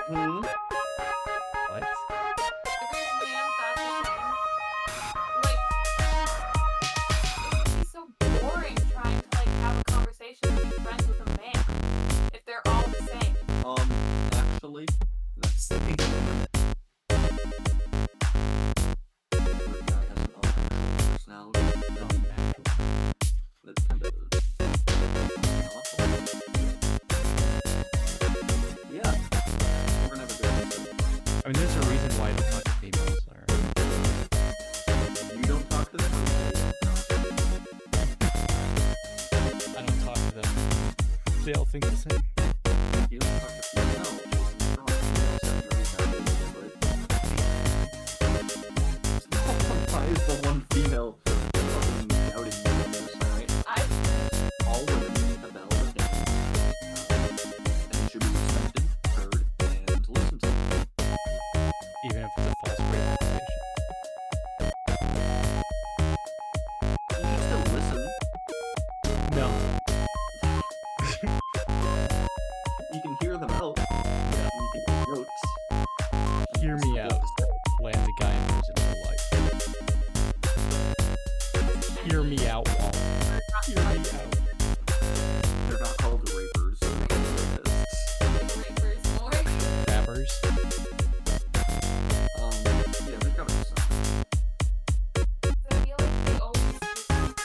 Hmm? What? Every man thought the same. Like, it would be so boring trying to like have a conversation and be friends with a man if they're all the same. Actually, that's the age limit. Every guy has an unactual personality. That's kind of awful. Yeah. We're gonna have a good episode. I mean, there's a reason why I don't talk to females. You don't talk to them, or they don't talk to them? I don't talk to them. They all think the same. You don't talk to females. Why is the one female fucking doubting me on this, alright? All women have valid opinions, and should be respected, heard, and listened to. Even if it's a false representation. You can still listen. No. You can hear them out. And you can take notes. Hear me out. Lands a guy in prison for life. Hear me out, Wall. Hear me out. They're not called rapers. They're rapists. Rapers more. Rappers. Yeah, they've got some. I feel like they always just very short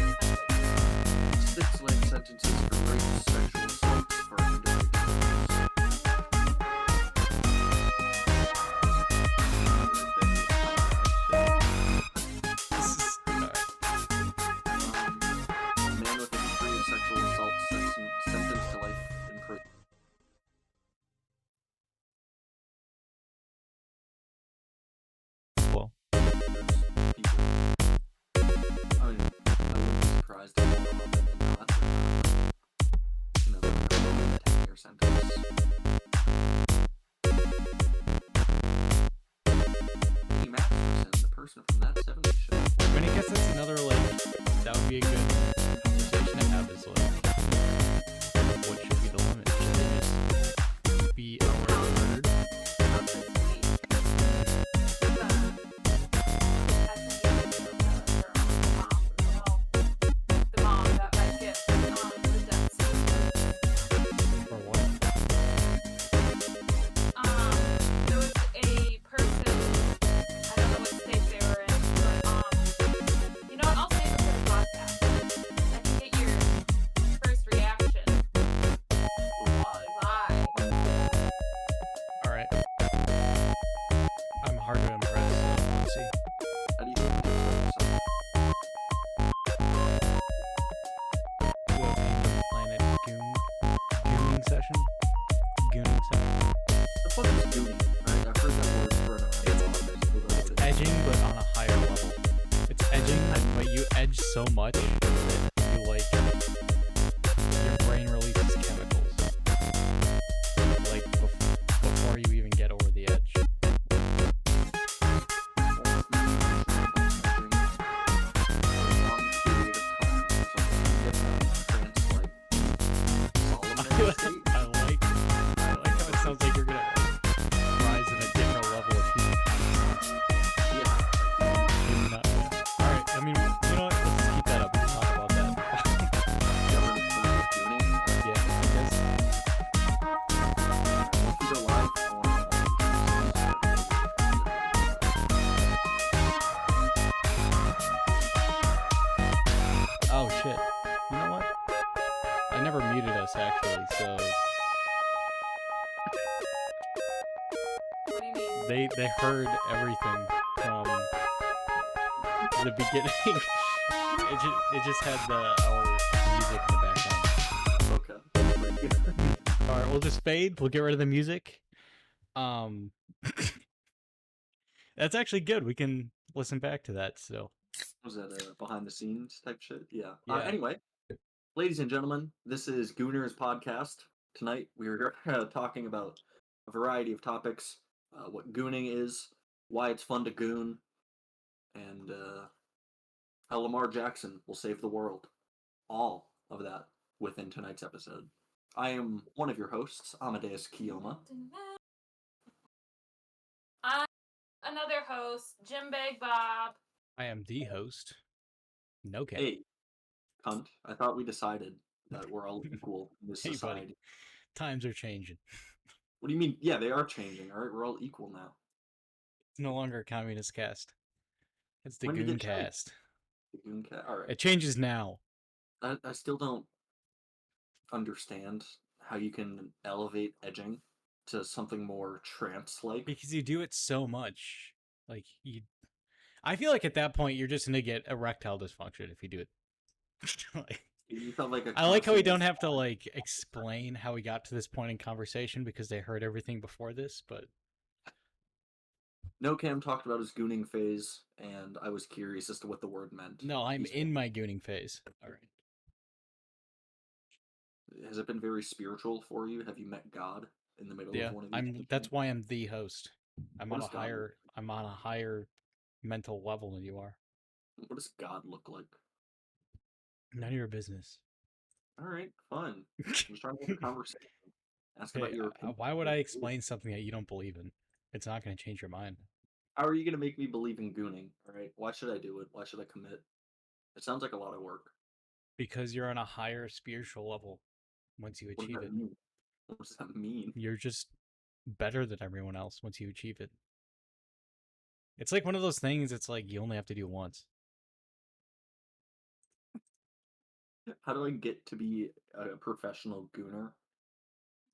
sentences. 6 life sentences for rape, sexual assaults, for individuals. Man with a history of sexual assault sentenced to life in prison. Well, There's people. I mean, I wouldn't be surprised if more often than not, they're going to 10-year sentence. Lee Masterson, the person from that 70s show. I mean, I guess that's another, that would be a good conversation to have is, what should be the limit? Should they just be murdered? The mom that might get the death sentence. Or what? There was a person, I don't know what state they were in, but you know what? I'll save it for the podcast. I can get your first reaction. Why? Alright. I'm hard to impress, so let's see. How do you think this episode? What Kingdom Planet Gooning session? Gooning session? The fuck is gooning? Right? I've heard that word for It's edging, but on a higher level. It's edging, but you edge so much that you your brain releases chemicals. Before you even get over the edge. I like how it sounds like you're gonna rise in a different level of human consciousness. Alright, I mean, you know what? Let's just keep that up. We can talk about that. Yeah, I guess. Oh shit. You know what? I never muted us actually, so What do you mean? they heard everything from the beginning. it just had our music in the background. Okay. Pretty good. Alright, we'll just fade. We'll get rid of the music. That's actually good. We can listen back to that still. Was that behind the scenes type shit? Yeah. Yeah. Anyway, ladies and gentlemen, this is Gooner's podcast. Tonight we are talking about a variety of topics, what gooning is, why it's fun to goon, and how Lamar Jackson will save the world. All of that within tonight's episode. I am one of your hosts, Amadeus Kyouma. I'm another host, GymBagBob. I am the host, Nocam. Hey, cunt. I thought we decided that we're all equal in this Hey, buddy. society. Times are changing. What do you mean? Yeah, they are changing, alright? We're all equal now. It's no longer a communist cast. It's the When did Goon it change? cast. The Goon Cat? Alright. It changes now. I still don't understand how you can elevate edging to something more trance-like. Because you do it so much. Like, I feel like at that point, you're just going to get erectile dysfunction if you do it. Like, You felt like a I like how we constant- don't have to, like, explain how we got to this point in conversation because they heard everything before this, but... Nocam talked about his gooning phase, and I was curious as to what the word meant. No, I'm He's- in my gooning phase. All right. Has it been very spiritual for you? Have you met God in the middle Yeah, of one of these? that's why I'm the host. I'm What on a does God look higher I'm on a higher mental level than you are. What does God look like? None of your business. All right, fun. I'm just trying to have a conversation. Ask about Hey, your opinion. why would I explain something that you don't believe in? It's not going to change your mind. How are you going to make me believe in gooning? All right, why should I do it? Why should I commit? It sounds like a lot of work. Because you're on a higher spiritual level once you What does achieve that it. mean? What does that mean? You're just better than everyone else once you achieve it. It's like one of those things, it's like you only have to do once. How do I get to be a professional gooner?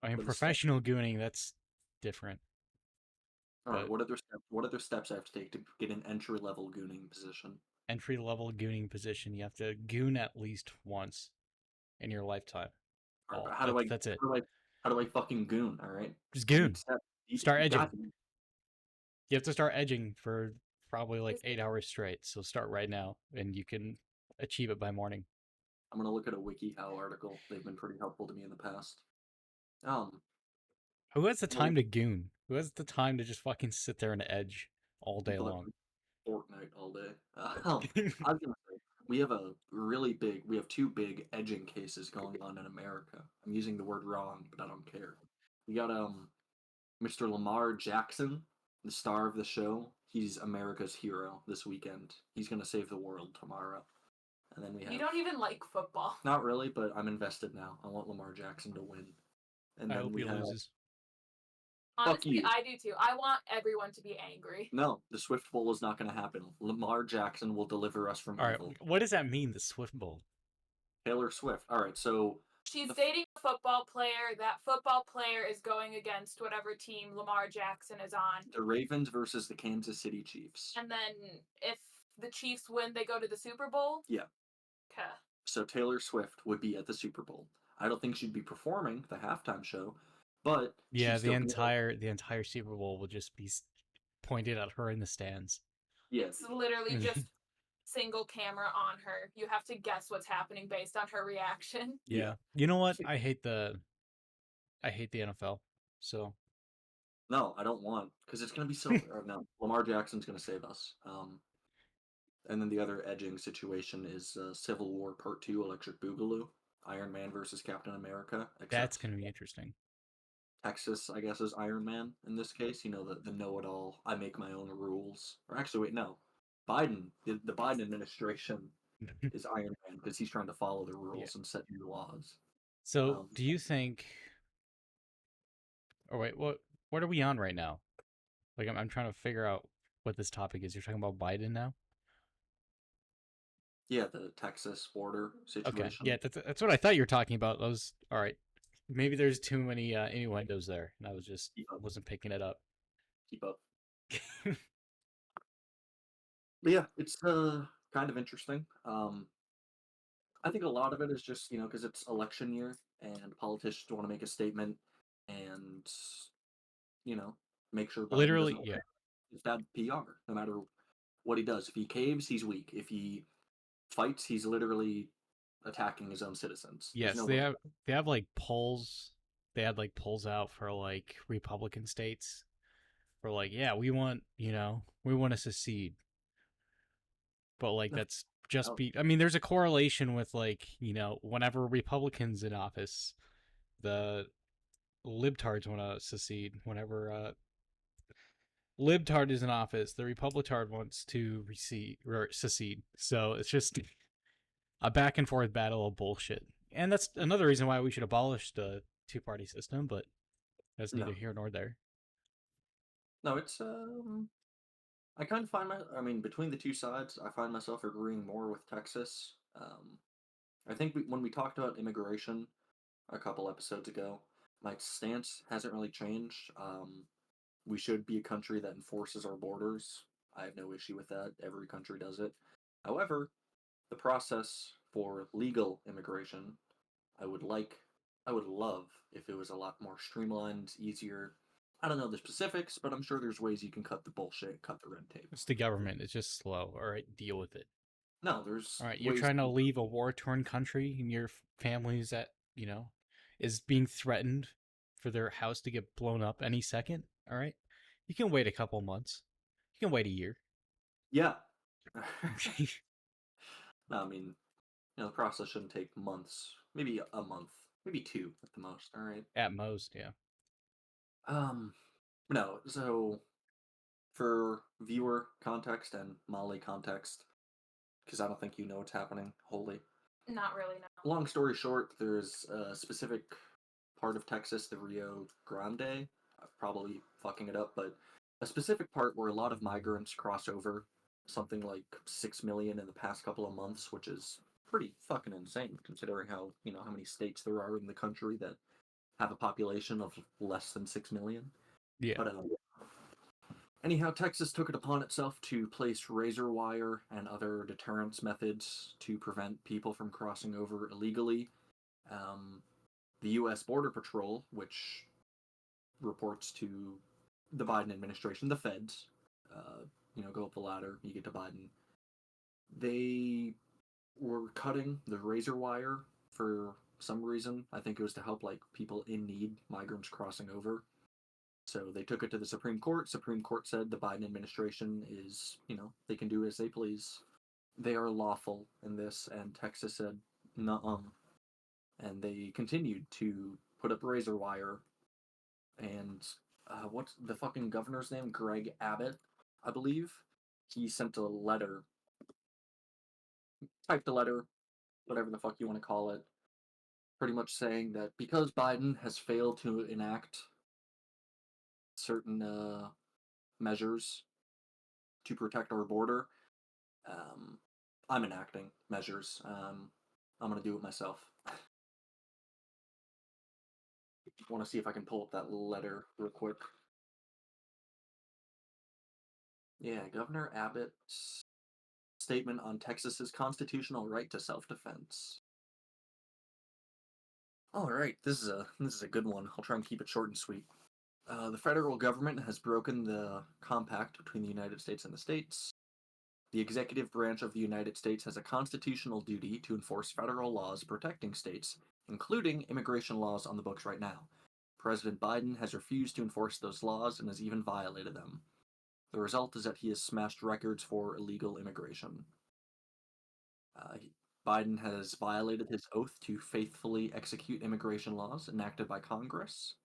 I mean, What is that? professional gooning, that's different. All right, But- what other steps? What other steps I have to take to get an entry level gooning position? Entry level gooning position, you have to goon at least once in your lifetime. All right, Oh, but how do I? that's it. How do I fucking goon? All right, Just I need goon. steps. Start edging. God, You have to start edging for probably like 8 hours straight. So start right now, and you can achieve it by morning. I'm gonna look at a WikiHow article. They've been pretty helpful to me in the past. Who has the time to goon? Who has the time to just fucking sit there and edge all day people that long? play Fortnite all day. I was gonna say we have two big edging cases going on in America. I'm using the word wrong, but I don't care. We got Mr. Lamar Jackson, the star of the show. He's America's hero this weekend. He's gonna save the world tomorrow. And then we have You don't even like football. not really, but I'm invested now. I want Lamar Jackson to win. And I then hope we he have loses. Honestly, you. I do too. I want everyone to be angry. no, the Swift Bowl is not going to happen. Lamar Jackson will deliver us from All right, evil. what does that mean? The Swift Bowl. Taylor Swift. All right, so She's The- dating a football player. That football player is going against whatever team Lamar Jackson is on. the Ravens versus the Kansas City Chiefs. And then if the Chiefs win, they go to the Super Bowl? Yeah. Okay. So Taylor Swift would be at the Super Bowl. I don't think she'd be performing the halftime show, but Yeah, she's the still gonna- entire Super Bowl will just be pointed at her in the stands. yeah. It's literally just single camera on her. You have to guess what's happening based on her reaction. Yeah. You know what? I hate the NFL. So No, I don't want because it's gonna be so. or no, Lamar Jackson's gonna save us. And then the other edging situation is Civil War Part 2: Electric Boogaloo, Iron Man versus Captain America. that's except gonna be interesting. Texas, I guess, is Iron Man in this case. You know, the know-it-all. I make my own rules. Or actually, wait, no. Biden, the Biden administration is Iron Man because he's trying to follow the rules and set new laws. So do you think? Oh wait, what are we on right now? Like I'm trying to figure out what this topic is. You're talking about Biden now? Yeah, the Texas border situation. Okay, yeah, that's what I thought you were talking about. I was all right. Maybe there's too many innuendos there, and I wasn't picking it up. Keep up. But yeah, it's kind of interesting. I think a lot of it is just because it's election year and politicians want to make a statement and make sure Biden Literally, doesn't yeah. It's bad PR no matter what he does. If he caves, he's weak. If he fights, he's literally attacking his own citizens. There's Yes, no they have like polls. They had like polls out for like Republican states. For like, yeah, we want to secede. But like that's just Oh. be. I mean, there's a correlation with like whenever Republicans in office, the libtards want to secede. Whenever libtard is in office, the Republicard wants to secede. So it's just a back and forth battle of bullshit. And that's another reason why we should abolish the two-party system, but that's neither No. here nor there. No, it's I kind of find I mean, between the two sides, I find myself agreeing more with Texas. I think when we talked about immigration a couple episodes ago, my stance hasn't really changed. We should be a country that enforces our borders. I have no issue with that. Every country does it. However, the process for legal immigration, I would like, I would love if it was a lot more streamlined, easier. I don't know the specifics, but I'm sure there's ways you can cut the bullshit, cut the red tape. It's the government. It's just slow. All right, deal with it. No, there's All right, you're ways. trying to leave a war-torn country, and your family's is being threatened for their house to get blown up any second. All right, you can wait a couple months. You can wait a year. Yeah. No, I mean, the process shouldn't take months. Maybe a month. Maybe two at the most. All right. At most, yeah. No. So, for viewer context and Molly context, because I don't think you know what's happening wholly. Not really, no. Long story short, there's a specific part of Texas, the Rio Grande. I'm probably fucking it up, but a specific part where a lot of migrants cross over. Something like 6 million in the past couple of months, which is pretty fucking insane considering how how many states there are in the country that have a population of less than 6 million. Yeah. But anyhow, Texas took it upon itself to place razor wire and other deterrence methods to prevent people from crossing over illegally. The U.S. Border Patrol, which reports to the Biden administration, the feds, go up the ladder, you get to Biden. They were cutting the razor wire for some reason. I think it was to help like people in need, migrants crossing over. So they took it to the Supreme Court. Supreme Court said the Biden administration is, they can do as they please. They are lawful in this, and Texas said, nuh-uh. And they continued to put up razor wire. And what's the fucking governor's name? Greg Abbott, I believe. He sent a letter, typed a letter, whatever the fuck you want to call it, pretty much saying that because Biden has failed to enact certain measures to protect our border, I'm enacting measures. I'm going to do it myself. I want to see if I can pull up that letter real quick. Yeah, Governor Abbott's statement on Texas's constitutional right to self-defense. All right, this is a good one. I'll try and keep it short and sweet. The federal government has broken the compact between the United States and the states. The executive branch of the United States has a constitutional duty to enforce federal laws protecting states, including immigration laws on the books right now. President Biden has refused to enforce those laws and has even violated them. The result is that he has smashed records for illegal immigration. Biden has violated his oath to faithfully execute immigration laws enacted by Congress.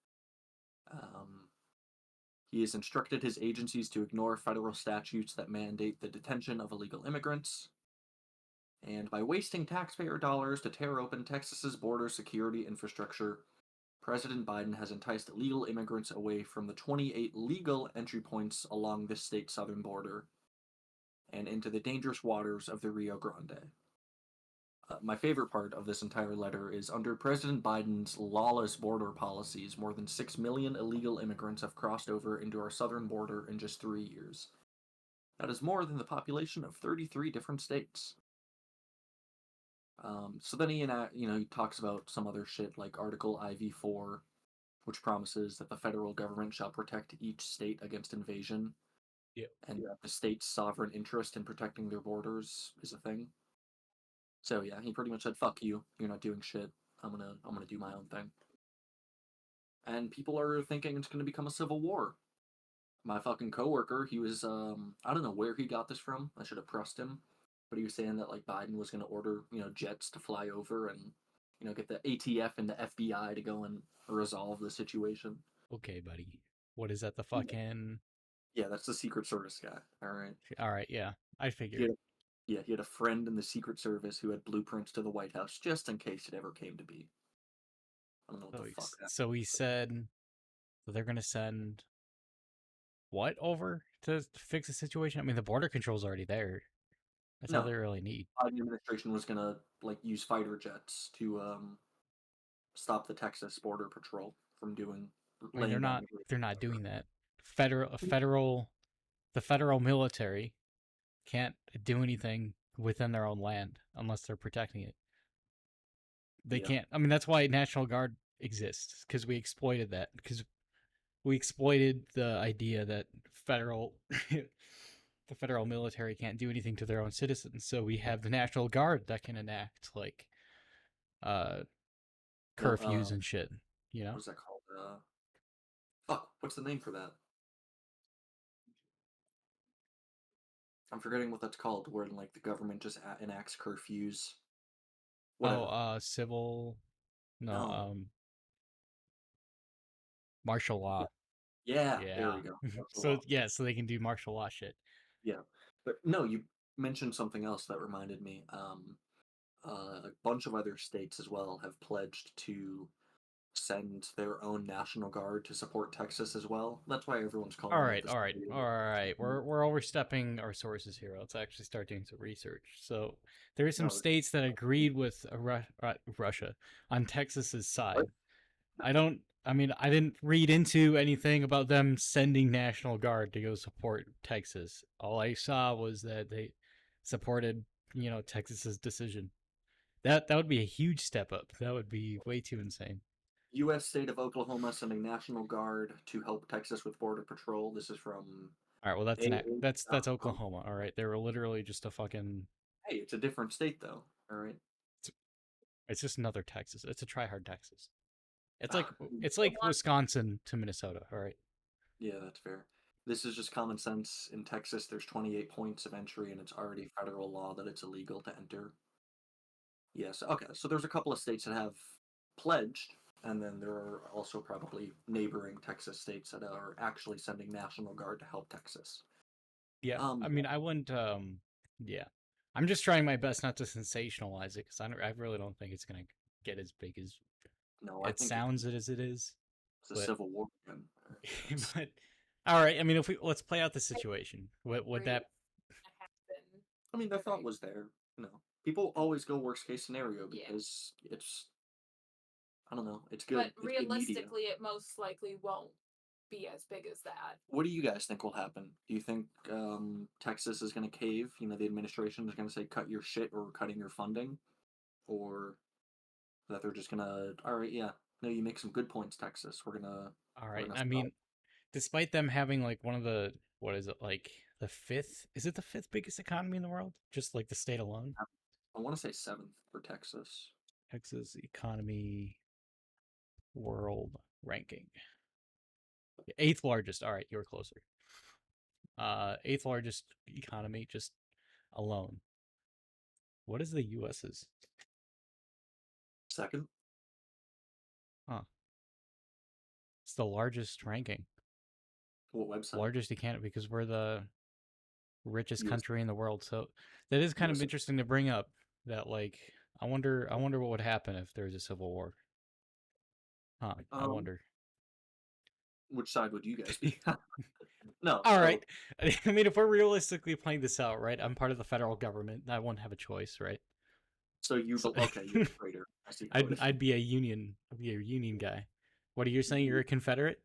He has instructed his agencies to ignore federal statutes that mandate the detention of illegal immigrants. And by wasting taxpayer dollars to tear open Texas's border security infrastructure, President Biden has enticed illegal immigrants away from the 28 legal entry points along this state's southern border and into the dangerous waters of the Rio Grande. My favorite part of this entire letter is under President Biden's lawless border policies, more than 6 million illegal immigrants have crossed over into our southern border in just 3 years. That is more than the population of 33 different states. So then he talks about some other shit like Article IV-4, which promises that the federal government shall protect each state against invasion. Yep. And the state's sovereign interest in protecting their borders is a thing. So yeah, he pretty much said, "Fuck you. You're not doing shit. I'm gonna do my own thing." And people are thinking it's gonna become a civil war. My fucking coworker, he was I don't know where he got this from. I should have pressed him. but he was saying that like Biden was going to order jets to fly over and get the ATF and the FBI to go and resolve the situation. Okay, buddy. What is that? The fucking... Yeah, that's the Secret Service guy. All right. All right, yeah. I He figured. he had a friend in the Secret Service who had blueprints to the White House just in case it ever came to be. I don't know what the fuck that. So he said that they're going to send what over to fix the situation? I mean, the border control's already there. That's all they really need. The Biden administration was going to use fighter jets to stop the Texas Border Patrol from doing. I mean, they're not doing that. The federal military can't do anything within their own land unless they're protecting it. They can't. I mean, that's why National Guard exists, because we exploited that. Because we exploited the idea that the federal military can't do anything to their own citizens. So we have the National Guard that can enact curfews and shit. What's that called? Fuck, what's the name for that? I'm forgetting what that's called, where like the government just enacts curfews. Whatever. Civil... No, martial law. Yeah, there we go. So so they can do martial law shit. Yeah, but no, you mentioned something else that reminded me. A bunch of other states as well have pledged to send their own National Guard to support Texas as well. That's why everyone's calling. All right. We're overstepping our sources here. Let's actually start doing some research. So there are some states that agreed with Russia on Texas's side. What? I didn't read into anything about them sending National Guard to go support Texas. All I saw was that they supported, Texas's decision. That would be a huge step up. That would be way too insane. U.S. state of Oklahoma sending National Guard to help Texas with border patrol. This is from. All right, well that's Oklahoma. All right, they were literally just a fucking. Hey, it's a different state though. All right. It's just another Texas. It's a try-hard Texas. It's like Wisconsin to Minnesota. All right. Yeah, that's fair. This is just common sense. In Texas, there's 28 points of entry, and it's already federal law that it's illegal to enter. Yes. Okay. So there's a couple of states that have pledged. And then there are also probably neighboring Texas states that are actually sending National Guard to help Texas. Yeah, I wouldn't. Yeah, I'm just trying my best not to sensationalize it because I really don't think it's gonna get as big as it sounds as it is. It's a civil war again. But all right, let's play out the situation. Would that happen? I mean, the thought was there. People always go worst case scenario because it's. I don't know. It's good. But realistically, it most likely won't be as big as that. What do you guys think will happen? Do you think Texas is going to cave? The administration is going to say, cut your shit or we're cutting your funding? Or that they're just going to, all right, yeah, no, you make some good points, Texas. We're going to. All right. Despite them having like one of the, what is it, like the fifth? Is it the fifth biggest economy in the world? Just like the state alone? I want to say 7th for Texas. Texas economy. World ranking. 8th largest. All right, you were closer. 8th largest economy just alone. What is the US's? 2nd. Huh. It's the largest ranking. What website? Largest economy because we're the richest country in the world. So that is kind of interesting to bring up. That like I wonder what would happen if there's a civil war. Huh, I wonder. Which side would you guys be? No. All right. If we're realistically playing this out, right? I'm part of the federal government. I won't have a choice, right? So you're a traitor. I'd be a union. I'd be a union guy. What are you saying? You're a Confederate?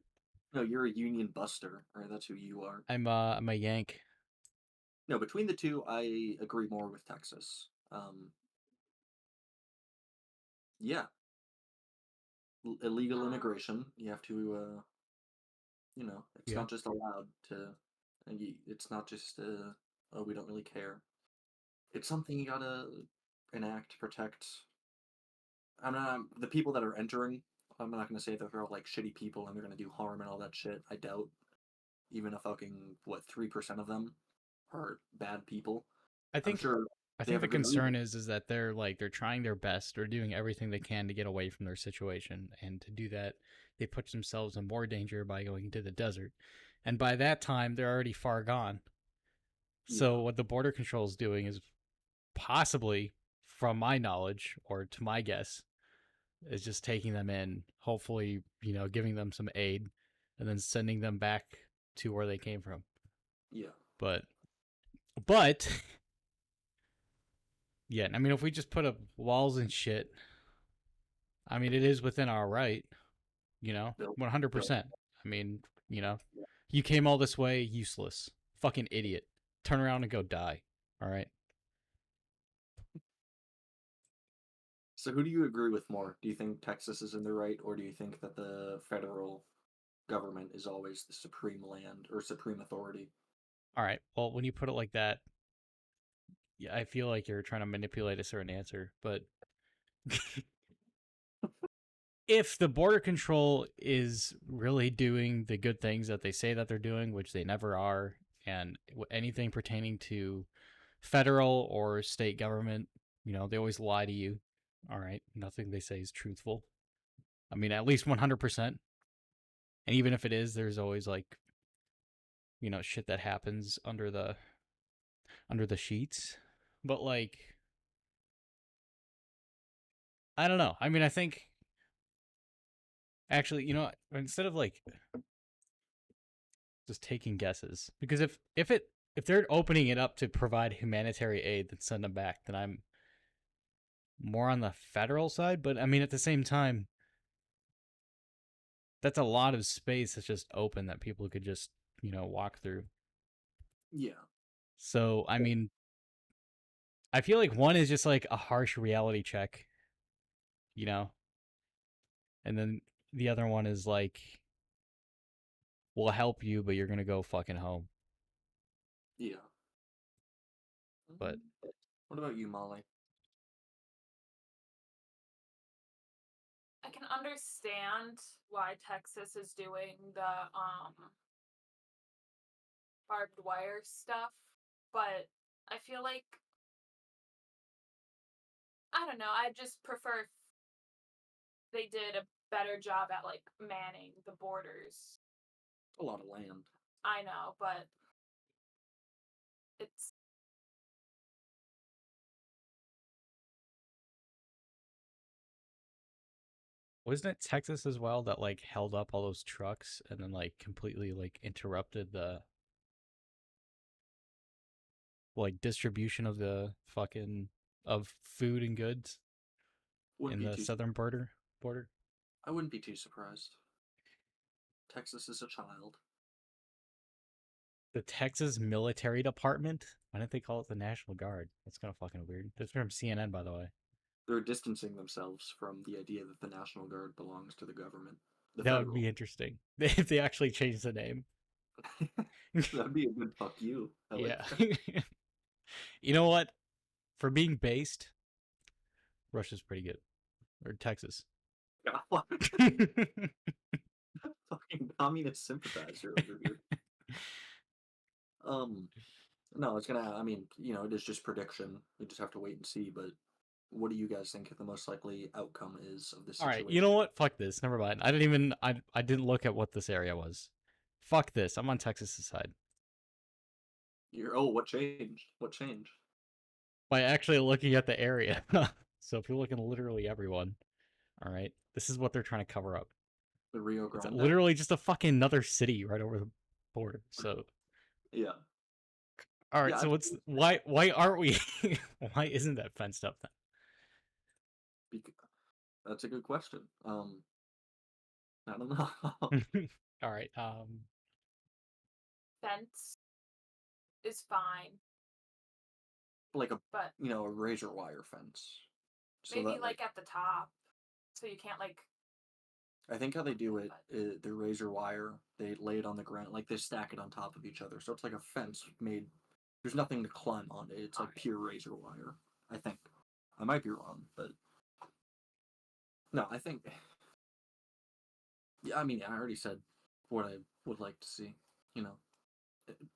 No, you're a union buster. Right, that's who you are. I'm a Yank. No, between the two, I agree more with Texas. Yeah. Illegal immigration. You have to, it's not just allowed to, it's not just, oh, we don't really care. It's something you gotta enact, protect. The people that are entering, I'm not gonna say that they're all like shitty people and they're gonna do harm and all that shit. I doubt. Even a fucking, 3% of them are bad people. I think I They think have the a good concern reason. is that they're trying their best, they're doing everything they can to get away from their situation, and to do that, they put themselves in more danger by going into the desert, and by that time they're already far gone. So Yeah. what the border control is doing is possibly, from my knowledge or to my guess, is just taking them in, hopefully, giving them some aid, and then sending them back to where they came from. Yeah. But yeah, I mean, if we just put up walls and shit, I mean, it is within our right, They'll, they'll, 100%. I mean, yeah. you came all this way, useless, fucking idiot. Turn around and go die. All right. So who do you agree with more? Do you think Texas is in the right, or do you think that the federal government is always the supreme land or supreme authority? All right. Well, when you put it like that, yeah, I feel like you're trying to manipulate a certain answer, but if the border control is really doing the good things that they say that they're doing, which they never are, and anything pertaining to federal or state government, they always lie to you. All right, nothing they say is truthful. I mean, at least 100%. And even if it is, there's always shit that happens under the sheets. But I don't know. I mean, I think actually, instead of just taking guesses, because if they're opening it up to provide humanitarian aid, then send them back. Then I'm more on the federal side. But I mean, at the same time, that's a lot of space that's just open that people could just walk through. Yeah. So I mean, I feel like one is just like a harsh reality check, you know, and then the other one is like, we'll help you, but you're gonna go fucking home. Yeah. But What about you, Molly? I can understand why Texas is doing the barbed wire stuff, but I feel like I don't know, I just prefer if they did a better job at like manning the borders. A lot of land. I know, but it's wasn't it Texas as well that held up all those trucks and then completely interrupted the distribution of the fucking of food and goods Wouldn't in be the too. southern border? I wouldn't be too surprised. Texas is a child. The Texas Military Department? Why didn't they call it the National Guard? That's kind of fucking weird. That's from CNN, by the way. They're distancing themselves from the idea that the National Guard belongs to the government, the That would federal. be interesting if they actually changed the name. That'd be a good fuck you. I like Yeah. that. You know what? For being based, Russia's pretty good. Or Texas. Fucking communist sympathizer over here. No, it's gonna. I mean, it is just prediction. We just have to wait and see. But what do you guys think the most likely outcome is of this All right, situation? you know what? Fuck this. Never mind. I didn't look at what this area was. Fuck this. I'm on Texas' side. What changed? What changed? By actually looking at the area. So if you're looking at literally everyone, all right, this is what they're trying to cover up. The Rio It's Grande. literally just a fucking another city right over the border. So Yeah. all right, Yeah, so why aren't we why isn't that fenced up that's a good question. I don't know. then? All right. fence is fine, Like a but a razor wire fence. So maybe that like at the top, so you can't like. I think how they do it, the razor wire, they lay it on the ground, like they stack it on top of each other. So it's like a fence made. There's nothing to climb on it. It's like pure razor wire. I think. I might be wrong, but no, I think. Yeah, I mean, I already said what I would like to see. You know,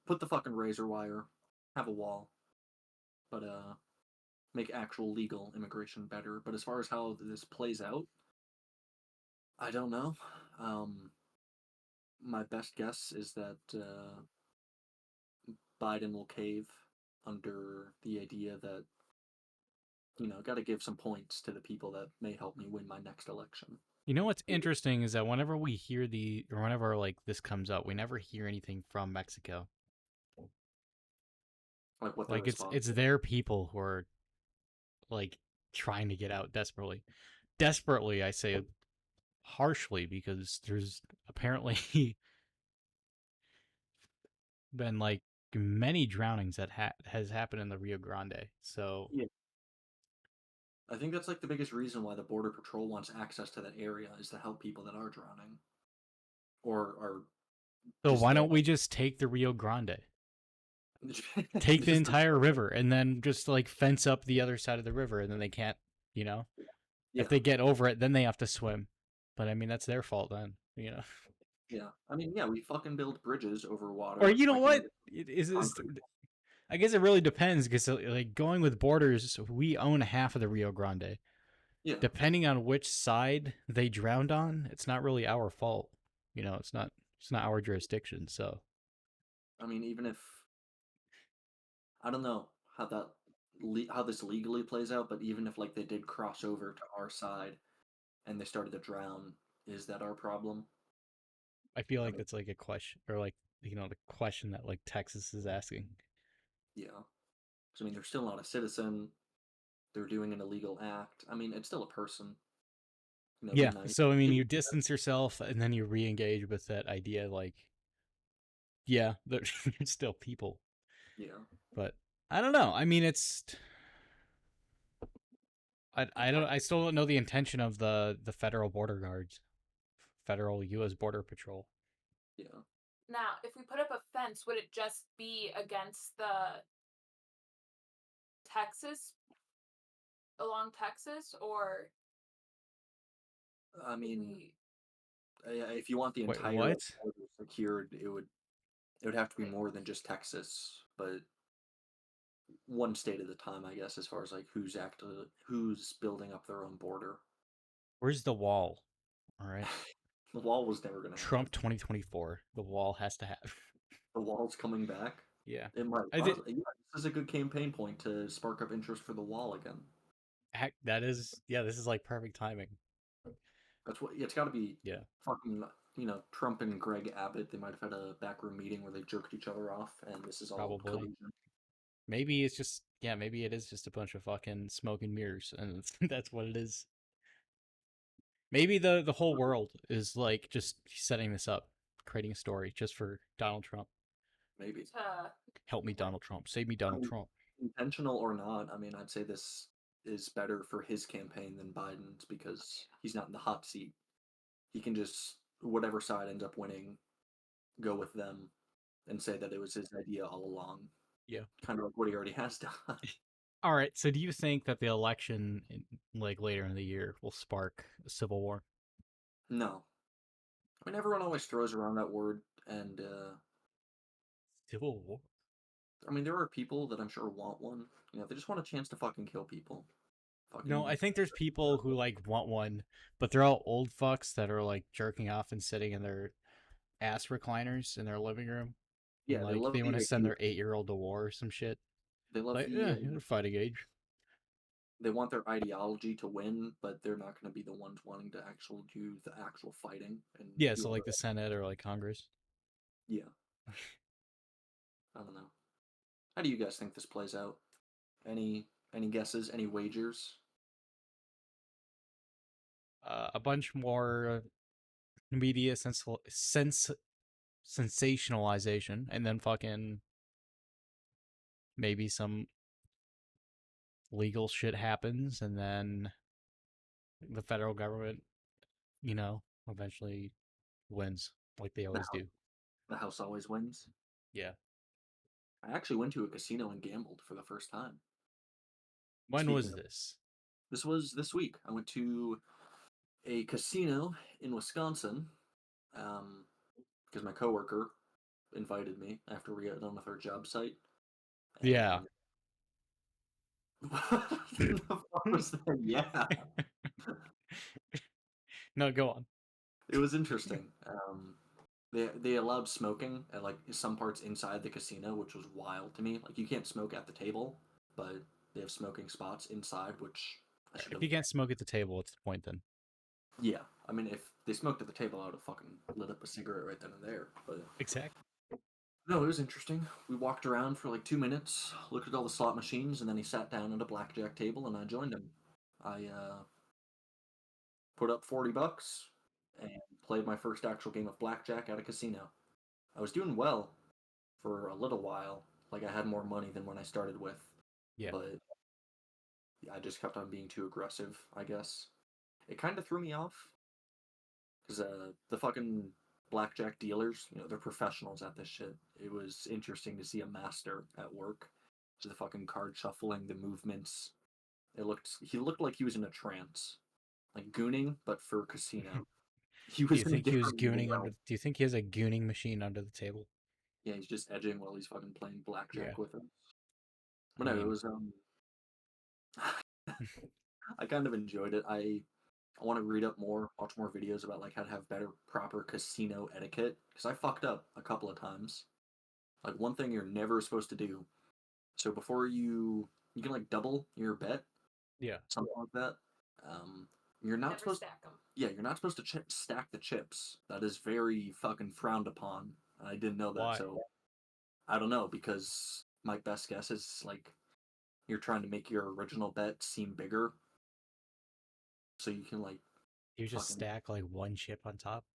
put the fucking razor wire, have a wall, but make actual legal immigration better. But as far as how this plays out, I don't know. My best guess is that Biden will cave under the idea that, got to give some points to the people that may help me win my next election. You know what's interesting is that whenever we hear or whenever like this comes up, we never hear anything from Mexico. Like what the Like response it's is. their people who are like trying to get out desperately. Desperately, I say it harshly because there's apparently been like many drownings that has happened in the Rio Grande. So Yeah. I think that's like the biggest reason why the Border Patrol wants access to that area is to help people that are drowning. Or are so just why there. don't we just take the Rio Grande? Take the Just entire river and then just like fence up the other side of the river and then they can't, you know. Yeah. If they get over it, then they have to swim. But I mean that's their fault then, Yeah. I mean, yeah, we fucking build bridges over water. Or you know Why can't we what? get It is concrete? I guess it really depends because like going with borders, we own half of the Rio Grande. Yeah. Depending on which side they drowned on, it's not really our fault. It's not our jurisdiction. So I mean, even if I don't know how how this legally plays out, but even if like they did cross over to our side and they started to drown, is that our problem? I feel I like mean, that's like a question, or like the question that like Texas is asking. yeah. 'Cause, I mean, they're still not a citizen. They're doing an illegal act. I mean, it's still a person. Be Yeah. nice. So I mean, you distance yourself and then you re-engage with that idea. Like, yeah, they're still people, Yeah. but I don't know. I mean, I still don't know the intention of the federal border guards, federal U.S. Border Patrol. Yeah. Now, if we put up a fence, would it just be against the Texas, along Texas, or I if mean, we if you want the Wait, entire what? border secured, it would have to be more than just Texas, but one state at a time, I guess, as far as like who's building up their own border. Where's the wall? All right, The wall was never going to happen. Trump 2024. The wall has to have. The wall's coming back. Yeah, It might. I did. Honestly, yeah, this is a good campaign point to spark up interest for the wall again. Heck, that is. Yeah, this is like perfect timing. That's what it's got to be. Yeah, Fucking, Trump and Greg Abbott. They might have had a backroom meeting where they jerked each other off, and this is all probably. collusion. Maybe it's just. Yeah, maybe it is just a bunch of fucking smoke and mirrors, and that's what it is. Maybe the whole world is like just setting this up, creating a story just for Donald Trump. Maybe. Help me, Donald Trump. Save me, Donald Trump. Intentional or not, I mean, I'd say this is better for his campaign than Biden's because he's not in the hot seat. He can just, whatever side ends up winning, go with them and say that it was his idea all along. Yeah. Kind of like what he already has done. All right. So, do you think that the election, like later in the year, will spark a civil war? No. I mean, everyone always throws around that word, and Civil war. I mean, there are people that I'm sure want one. They just want a chance to fucking kill people. No, I Fucking think there's people who like want one, but they're all old fucks that are like jerking off and sitting in their ass recliners in their living room, and yeah, they like love they the want to send idea. their 8-year-old to war or some shit. They love Like, the. you're fighting age. They want their ideology to win, but they're not going to be the ones wanting to actually do the actual fighting and Yeah, do so all like the. the Senate or like Congress. Yeah, I don't know. How do you guys think this plays out? Any guesses? Any wagers? A bunch more media sensationalization, and then fucking maybe some legal shit happens, and then the federal government, eventually wins like they The always house, do. the house always wins. Yeah. I actually went to a casino and gambled for the first time. When Speaking was of, this? this was this week. I went to a casino in Wisconsin because my coworker invited me after we got done with our job site, Yeah. and The fuck was that? Yeah, No, go on. it was interesting. They allowed smoking at like some parts inside the casino, which was wild to me. Like you can't smoke at the table, but they have smoking spots inside, which I should If have. you can't smoke at the table, what's the point then? Yeah, I mean, if they smoked at the table, I would have fucking lit up a cigarette right then and there. But Exactly. no, it was interesting. We walked around for like 2 minutes, looked at all the slot machines, and then he sat down at a blackjack table, and I joined him. I put up $40 and played my first actual game of blackjack at a casino. I was doing well for a little while. Like I had more money than when I started with, Yeah. but I just kept on being too aggressive, I guess. It kind of threw me off because the fucking blackjack dealers, they're professionals at this shit. It was interesting to see a master at work. So the fucking card shuffling, the movements. He looked like he was in a trance, like gooning, but for casino. He Do was you in a think he was different gooning world. under? Do you think he has a gooning machine under the table? Yeah, he's just edging while he's fucking playing Yeah. blackjack with him. I But no, it mean, was I kind of enjoyed it. I want to read up more, watch more videos about like how to have better proper casino etiquette because I fucked up a couple of times. Like one thing you're never supposed to do. So before you can like double your bet, yeah. something like that. You're not Never supposed. stack them. Yeah, you're not supposed to stack the chips. That is very fucking frowned upon. I didn't know that, Why? so I don't know because my best guess is like you're trying to make your original bet seem bigger, so you can like You just fucking stack like one chip on top.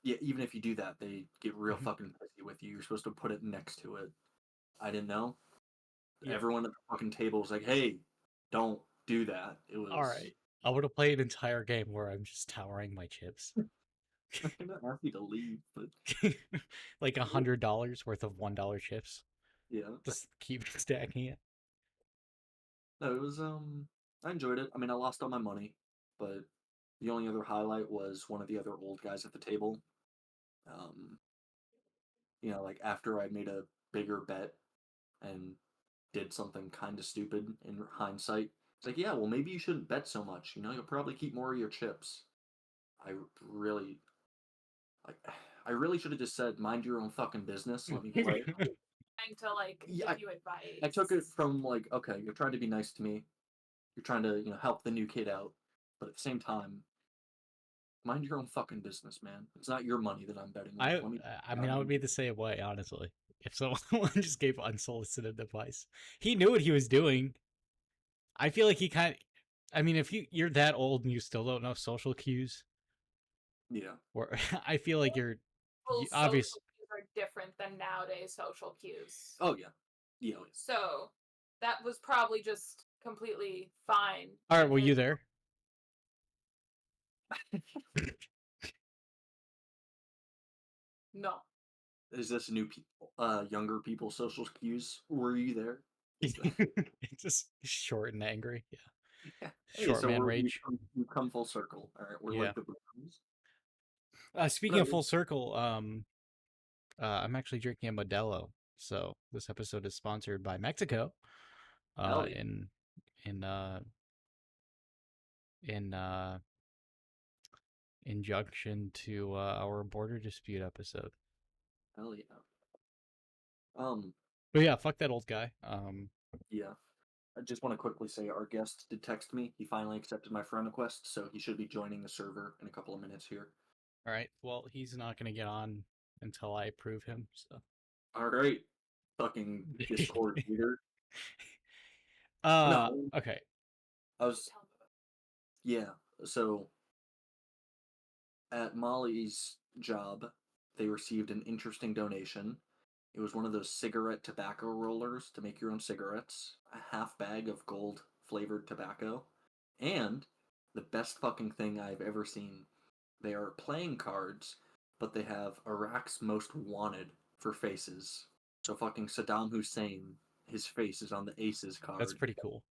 yeah. Even if you do that, they get real fucking pissy with you. You're supposed to put it next to it. I didn't know. Yeah. Everyone at the fucking table was like, "Hey, don't do that." It was. All right. I would have played an entire game where I'm just towering my chips. I'm not happy to leave, but Like $100 worth of $1 chips. yeah. Just keep stacking it. No, it was I enjoyed it. I mean, I lost all my money, but the only other highlight was one of the other old guys at the table. Um, like after I made a bigger bet and did something kind of stupid in hindsight. It's like, yeah, well, maybe you shouldn't bet so much. You'll probably keep more of your chips. I really, like, I really should have just said, mind your own fucking business. Let me play. Trying to like Yeah, give you advice. I took it from like, okay, you're trying to be nice to me. You're trying to, help the new kid out, but at the same time, mind your own fucking business, man. It's not your money that I'm betting with. I Let me. I mean, I would be the same way, honestly. If someone just gave unsolicited advice, he knew what he was doing. I feel like he kind of. I mean, if you're that old and you still don't know social cues, Yeah. or I feel like you're Well, obvious. social cues are different than nowadays social cues. Oh yeah. Yeah. Oh, So that was probably just completely fine. All right, were you there? No. Is this new people, younger people social cues? Were you there? Just short and angry. Yeah. Yeah. Hey, Short so man we've rage. come full circle. All right, we're Yeah. like the Browns. Speaking of full circle, I'm actually drinking a Modelo. So this episode is sponsored by Mexico. Hell yeah. In in injunction to our border dispute episode. Hell yeah. But yeah, fuck that old guy. Yeah. I just want to quickly say our guest did text me. He finally accepted my friend request, so he should be joining the server in a couple of minutes here. All right. Well, he's not gonna get on until I approve him. So. All right. Fucking Discord leader. Okay. I was. Yeah. So at Molly's job, they received an interesting donation. It was one of those cigarette tobacco rollers to make your own cigarettes, a half bag of gold flavored tobacco, and the best fucking thing I've ever seen. They are playing cards, but they have Iraq's most wanted for faces. So fucking Saddam Hussein, his face is on the Aces card. That's pretty cool.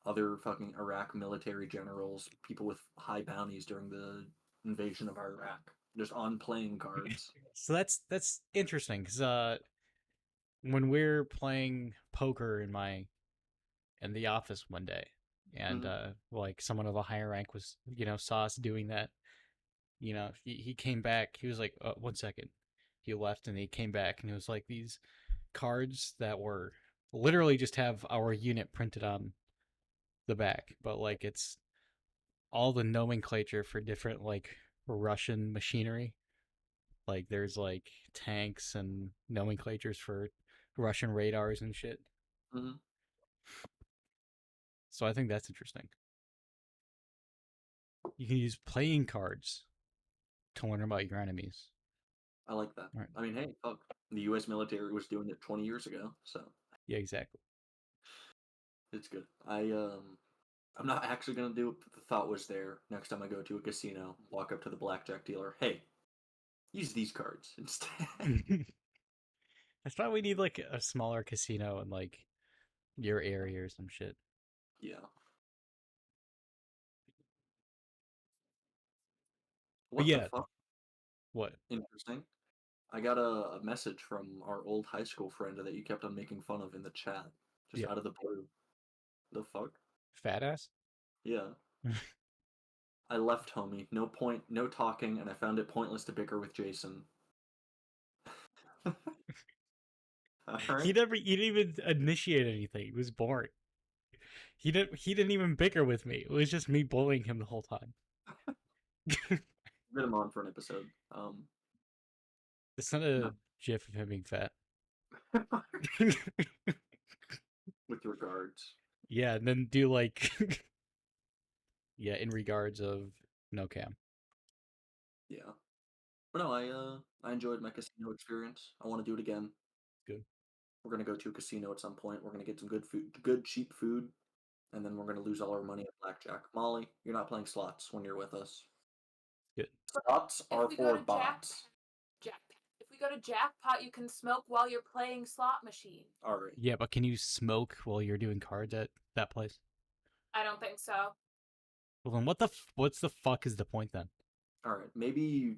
Other fucking Iraq military generals, people with high bounties during the invasion of Iraq, just on playing cards. So that's interesting because when we're playing poker in my in the office one day, and Mhm. like someone of a higher rank was, saw us doing that. He came back. He was like, 1 second. He left and he came back and it was like these cards that were literally just have our unit printed on the back, but like it's all the nomenclature for different like Russian machinery. Like there's like tanks and nomenclatures for Russian radars and shit. Mhm. So I think that's interesting. You can use playing cards to learn about your enemies. I like that. Right. I mean, hey, fuck. The U.S. military was doing it 20 years ago, so Yeah, exactly. it's good. I'm not actually gonna do it, but the thought was there. Next time I go to a casino, walk up to the blackjack dealer. Hey, use these cards instead. That's why we need like a smaller casino in like your area or some shit. Yeah. But What the yeah, fuck? what? Interesting. I got a message from our old high school friend that you kept on making fun of in the chat, just Yeah, out of the blue. The fuck? fat ass. Yeah. I left, homie. No point, no talking, and I found it pointless to bicker with Jason. Alright? He didn't even initiate anything. It was boring. He didn't even bicker with me. It was just me bullying him the whole time. Get him on for an episode. It's not a gif of him being fat. With regards. Yeah, and then do like yeah, in regards of Nocam. Yeah. But no, I enjoyed my casino experience. I want to do it again. Good. We're gonna go to a casino at some point. We're gonna get some good food, good cheap food, and then we're gonna lose all our money at blackjack. Molly, you're not playing slots when you're with us. Good. Slots If are we go for to bots. If we go to jackpot, you can smoke while you're playing slot machine. All right. Yeah, but can you smoke while you're doing cards at that place? I don't think so. Well, then what's the fuck is the point then? All right. Maybe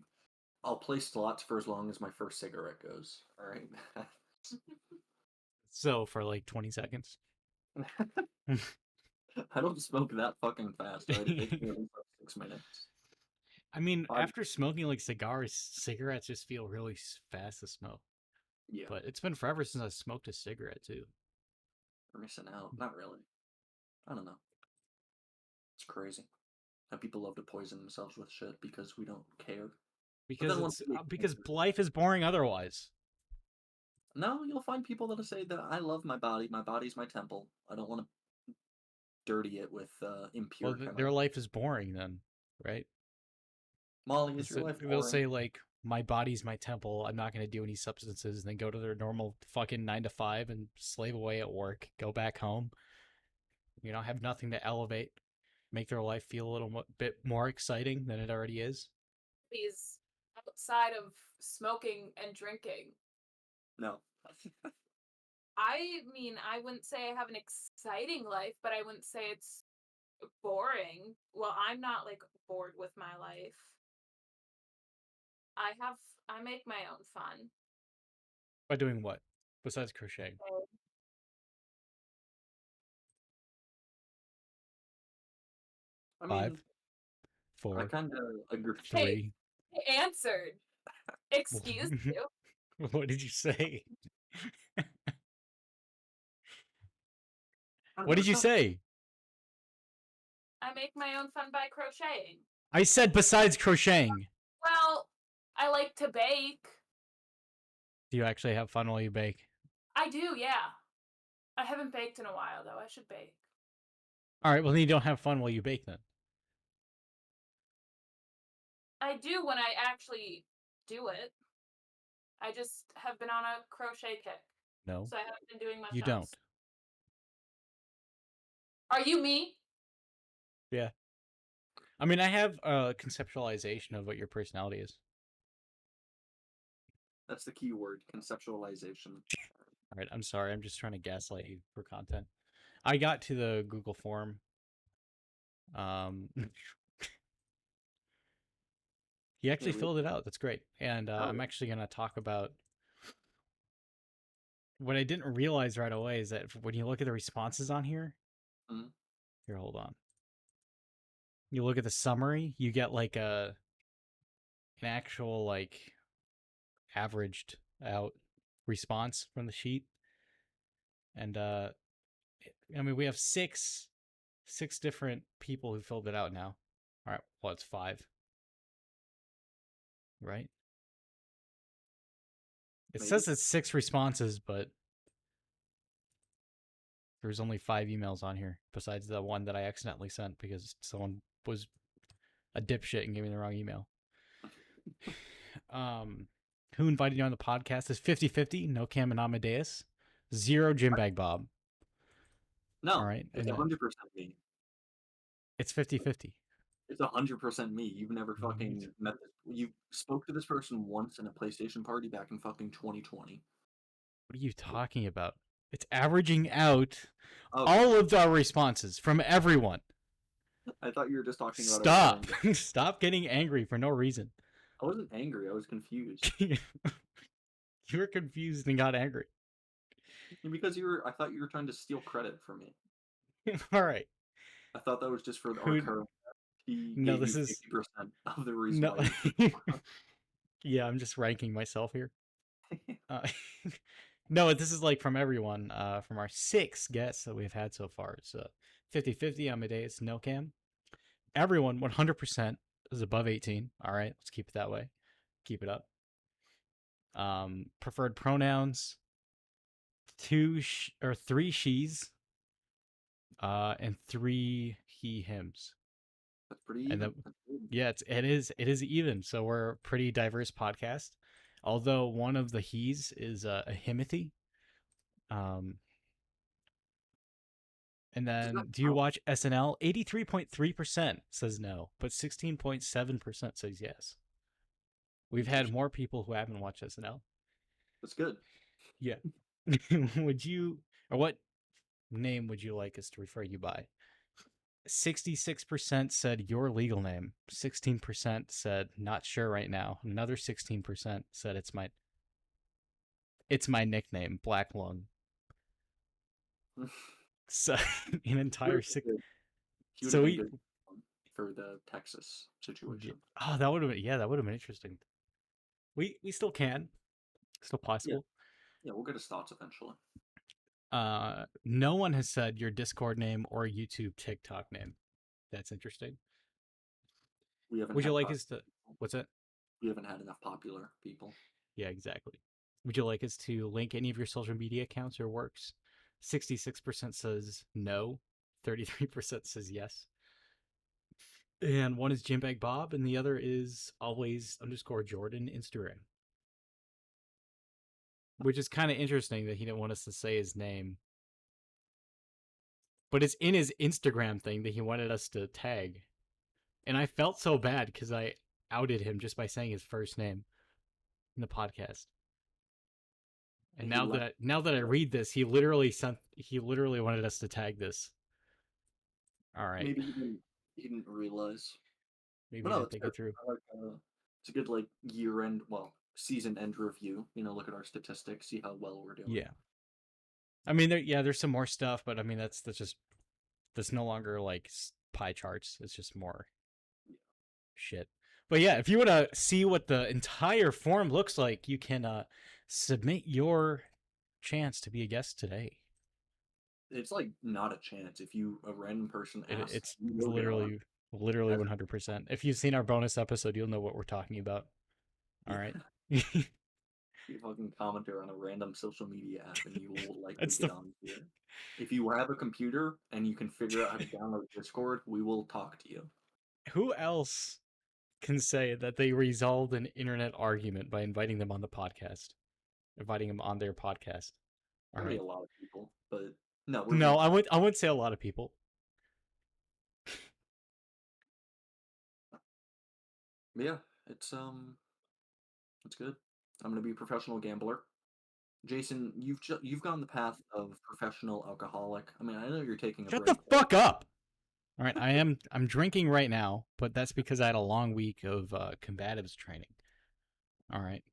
I'll play slots for as long as my first cigarette goes. All right. So for like 20 seconds. I don't smoke that fucking fast. Right? It takes me at least like 6 minutes. I mean, Five- after smoking like cigars, cigarettes just feel really fast to smoke. Yeah. But it's been forever since I smoked a cigarette too. We're missing out. Not really. I don't know. It's crazy. How people love to poison themselves with shit because we don't care. Because then once it's we get because cancer- life is boring otherwise. No, you'll find people that'll say that I love my body. My body's my temple. I don't want to dirty it with impure Well, chemicals. their life is boring then, right? Molly, is your So life they'll boring? say like, "My body's my temple. I'm not going to do any substances," and then go to their normal fucking 9 to 5 and slave away at work. Go back home. Have nothing to elevate, make their life feel a little bit more exciting than it already is. He's outside of smoking and drinking. No. I mean, I wouldn't say I have an exciting life, but I wouldn't say it's boring. Well, I'm not like bored with my life. I make my own fun. By doing what besides crocheting? So I Five, mean, I four, kind of agree. three. I answered. Excuse you. What did you say? I don't What know, did you it's not- say? I make my own fun by crocheting. I said besides crocheting. Well, I like to bake. Do you actually have fun while you bake? I do, yeah. I haven't baked in a while, though. I should bake. All right, well then you don't have fun while you bake then. I do when I actually do it. I just have been on a crochet kick, No, so I haven't been doing much you else. don't. Are you me? Yeah. I mean, I have a conceptualization of what your personality is. That's the key word, conceptualization. All right, I'm sorry. I'm just trying to gaslight you for content. I got to the Google form. He actually Yeah, filled it out. That's great. And I'm yeah. actually going to talk about what I didn't realize right away is that when you look at the responses on here, Mhm. Here, hold on. You look at the summary, you get like an actual like averaged out response from the sheet. And I mean, we have six different people who filled it out now. All right, well, it's 5. Right? It Maybe. says it's 6 responses, but there's only 5 emails on here, besides the one that I accidentally sent because someone was a dipshit and gave me the wrong email. Who invited you on the podcast is 50-50, Nocam and Amadeus. 0 GymBagBob. No, All right. it's 100% me. It's 50-50. It's 100% me. You've never fucking met this. You spoke to this person once in a PlayStation party back in fucking 2020. What are you talking about? It's averaging out Oh, all of our responses from everyone. I thought you were just talking about. Stop. Stop getting angry for no reason. I wasn't angry. I was confused. You were confused and got angry. Because I thought you were trying to steal credit from me. All right. I thought that was just for our current. He No, gave this you is 50% of the reason no. why. Yeah, I'm just ranking myself here. No, this is like from everyone, from our 6 guests that we've had so far. It's 50-50 Amadeus, Nocam. Everyone 100% is above 18. All right, let's keep it that way. Keep it up. Preferred pronouns 3 she's, and 3 he hims. That's pretty even. And yeah, it is even. So we're a pretty diverse podcast. Although one of the he's is a himothy. And then, do you watch SNL? 83.3% says no, but 16.7% says yes. We've had more people who haven't watched SNL. That's good. Yeah. What name would you like us to refer you by? 66% said your legal name. 16% said not sure right now. Another 16% said it's my nickname, Black Lung. So an entire 6. So we for the Texas situation. Oh, that would have been interesting. We still can, still possible. Yeah, we'll get his thoughts eventually. No one has said your Discord name or YouTube TikTok name. That's interesting. Would you like us to? What's that? We haven't had enough popular people. Yeah, exactly. Would you like us to link any of your social media accounts or works? 66% says no. 33% says yes. And one is GymBagBob, and the other is always_Jordan Instagram. Which is kind of interesting that he didn't want us to say his name. But it's in his Instagram thing that he wanted us to tag. And I felt so bad because I outed him just by saying his first name in the podcast. And now that I read this, he literally wanted us to tag this. All right. Maybe he didn't realize. Maybe he didn't think it through. It's a good year-end, season end review. Look at our statistics, see how well we're doing. Yeah. I mean, there's some more stuff, but I mean that's no longer like pie charts. It's just more shit. But yeah, if you want to see what the entire form looks like, you can submit your chance to be a guest today. It's not a chance. If a random person asks, it's literally 100%. If you've seen our bonus episode, you'll know what we're talking about. All right. You fucking commenter on a random social media app and you will likely get on here. If you have a computer and you can figure out how to download Discord, we will talk to you. Who else can say that they resolved an internet argument by inviting them on the podcast? Inviting them on their podcast. All right. A lot of people, but no. I wouldn't say a lot of people. Yeah, it's good. I'm gonna be a professional gambler. Jason, you've gone the path of professional alcoholic. I mean, I know you're taking a break. Shut the fuck up! All right, I'm drinking right now, but that's because I had a long week of combatives training. All right,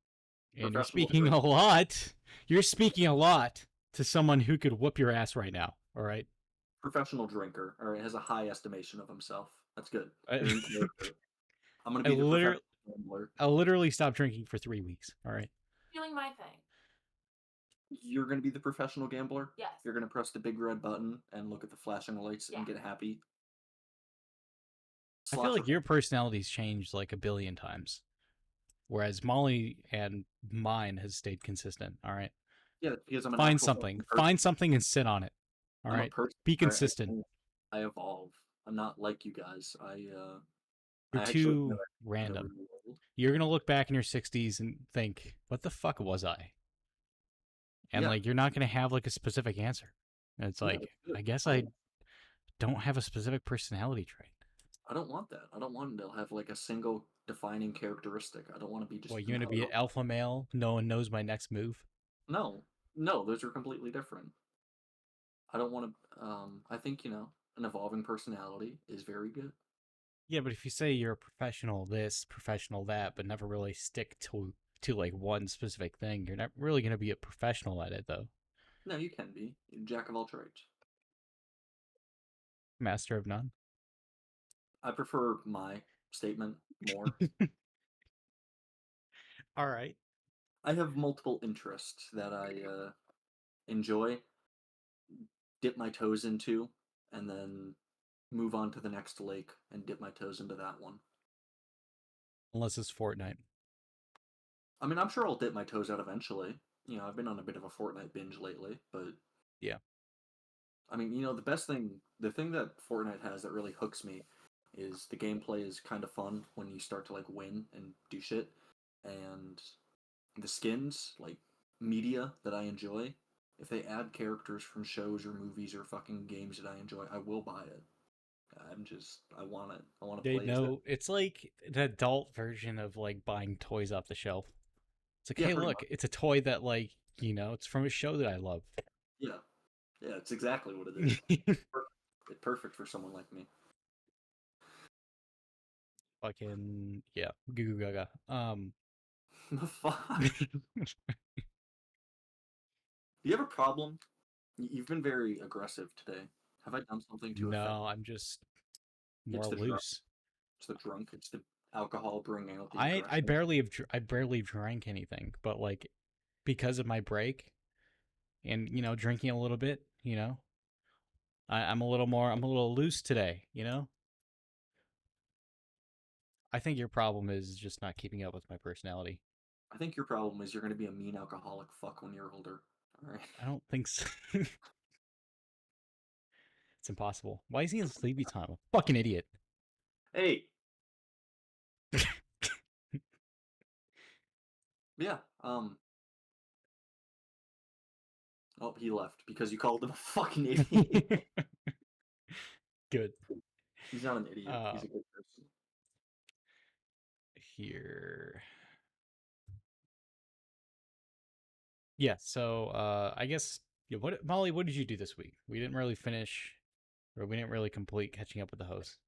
and you're speaking a lot. You're speaking a lot to someone who could whoop your ass right now. All right. Professional drinker. All right, has a high estimation of himself. That's good. I, You're in character. I'm gonna I be the literally, professional gambler. I literally stopped drinking for 3 weeks. All right. Feeling my thing. You're gonna be the professional gambler. Yes. You're gonna press the big red button and look at the flashing lights and Yeah. get happy. I feel like your personality's changed like a billion times, whereas Molly and mine has stayed consistent. All right. Yeah, because I'm an Find actual something. fucking person. Find something and sit on it. All I'm a right. person. Be All right, consistent. I evolve. I'm not like you guys. I You're actually too know in the random. real world. You're gonna look back in your 60s and think, "What the fuck was I?" And Yeah. like, you're not gonna have like a specific answer. And it's Yeah, like, that's good. I guess I don't have a specific personality trait. I don't want that. I don't want to have like a single defining characteristic. I don't want to be just. Well, you're gonna be an alpha male. No one knows my next move. No, no, those are completely different. I don't want to. I think an evolving personality is very good. Yeah, but if you say you're a professional this, professional that, but never really stick to like one specific thing, you're not really gonna be a professional at it though. No, you can be jack of all trades. Master of none. I prefer my statement more. All right. I have multiple interests that I enjoy, dip my toes into, and then move on to the next lake and dip my toes into that one. Unless it's Fortnite. I mean, I'm sure I'll dip my toes out eventually. I've been on a bit of a Fortnite binge lately, but Yeah. I mean, the thing that Fortnite has that really hooks me is the gameplay is kind of fun when you start to like win and do shit, and the skins, like media that I enjoy. If they add characters from shows or movies or fucking games that I enjoy, I will buy it. I want it. I want to They play. know it's like the adult version of like buying toys off the shelf. It's like, Yeah, hey, pretty look, it's a toy that like, it's from a show that I love. Yeah, yeah, it's exactly what it is. It's perfect for someone like me. Fucking yeah, goo goo gaga. The fuck? Do you have a problem? You've been very aggressive today. Have I done something to affect? No, I'm just more It's the loose. It's the drunk. It's the alcohol bringing out the I aggression. I barely drank anything, but like because of my break and drinking a little bit, I'm a little loose today. I think your problem is just not keeping up with my personality. I think your problem is you're going to be a mean alcoholic fuck when you're older. All right. I don't think so. It's impossible. Why is he in sleepy time? A fucking idiot. Hey. Yeah. Oh, he left because you called him a fucking idiot. Good. He's not an idiot. He's a good person. Here. Yeah, so I guess Molly, what did you do this week? We didn't really finish, or we didn't really complete catching up with the host.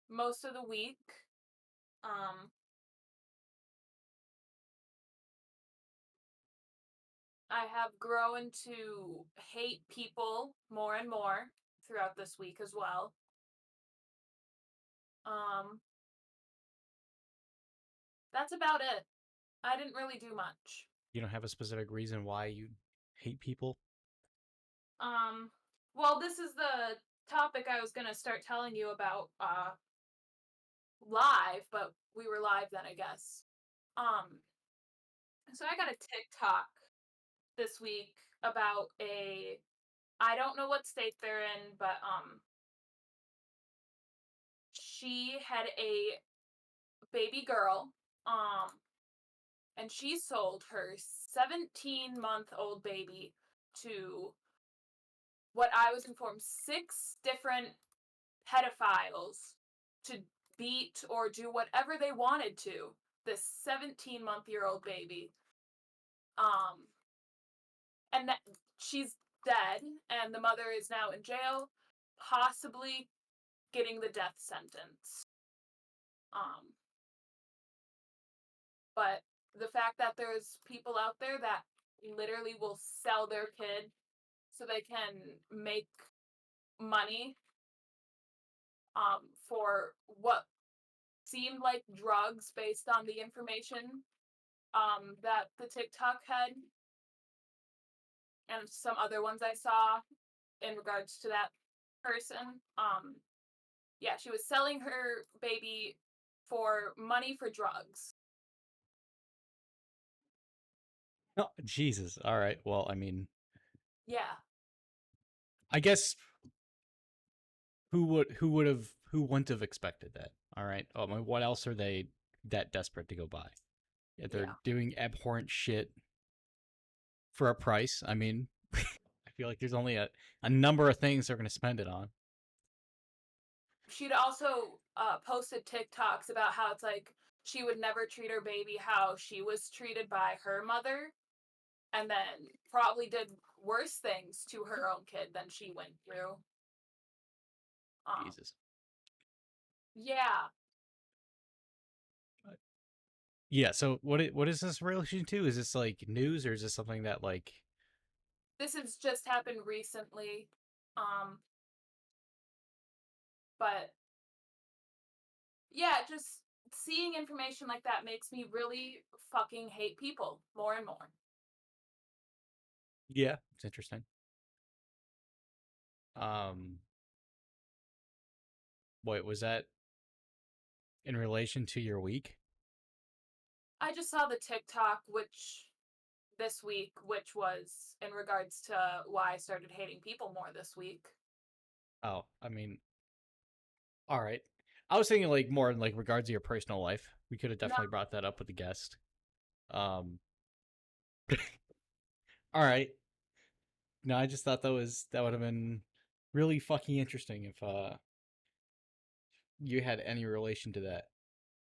Most of the week, I have grown to hate people more and more throughout this week as well. That's about it. I didn't really do much. You don't have a specific reason why you hate people? Well, this is the topic I was gonna start telling you about live, but we were live then, I guess. So I got a TikTok this week about I don't know what state they're in, but she had a baby girl, and she sold her 17-month-old baby to what I was informed 6 different pedophiles to beat or do whatever they wanted to this 17-month-year-old baby. And that she's dead, and the mother is now in jail, possibly getting the death sentence. But the fact that there's people out there that literally will sell their kid so they can make money for what seemed like drugs based on the information that the TikTok had and some other ones I saw in regards to that person. Yeah, she was selling her baby for money for drugs. Oh, Jesus. All right. Well, I mean, Yeah. I guess who wouldn't have expected that? All right. I mean, what else are they that desperate to go buy? If they're doing abhorrent shit for a price, I mean, I feel like there's only a number of things they're going to spend it on. She'd also posted TikToks about how it's like she would never treat her baby how she was treated by her mother, and then probably did worse things to her own kid than she went through. Jesus. Yeah. Yeah, so what is this relation to? Is this like news, or is this something that like This has just happened recently. But yeah, just seeing information like that makes me really fucking hate people more and more. yeah, it's interesting. Wait, was that in relation to your week? I just saw the TikTok this week, which was in regards to why I started hating people more this week. Oh, I mean, all right. I was thinking like more in like regards to your personal life. We could have definitely brought that up with the guest. All right. No, I just thought that would have been really fucking interesting if you had any relation to that.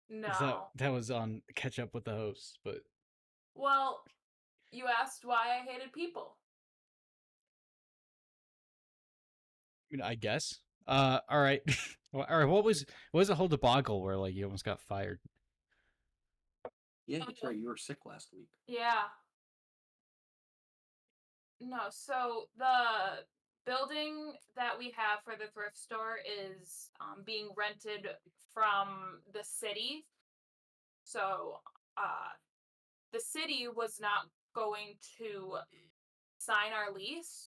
No. That was on Catch Up with the Hosts, but Well, you asked why I hated people. I guess. All right. All right. What was the whole debacle where like you almost got fired? Yeah, that's right. You were sick last week. Yeah. No, so the building that we have for the thrift store is being rented from the city. So the city was not going to sign our lease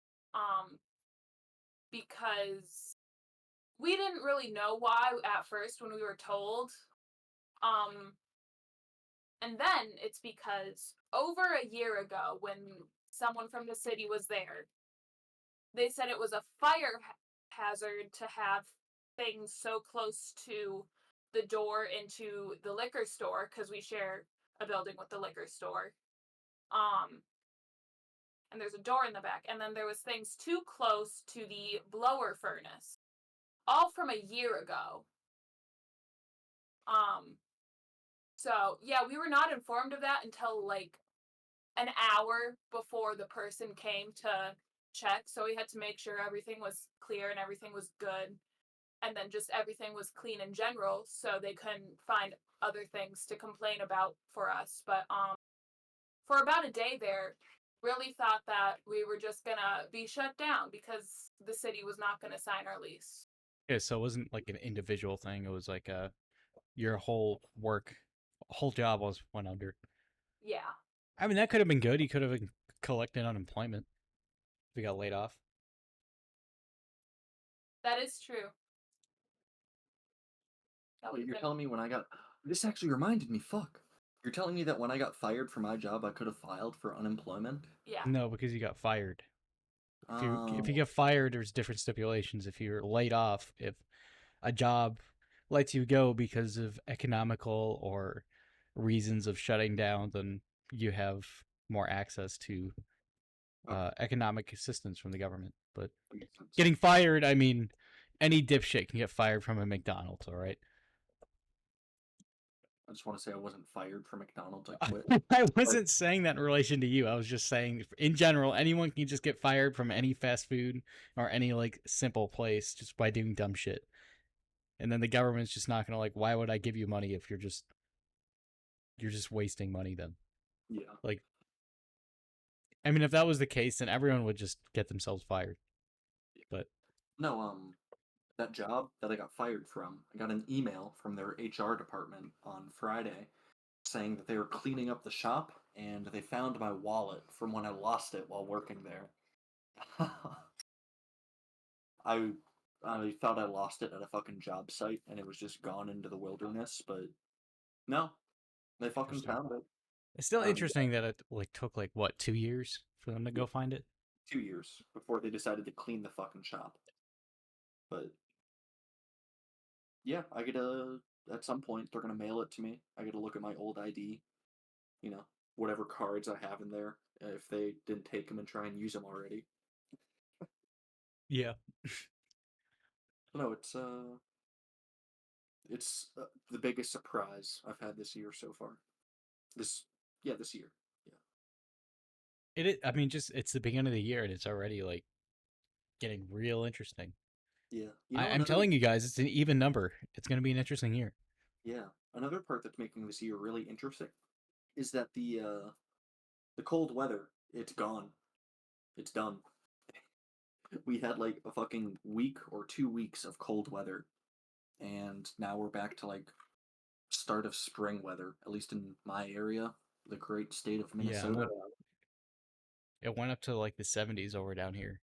because we didn't really know why at first when we were told. And then it's because over a year ago, when someone from the city was there, they said it was a fire hazard to have things so close to the door into the liquor store because we share a building with the liquor store. And there's a door in the back, and then there was things too close to the blower furnace, all from a year ago. So yeah, we were not informed of that until like an hour before the person came to check. So we had to make sure everything was clear and everything was good, and then just everything was clean in general, so they couldn't find other things to complain about for us. But for about a day there, really thought that we were just gonna be shut down because the city was not gonna sign our lease. Yeah, so it wasn't like an individual thing. It was like your whole job went under. Yeah. I mean, that could have been good. You could have collected unemployment if you got laid off. That is true. Oh, you're telling me when I got... This actually reminded me, fuck. You're telling me that when I got fired from my job, I could have filed for unemployment? Yeah. No, because you got fired. If you Oh. get fired, there's different stipulations. If you're laid off, if a job lets you go because of economical or reasons of shutting down, then you have more access to economic assistance from the government. But getting fired, I mean, any dipshit can get fired from a McDonald's, all right? I just want to say I wasn't fired from McDonald's. I quit. I wasn't saying that in relation to you. I was just saying, in general, anyone can just get fired from any fast food or any like simple place just by doing dumb shit. And then the government's just not gonna like, why would I give you money if you're just wasting money then? Yeah. Like, I mean, if that was the case, then everyone would just get themselves fired. But No, that job that I got fired from, I got an email from their HR department on Friday saying that they were cleaning up the shop and they found my wallet from when I lost it while working there. I I thought I lost it at a fucking job site and it was just gone into the wilderness, but no, they fucking interesting. found it. It's still Yeah, interesting that it like took like what 2 years for them to go find it. 2 years before they decided to clean the fucking shop. But yeah, I get to at some point they're gonna mail it to me. I get to look at my old ID, whatever cards I have in there, if they didn't take them and try and use them already. Yeah. No, it's the biggest surprise I've had this year so far. This year. I mean, just it's the beginning of the year and it's already like getting real interesting. Yeah. I'm telling you guys, it's an even number. It's going to be an interesting year. Yeah, another part that's making this year really interesting is that the cold weather, it's gone. It's done. We had like a fucking week or 2 weeks of cold weather, and now we're back to like start of spring weather, at least in my area, the great state of Yeah, Minnesota. it went up to like the 70s over down here.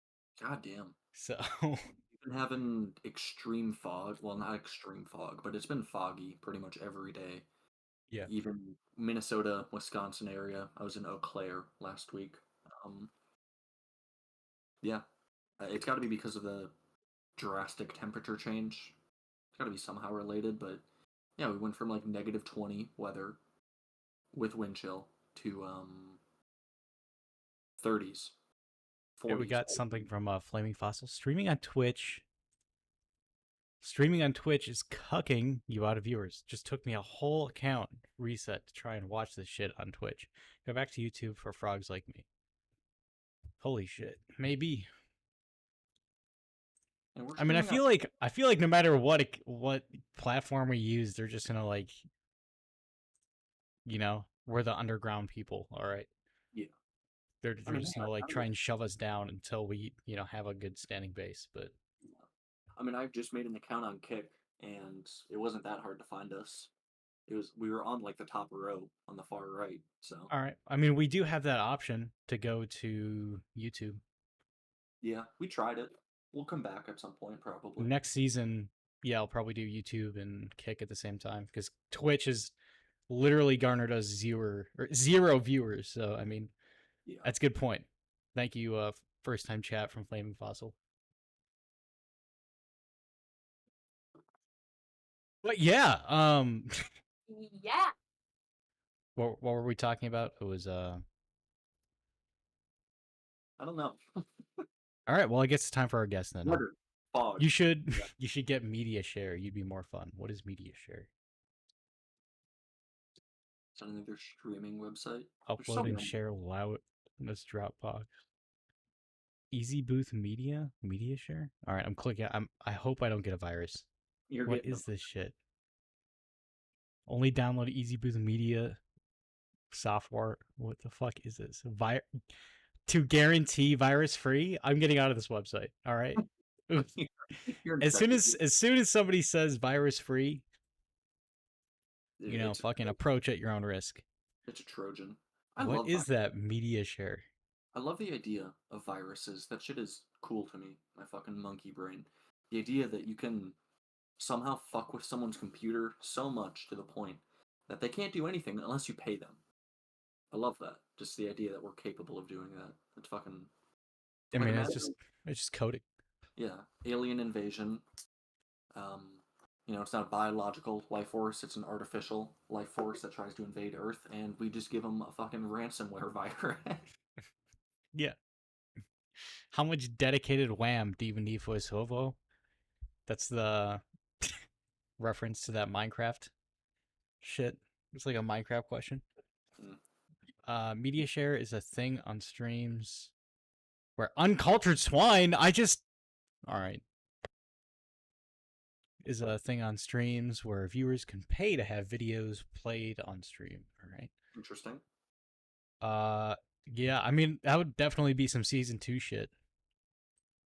God damn. So We've been having extreme fog. Well, not extreme fog, but it's been foggy pretty much every day. yeah, Even Minnesota, Wisconsin area. I was in Eau Claire last week. Um, yeah, it's got to be because of the drastic temperature change. It's got to be somehow related, but yeah, we went from like -20 weather with wind chill to 30s, here we 40s. got something from Flaming Fossil streaming on Twitch. Streaming on Twitch is cucking you out of viewers. Just took me a whole account reset to try and watch this shit on Twitch. Go back to YouTube for frogs like me. Holy shit. Maybe. And we're I mean, streaming I feel like no matter what platform we use, they're just gonna like, we're the underground people. All right, yeah. they're just gonna like try and shove us down until we have a good standing base. But I mean, I've just made an account on Kick, and it wasn't that hard to find us. We were on like the top row on the far right. So all right, I mean, we do have that option to go to YouTube yeah, we tried it. We'll come back at some point probably. next season. Yeah, I'll probably do YouTube and Kick at the same time because Twitch has literally garnered us zero viewers. So I mean, Yeah. that's a good point. Thank you, first time chat from Flaming Fossil. But yeah, Yeah. what were we talking about? It was I don't know. all right. Well, I guess it's time for our guest then. Murder. Fog. You should you should get media share. You'd be more fun. What is media share? Is that another streaming website? Upload and share loud in this Dropbox. Easy Booth Media share. All right, I'm clicking. I hope I don't get a virus. You're What getting is this shit? Only download Easy Booth Media software. What the fuck is this? To guarantee virus free? I'm getting out of this website. All right. You're as soon as somebody says virus free, fucking approach at your own risk. It's a Trojan. What is that media share? I love the idea of viruses. That shit is cool to me. My fucking monkey brain. The idea that you can somehow fuck with someone's computer so much to the point that they can't do anything unless you pay them. I love that. Just the idea that we're capable of doing that. It's fucking. I mean, it's just coding. Yeah, alien invasion. It's not a biological life force; it's an artificial life force that tries to invade Earth, and we just give them a fucking ransomware virus. Yeah. How much dedicated wham do you need for his hovo? That's the reference to that Minecraft shit. It's like a Minecraft question. Media share is a thing on streams where uncultured swine. All right. Is a thing on streams where viewers can pay to have videos played on stream. All right. Interesting. Yeah, I mean that would definitely be some season 2 shit.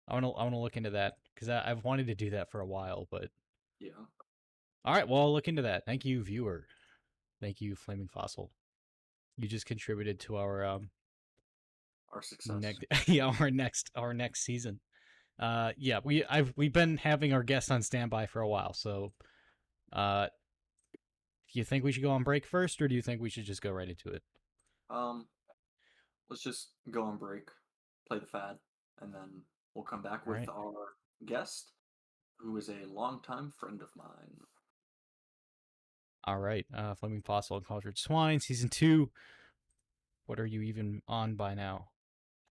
I wanna look into that because I've wanted to do that for a while, but Yeah. all right, well I'll look into that. Thank you, viewer. Thank you, Flaming Fossil. You just contributed to our Our success. yeah, our next season. Yeah, we've been having our guests on standby for a while, so do you think we should go on break first, or do you think we should just go right into it? Let's just go on break, play the fad, and then we'll come back All with right. our guest, who is a longtime friend of mine. All right, Flaming Fossil and Cultured Swine, season 2. What are you even on by now?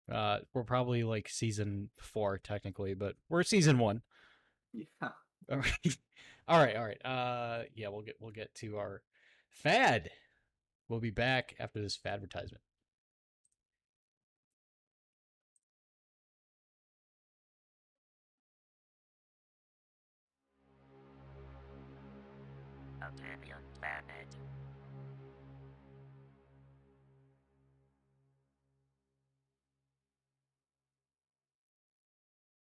We're probably like season 4 technically, but we're season 1. Yeah. All right, all right. Yeah, we'll get to our fad. We'll be back after this fad advertisement.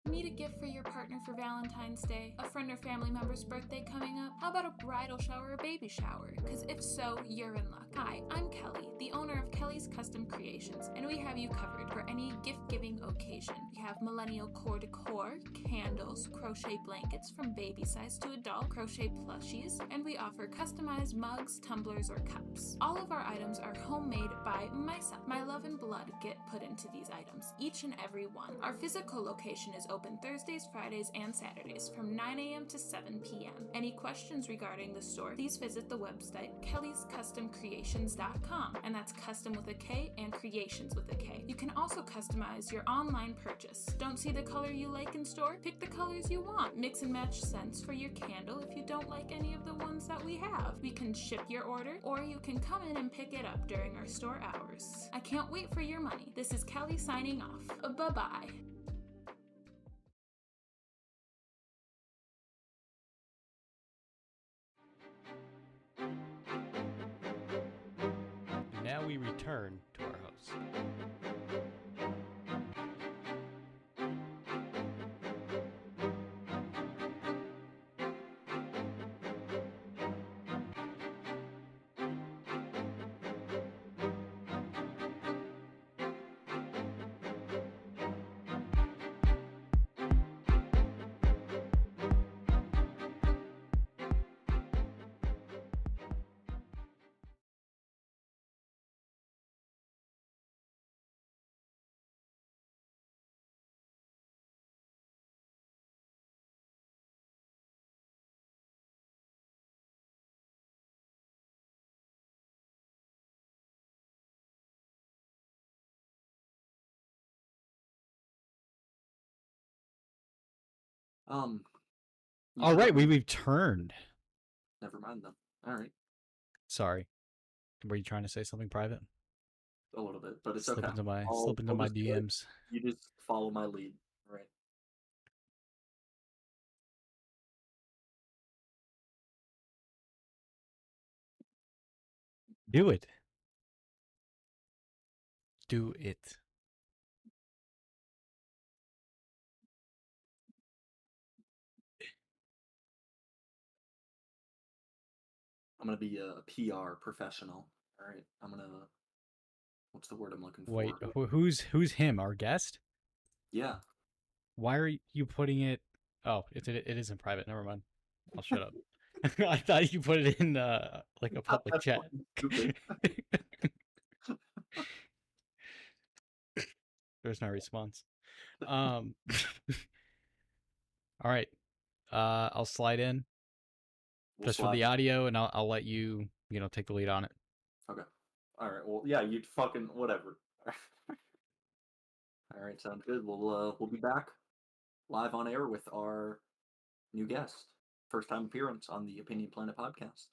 Need a gift for your partner for Valentine's Day? A friend or family member's birthday coming up? How about a bridal shower or baby shower? Because if so, you're in luck. Hi, I'm Kelly, the owner of Kelly's Custom Creations, and we have you covered for any gift-giving occasion. We have millennial core decor, candles, crochet blankets from baby size to adult, crochet plushies, and we offer customized mugs, tumblers, or cups. All of our items are homemade by myself. My love and blood get put into these items, each and every one. Our physical location is open Thursdays, Fridays, and Saturdays from 9 a.m. to 7 p.m. Any questions regarding the store, please visit the website kellyscustomcreations.com, and that's custom with a K and creations with a K. You can also customize your online purchase. Don't see the color you like in store? Pick the colors you want. Mix and match scents for your candle if you don't like any of the ones that we have. We can ship your order, or you can come in and pick it up during our store hours. I can't wait for your money. This is Kelly signing off. Bye-bye. Now we return to our host. You All should right, have- we returned. Never mind then. All right, Sorry, were you trying to say something private? a little bit, but it's Slip okay. into my I'll slip into my just do it. DMs. You just follow my lead, all right? Do it. Do it. I'm gonna be a PR professional. All right, I'm gonna. What's the word I'm looking Wait, for? who's him? Our guest? Yeah. Why are you putting it? Oh, it isn't private. Never mind. I'll shut up. I thought you put it in like a public That's chat. fucking stupid. There's no response. All right. I'll slide in We'll just for slide. the audio, and I'll let you take the lead on it. Okay. All right. Well, yeah. You fucking whatever. All right. Sounds good. We'll be back live on air with our new guest. First time appearance on the Opinion Planet podcast.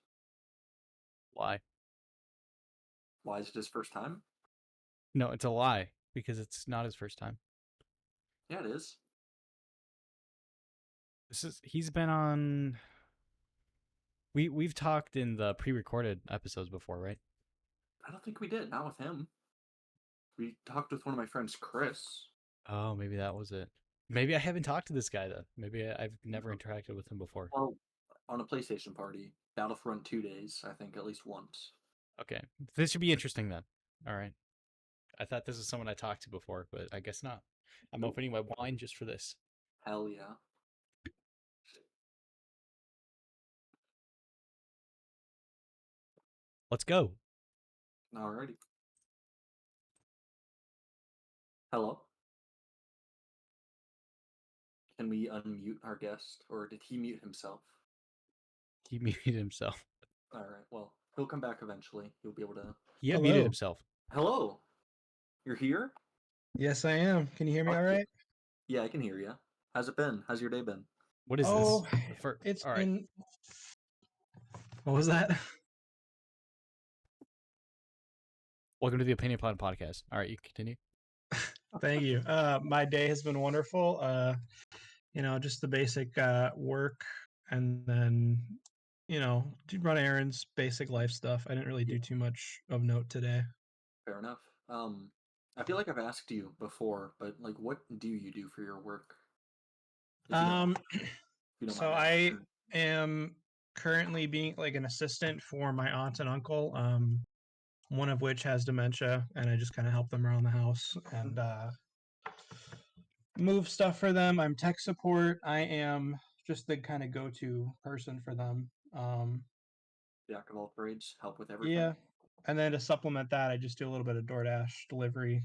Why? Why is it his first time? No, it's a lie because it's not his first time. Yeah, it is. He's been on. We've talked in the pre-recorded episodes before, right? I don't think we did. Not with him. We talked with one of my friends, Chris. Oh, maybe that was it. Maybe I haven't talked to this guy then. Maybe I've never interacted with him before. Well, on a PlayStation party, Battlefront 2 days, I think, at least once. Okay, this should be interesting then. All right. I thought this was someone I talked to before, but I guess not. I'm opening my wine just for this. Hell yeah. Let's go. Alrighty. Hello? Can we unmute our guest, or did he mute himself? He muted himself. Alright, well, he'll come back eventually. He'll be able to... He unmuted Hello. himself. Hello! You're here? Yes, I am. Can you hear me all right? Yeah, I can hear you. How's it been? How's your day been? What is Oh, this? it's all right. been... What was that? Welcome to the Opinion Plan podcast. All right, you continue. Thank you. My day has been wonderful. Just the basic work, and then run errands, basic life stuff. I didn't really do too much of note today. Fair enough. I feel like I've asked you before, but like, what do you do for your work? If you don't- if you don't So mind I asking. am currently being like an assistant for my aunt and uncle. One of which has dementia, and I just kind of help them around the house and move stuff for them. I'm tech support. I am just the kind of go-to person for them. Jack of all trades, help with everything. Yeah, and then to supplement that, I just do a little bit of DoorDash delivery.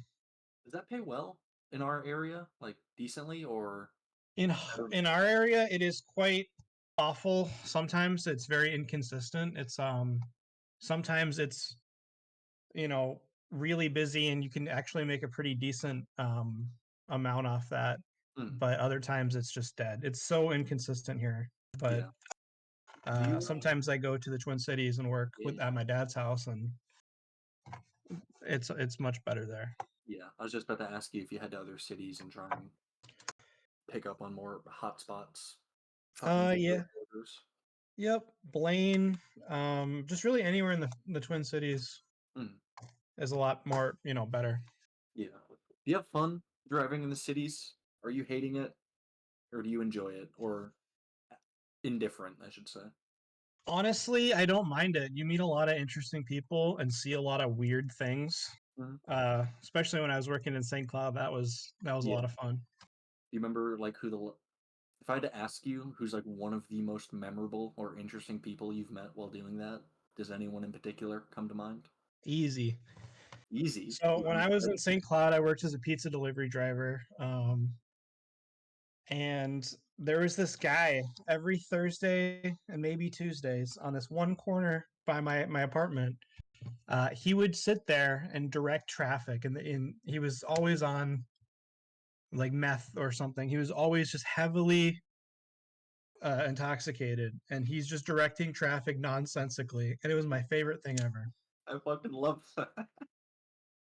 Does that pay well in our area, like decently, or In our area, it is quite awful. Sometimes it's very inconsistent. It's sometimes it's really busy, and you can actually make a pretty decent amount off that. But other times it's just dead. It's so inconsistent here. But sometimes I go to the Twin Cities and work at my dad's house, and it's much better there. Yeah, I was just about to ask you if you head to other cities and try and pick up on more hot spots. Yeah. Yep, Blaine. Just really anywhere in the Twin Cities is a lot more, better. Yeah. Do you have fun driving in the cities? Are you hating it, or do you enjoy it, or indifferent, I should say? Honestly, I don't mind it. You meet a lot of interesting people and see a lot of weird things. Especially when I was working in St. Cloud, that was a lot of fun. Do you remember like if I had to ask you who's like one of the most memorable or interesting people you've met while doing that, does anyone in particular come to mind? Easy. Easy. So when I was in St. Cloud, I worked as a pizza delivery driver. And there was this guy every Thursday and maybe Tuesdays on this one corner by my apartment. He would sit there and direct traffic, and he was always on like meth or something. He was always just heavily intoxicated, and he's just directing traffic nonsensically, and it was my favorite thing ever. I fucking love that.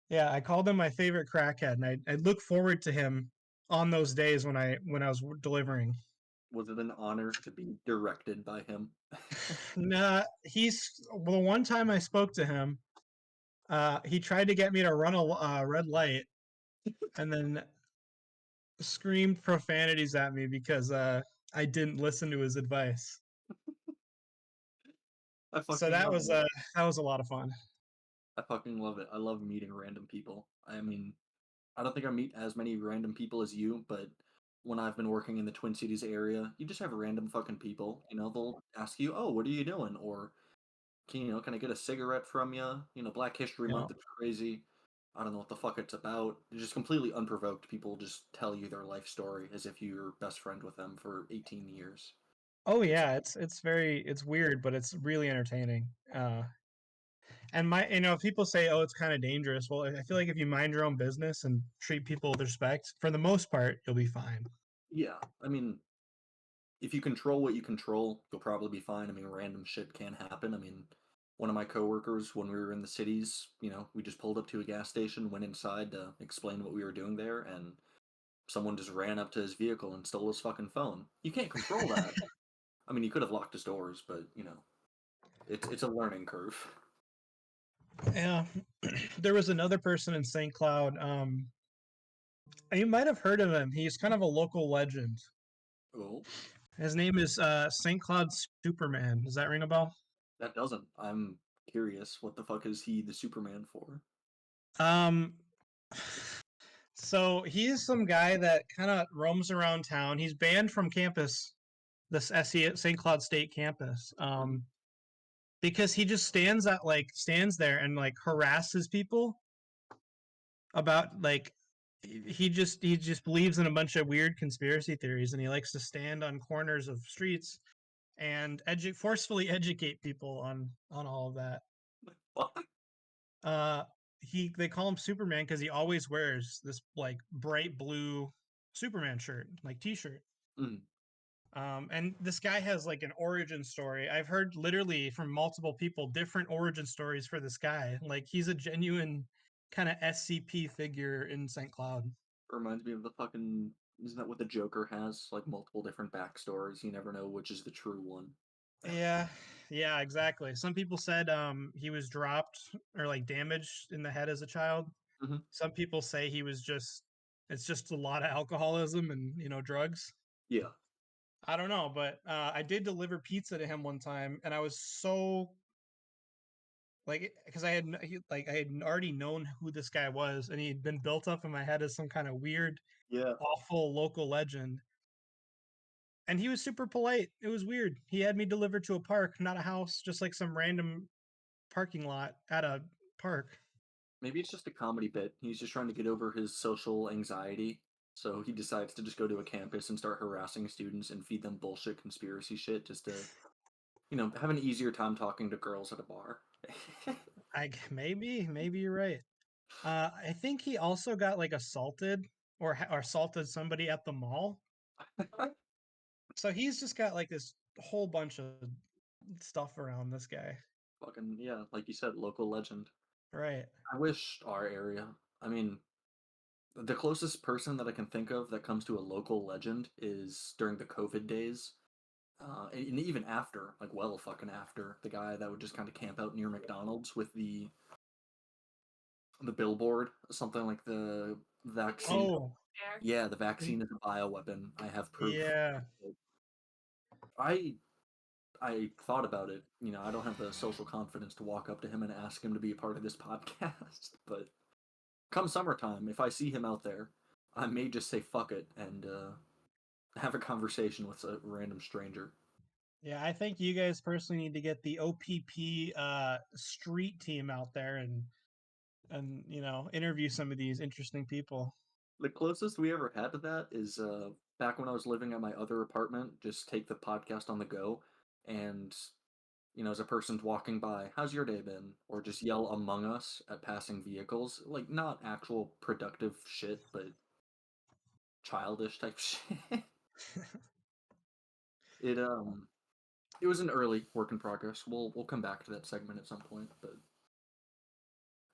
Yeah, I called him my favorite crackhead, and I look forward to him on those days when I was delivering. Was it an honor to be directed by him? Nah, the one time I spoke to him, he tried to get me to run a red light, and then screamed profanities at me because I didn't listen to his advice. So that was a lot of fun. I fucking love it. I love meeting random people. I mean, I don't think I meet as many random people as you, but when I've been working in the Twin Cities area, you just have random fucking people. They'll ask you, "Oh, what are you doing?" Or, can I get a cigarette from you? Black History Month is crazy. I don't know what the fuck it's about. They're just completely unprovoked. People just tell you their life story as if you're best friend with them for 18 years. Oh yeah, it's weird, but it's really entertaining. And people say, "Oh, it's kind of dangerous." Well, I feel like if you mind your own business and treat people with respect, for the most part, you'll be fine. Yeah, I mean, if you control what you control, you'll probably be fine. I mean, random shit can happen. I mean, one of my coworkers, when we were in the cities, we just pulled up to a gas station, went inside to explain what we were doing there, and someone just ran up to his vehicle and stole his fucking phone. You can't control that. I mean, you could have locked his doors, but it's a learning curve. Yeah, there was another person in St. Cloud. You might have heard of him. He's kind of a local legend. Oh, His name is St. Cloud Superman. Does that ring a bell? that doesn't. I'm curious. What the fuck is he the Superman for? Um, so he's some guy that kind of roams around town. He's banned from campus, this SC St. Cloud State campus, because he just stands there and like harasses people about like he just believes in a bunch of weird conspiracy theories, and he likes to stand on corners of streets and forcefully educate people on all of that. Fuck. Uh, they call him Superman because he always wears this like bright blue Superman shirt, like T-shirt. Mm. And this guy has like an origin story. I've heard literally from multiple people different origin stories for this guy. Like he's a genuine kind of SCP figure in St. Cloud. Reminds me of the fucking. Isn't that what the Joker has? Like multiple different backstories. You never know which is the true one. Yeah, yeah, exactly. Some people said he was dropped or like damaged in the head as a child. Mhm. Some people say he was just it's just a lot of alcoholism and drugs. Yeah. I don't know, but I did deliver pizza to him one time, and I was so like because I had already known who this guy was, and he'd been built up in my head as some kind of weird, Yeah. awful local legend. And he was super polite. It was weird. He had me delivered to a park, not a house, just like some random parking lot at a park. Maybe it's just a comedy bit. He's just trying to get over his social anxiety. So he decides to just go to a campus and start harassing students and feed them bullshit conspiracy shit just to, have an easier time talking to girls at a bar. Maybe you're right. I think he also got like assaulted or assaulted somebody at the mall. So he's just got like this whole bunch of stuff around this guy. Fucking, yeah, like you said, local legend. Right. I wish our area, I mean, the closest person that I can think of that comes to a local legend is during the COVID days. And even after, like well fucking after, the guy that would just kind of camp out near McDonald's with the billboard, something like the vaccine. Oh, There. Yeah, the vaccine is a bioweapon. I have proof. yeah. I I thought about it. I don't have the social confidence to walk up to him and ask him to be a part of this podcast. But come summertime, if I see him out there, I may just say fuck it and have a conversation with a random stranger. Yeah, I think you guys personally need to get the OPP street team out there and interview some of these interesting people. The closest we ever had to that is back when I was living at my other apartment, just take the podcast on the go and as a person's walking by, how's your day been? Or just yell Among Us at passing vehicles. Like, not actual productive shit, but childish type shit. It it was an early work in progress. We'll come back to that segment at some point, but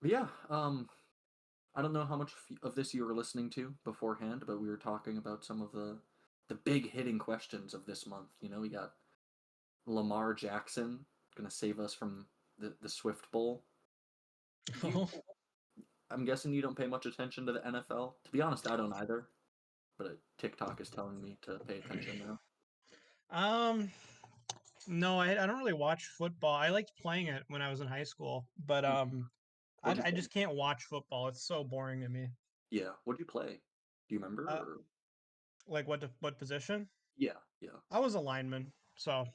yeah, I don't know how much of this you were listening to beforehand, but we were talking about some of the big hitting questions of this month. We got Lamar Jackson gonna save us from the Swift Bowl. I'm guessing you don't pay much attention to the NFL. To be honest, I don't either. But TikTok is telling me to pay attention now. No, I don't really watch football. I liked playing it when I was in high school, but What'd you I play? just can't watch football. It's so boring to me. Yeah, what'd you play? Do you remember? Uh, Or... like what position? Yeah, yeah. I was a lineman, so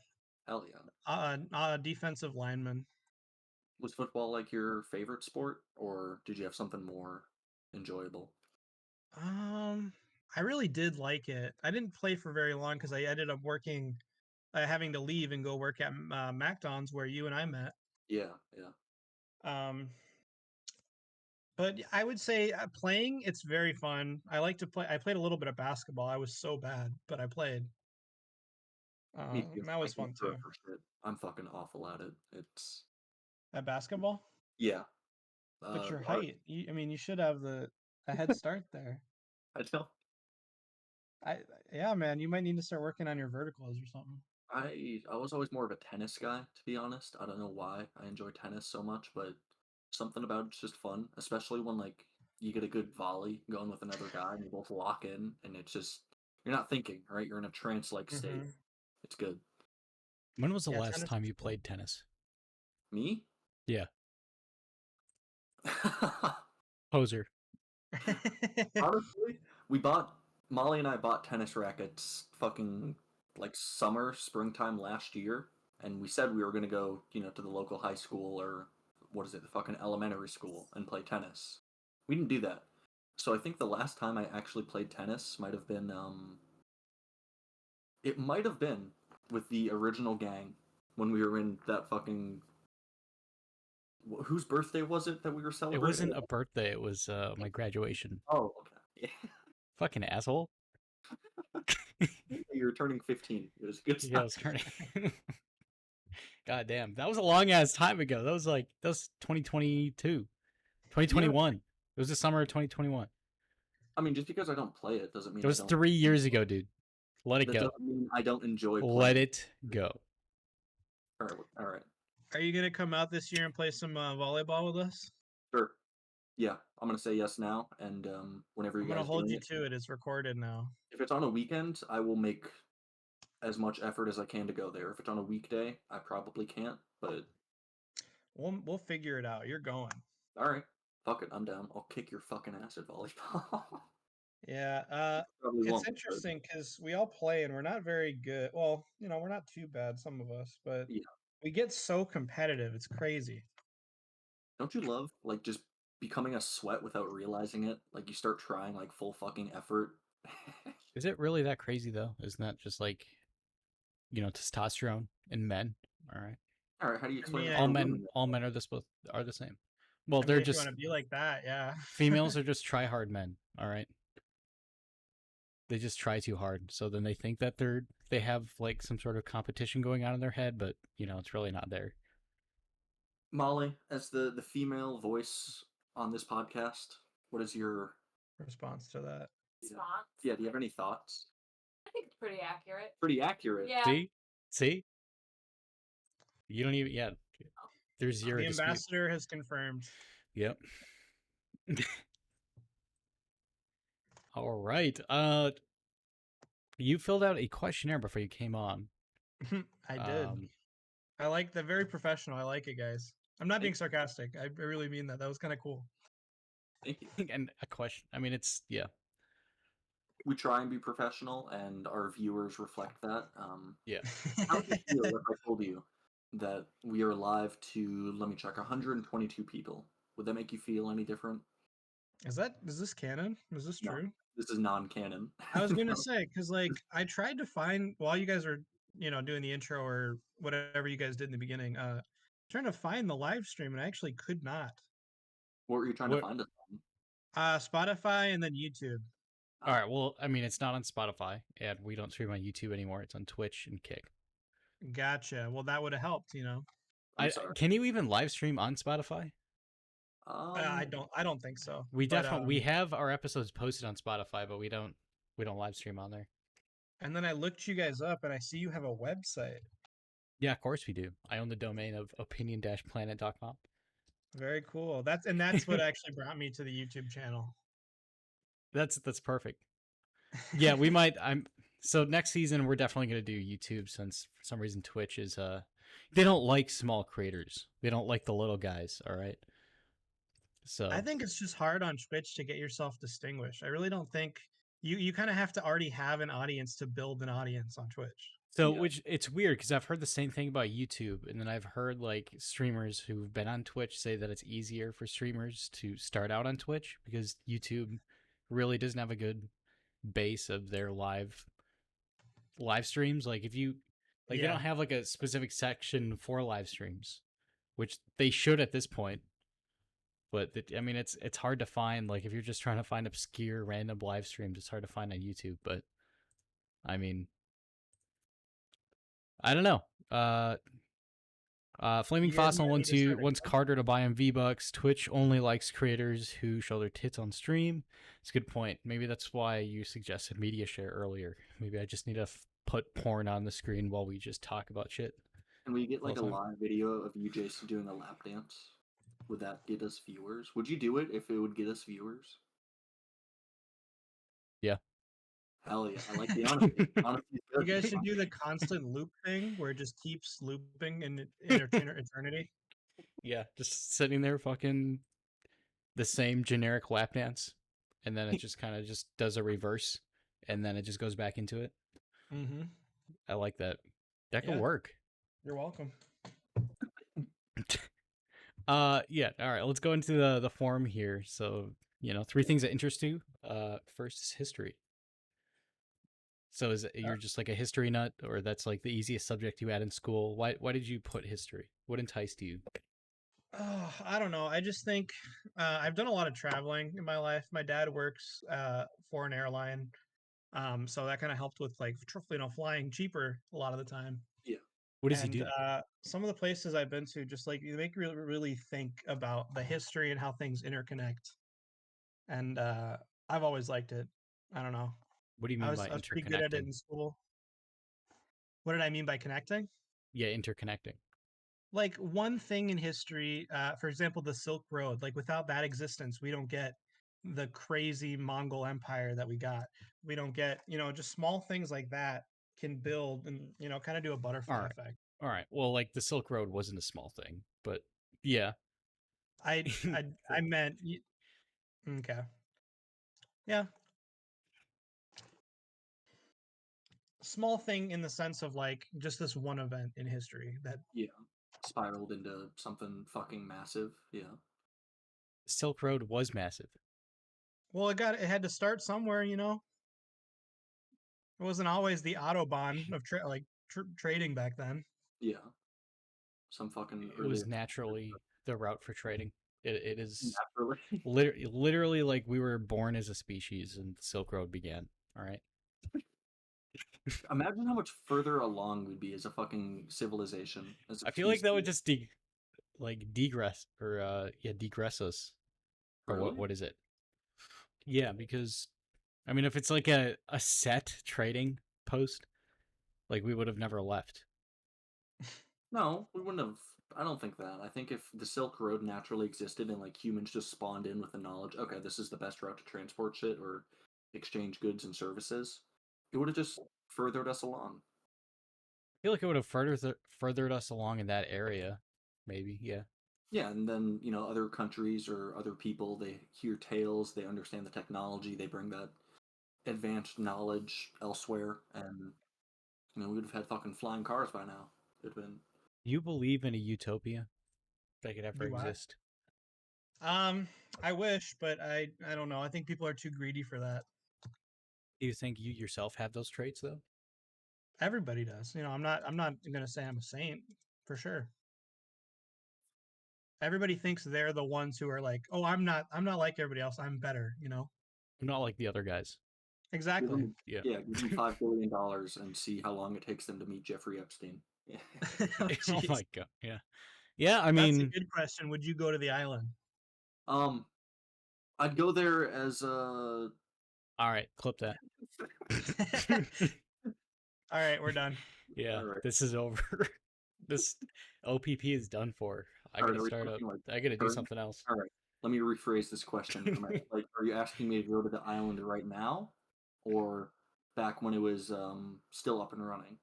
Hell yeah. defensive lineman. Was football like your favorite sport, or did you have something more enjoyable? I really did like it. I didn't play for very long because I ended up working, having to leave and go work at McDonald's where you and I met. Yeah, yeah. Um, but I would say playing, it's very fun. I like to play. I played a little bit of basketball. I was so bad, but I played. Me too. That I was can't fun throw too. for shit. I'm fucking awful at it. It's At basketball, yeah. but your Our, height, I mean, you should have a head start there. I don't. I Yeah, man, you might need to start working on your verticals or something. I was always more of a tennis guy, to be honest. I don't know why I enjoy tennis so much, but Something about it's just fun, especially when like you get a good volley going with another guy and you both lock in, and it's just you're not thinking, right? You're in a trance-like state. Mhm. It's good. When was the Yeah, last tennis time is you cool. played tennis? Me? Yeah, poser. Honestly, we bought Molly and I bought tennis rackets fucking like springtime last year, and we said we were gonna go, to the local high school or what is it, the fucking elementary school and play tennis. We didn't do that. So I think the last time I actually played tennis might have been it might have been with the original gang when we were in that fucking whose birthday was it that we were It celebrating? wasn't a birthday. It was my graduation. Oh, okay. Fucking asshole. You were turning 15. It was a good Yeah, I time. was turning. God damn, that was a long ass time ago. That was 2022, 2021. It was the summer of 2021. I mean, just because I don't play it doesn't mean It I was don't. 3 years ago, dude. Let it That go. doesn't mean I don't enjoy playing. Let it go. All right, all right, Are you gonna come out this year and play some volleyball with us? sure. Yeah, I'm gonna say yes now, and whenever you I'm gonna guys hold doing you it, to it. It's recorded now. if it's on a weekend, I will make as much effort as I can to go there. If it's on a weekday, I probably can't. But We'll figure it out. You're going. all right, fuck it, I'm down. I'll kick your fucking ass at volleyball. Yeah. Probably It's won't. But interesting because we all play and we're not very good. Well, we're not too bad, some of us, but yeah, we get so competitive. It's crazy. don't you love like just becoming a sweat without realizing it? Like you start trying like full fucking effort. Is it really that crazy though? Isn't that just like, testosterone in men? All right. All right, how do you I explain mean, that I, for All women? men are the same. Well, I mean, they're if you want just to be like that, yeah. females are just try hard men, all right? They just try too hard. So then they think that they have like some sort of competition going on in their head, but it's really not there. Molly, as the female voice on this podcast, what is your Response to that. Response. yeah? Do you have any thoughts? I think it's pretty accurate. Pretty accurate. Yeah. See? You don't even there's zero The dispute. ambassador has confirmed. Yep. All right. You filled out a questionnaire before you came on. I did. I like that. Very professional. I like it, guys. I'm not being sarcastic. I really mean that. That was kind of cool. Thank you. And a question. I mean, it's We try and be professional, and our viewers reflect that. yeah. How would you feel if I told you that we are live to, let me check, 122 people? Would that make you feel any different? Is this canon? Is this No. true? This is non-canon. I was gonna No. say because I tried to find while you guys are doing the intro or whatever you guys did in the beginning. Trying to find the live stream and I actually could not. What were you trying to find us on? Spotify and then YouTube. All right. Well, I mean, it's not on Spotify, and we don't stream on YouTube anymore. It's on Twitch and Kick. Gotcha. Well, that would have helped. I'm sorry. Can you even live stream on Spotify? I don't think so. We But, definitely we have our episodes posted on Spotify, but we don't live stream on there. And then I looked you guys up and I see you have a website. Yeah, of course we do. I own the domain of opinion-planet.com. Very cool. That's what actually brought me to the YouTube channel. That's perfect. Yeah, we might. So next season we're definitely going to do YouTube since for some reason Twitch is they don't like small creators. They don't like the little guys. All right. So I think it's just hard on Twitch to get yourself distinguished. I really don't think you kind of have to already have an audience to build an audience on Twitch. So, Yeah. which it's weird because I've heard the same thing about YouTube, and then I've heard like streamers who've been on Twitch say that it's easier for streamers to start out on Twitch because YouTube really doesn't have a good base of their live streams. Like if you they Yeah. don't have like a specific section for live streams, which they should at this point. But I mean, it's hard to find. Like if you're just trying to find obscure random live streams, it's hard to find on YouTube. But I mean. I don't know. Flaming You guys Fossil might wants need to start a wants Carter to buy him V-Bucks. Twitch only likes creators who show their tits on stream. It's a good point. Maybe that's why you suggested media share earlier. Maybe I just need to put porn on the screen while we just talk about shit. Can we get like a Full time. live video of you, Jason, doing a lap dance? Would that get us viewers? Would you do it if it would get us viewers? Yeah. Hell yeah, I like the honesty. Honesty's You good. guys should do the constant loop thing where it just keeps looping in eternity. Yeah, just sitting there fucking the same generic lap dance, and then it just kind of just does a reverse, and then it just goes back into it. Mm-hmm. I like that. That could Yeah. work. You're welcome. Yeah. All right. Let's go into the forum here. So, 3 things that interest you. First is history. So is it, you're just like a history nut, or that's like the easiest subject you had in school? Why did you put history? What enticed you? Oh, I don't know. I just think I've done a lot of traveling in my life. My dad works for an airline, so that kind of helped with like flying cheaper a lot of the time. Yeah. What does he And do? some of the places I've been to, just like you make you really think about the history and how things interconnect. And I've always liked it. I don't know. What do you I mean was by I was pretty good at it interconnecting? in school. What did I mean by connecting? Yeah, interconnecting. Like one thing in history, for example, the Silk Road. Like without that existence, we don't get the crazy Mongol Empire that we got. We don't get, just small things like that can build and kind of do a All butterfly right. effect. All right. Well, like the Silk Road wasn't a small thing, but yeah. I I I meant okay, yeah, small thing in the sense of like just this one event in history that Yeah. Spiraled into something fucking massive. Yeah. Silk Road was massive. well it had to start somewhere. It wasn't always the autobahn of trading back then. Yeah. Some fucking It early was naturally the route for trading. It is naturally. literally like we were born as a species and the Silk Road began. All right. Imagine how much further along we'd be as a fucking civilization. As a I feel like that would species. just degress or degress us. Or Really? what is it? Yeah, because I mean if it's like a set trading post, like we would have never left. No, we wouldn't have. I don't think that. I think if the Silk Road naturally existed and like humans just spawned in with the knowledge, okay, this is the best route to transport shit or exchange goods and services, it would have just furthered us along. I feel like it would have furthered us along in that area. Maybe, yeah. Yeah, and then, other countries or other people, they hear tales, they understand the technology, they bring that advanced knowledge elsewhere, and, we would have had fucking flying cars by now. It'd been. You believe in a utopia that could ever Do I? exist? I wish, but I don't know. I think people are too greedy for that. Do you think you yourself have those traits though? Everybody does. I'm not gonna say I'm a saint for sure. Everybody thinks they're the ones who are like, oh, I'm not like everybody else. I'm better. I'm not like the other guys. Give Exactly. them, Yeah. yeah, give them $5 billion and see how long it takes them to meet Jeffrey Epstein. Yeah. Oh, Oh jeez. my god. Yeah. Yeah, I That's a mean, good question. Would you go to the island? Um, I'd go there as a. all right, clip that. All right, we're done. Yeah, All right. this is over. This OPP is done for. I All right, gotta are we start up. talking like I gotta do current? something else. All right, let me rephrase this question. Are you asking me to go to the island right now, or back when it was still up and running?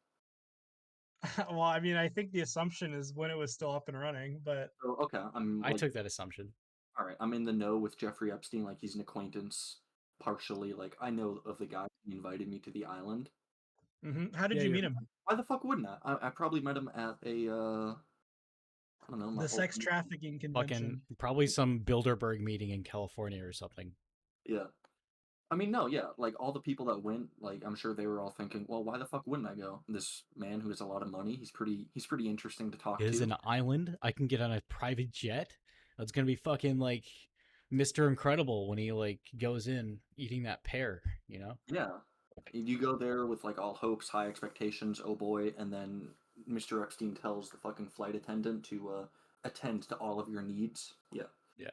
Well, I mean, I think the assumption is when it was still up and running, but So okay, I'm I like, took that assumption. all right, I'm in the know with Jeffrey Epstein. Like he's an acquaintance, partially. Like I know of the guy who invited me to the island. How did Yeah, you you're meet him? Why the fuck wouldn't I? I probably met him at a I don't know, my The old. sex trafficking fucking convention. probably some Bilderberg meeting in California or something. Yeah. I mean, no, yeah, like all the people that went, like I'm sure they were all thinking, well, why the fuck wouldn't I go? This man who has a lot of money, he's pretty interesting to talk It is to. an island. I can get on a private jet. That's gonna be fucking like Mr. Incredible when he like goes in eating that pear, you know? Yeah. You go there with like all hopes, high expectations, oh boy, and then Mr. Epstein tells the fucking flight attendant to attend to all of your needs. Yeah. Yeah.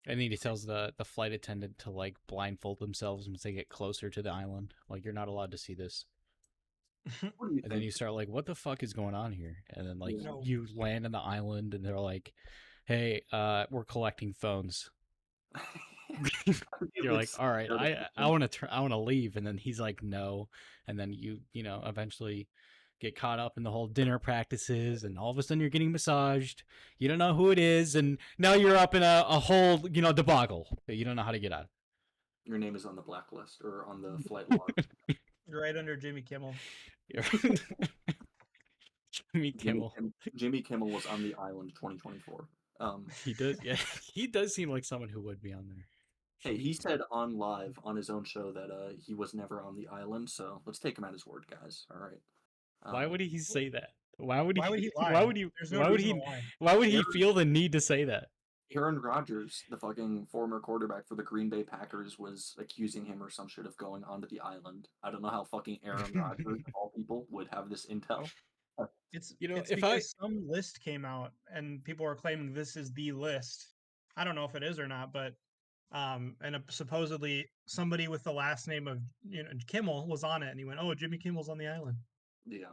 And then he tells the flight attendant to like blindfold themselves once they get closer to the island. Like you're not allowed to see this. What do you And then think? you start like, what the fuck is going on here? And then like Yeah. No. you land on the island and they're like, hey, we're collecting phones. You're like, all right, I want to leave, and then he's like, no, and then you know eventually get caught up in the whole dinner practices, and all of a sudden you're getting massaged. You don't know who it is, and now you're up in a whole debacle that you don't know how to get out. Your name is on the blacklist or on the flight log. Right under Jimmy Kimmel. Jimmy Kimmel. Jimmy Kimmel was on the island 2024. He does, yeah. He does seem like someone who would be on there. Hey, he said on live on his own show that he was never on the island, so let's take him at his word, guys. All right. Why would he say that? Why would he lie? Why would he? There's no why would reason he? to lie. Why would he feel the need to say that? Aaron Rodgers, the fucking former quarterback for the Green Bay Packers, was accusing him or some shit of going onto the island. I don't know how fucking Aaron Rodgers, of all people, would have this intel. It's if because some list came out and people are claiming this is the list. I don't know if it is or not, but supposedly somebody with the last name of Kimmel was on it, and he went, "Oh, Jimmy Kimmel's on the island." Yeah.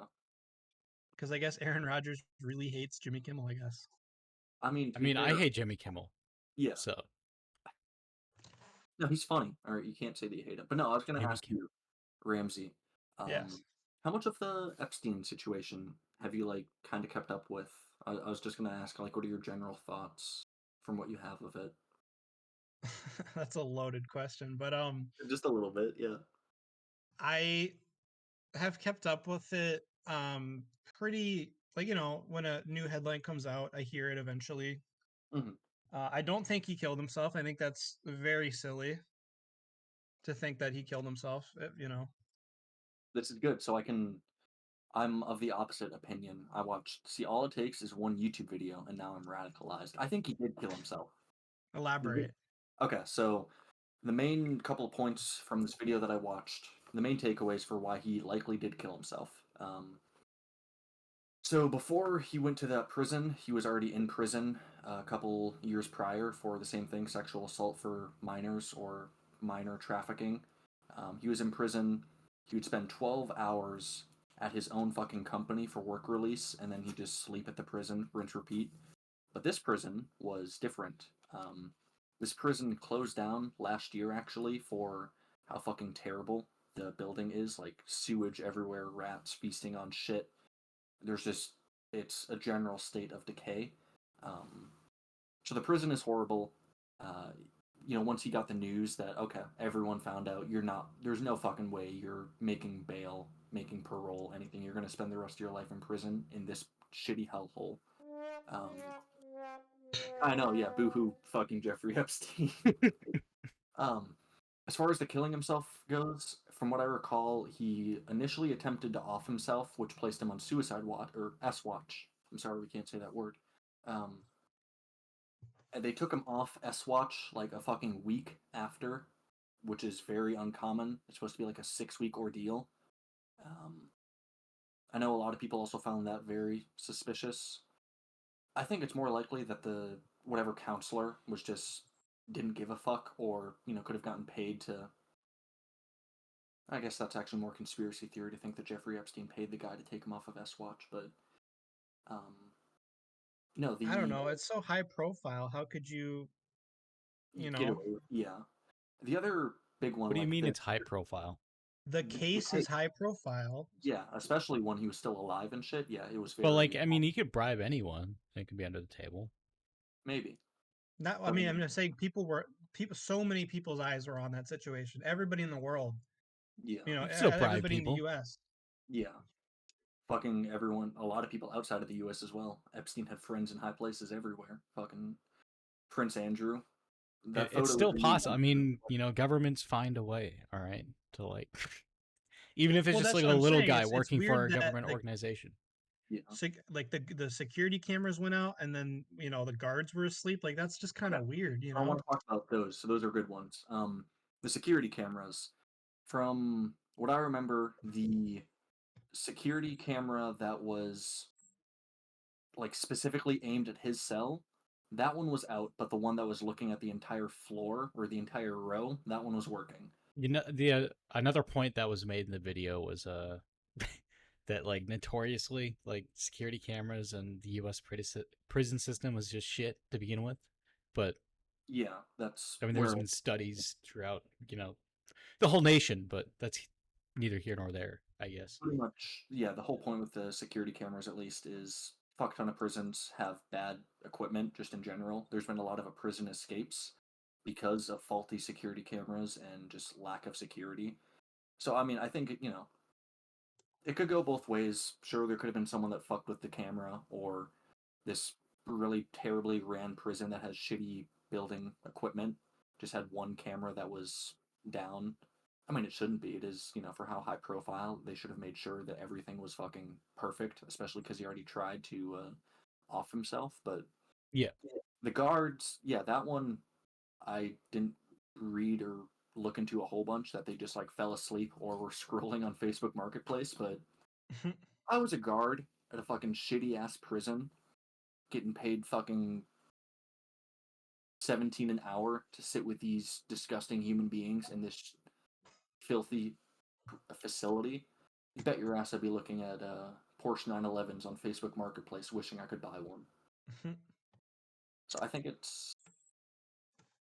Because I guess Aaron Rodgers really hates Jimmy Kimmel. I guess. I mean, I hate Jimmy Kimmel. Yeah. So. No, he's funny. All right, you can't say that you hate him. But no, I was going to ask you, Ramsey. Yes. How much of the Epstein situation have you kind of kept up with? I was just going to ask, what are your general thoughts from what you have of it? That's a loaded question, but just a little bit, yeah. I have kept up with it pretty when a new headline comes out, I hear it eventually. Mm-hmm. I don't think he killed himself. I think that's very silly to think that he killed himself, This is good. So I'm of the opposite opinion. All it takes is one YouTube video, and now I'm radicalized. I think he did kill himself. Elaborate. Okay, so the main couple of points from this video that I watched, the main takeaways for why he likely did kill himself. So before he went to that prison, he was already in prison a couple years prior for the same thing, sexual assault for minors or minor trafficking. He was in prison. He would spend 12 hours at his own fucking company for work release, and then he'd just sleep at the prison, rinse, repeat. But this prison was different. This prison closed down last year, actually, for how fucking terrible the building is. Sewage everywhere, rats feasting on shit. It's a general state of decay. So the prison is horrible. Once he got the news that, okay, everyone found out, there's no fucking way you're making bail, making parole, anything. You're going to spend the rest of your life in prison in this shitty hellhole. I know, yeah, boohoo fucking Jeffrey Epstein. As far as the killing himself goes, from what I recall, he initially attempted to off himself, which placed him on suicide watch, or S-Watch. I'm sorry, we can't say that word. And they took him off S-Watch a fucking week after, which is very uncommon. It's supposed to be a 6-week ordeal. I know a lot of people also found that very suspicious. I think it's more likely that the whatever counselor was just didn't give a fuck, or could have gotten paid to. I guess that's actually more conspiracy theory to think that Jeffrey Epstein paid the guy to take him off of S-Watch, but no, I don't know. It's so high profile. How could you get away? Yeah. The other big one. What do you mean it's high profile? The case is high profile. Yeah, especially when he was still alive and shit. Yeah, it was very. But he could bribe anyone. It could be under the table. Maybe. I'm just saying so many people's eyes were on that situation. Everybody in the world. Yeah. Everybody in the US. Yeah. Fucking everyone, a lot of people outside of the US as well. Epstein had friends in high places everywhere. Fucking Prince Andrew. It's still possible. I mean, governments find a way, all right, to even if it's just a little guy working for a government organization. Yeah. The security cameras went out, and then the guards were asleep. That's just kind of weird. I want to talk about those. So those are good ones. The security cameras. From what I remember, the security camera that was specifically aimed at his cell, that one was out, but the one that was looking at the entire floor or the entire row, that one was working. Another point that was made in the video was that like notoriously like security cameras and the U.S. prison system was just shit to begin with. But Yeah, that's I mean, where there's been studies throughout, the whole nation, but that's neither here nor there, I guess. pretty much, yeah, the whole point with the security cameras, at least, is fuck ton of prisons have bad equipment just in general. There's been a lot of prison escapes because of faulty security cameras and just lack of security. So, I mean, I think, it could go both ways. Sure, there could have been someone that fucked with the camera, or this really terribly ran prison that has shitty building equipment just had one camera that was down. I mean, it shouldn't be. It is, for how high profile, they should have made sure that everything was fucking perfect, especially because he already tried to off himself. But Yeah. the guards, yeah, that one I didn't read or look into a whole bunch, that they just like fell asleep or were scrolling on Facebook Marketplace. But I was a guard at a fucking shitty ass prison, getting paid fucking 17 an hour to sit with these disgusting human beings in this filthy facility. You bet your ass I'd be looking at Porsche 911s on Facebook Marketplace, wishing I could buy one. So I think it's.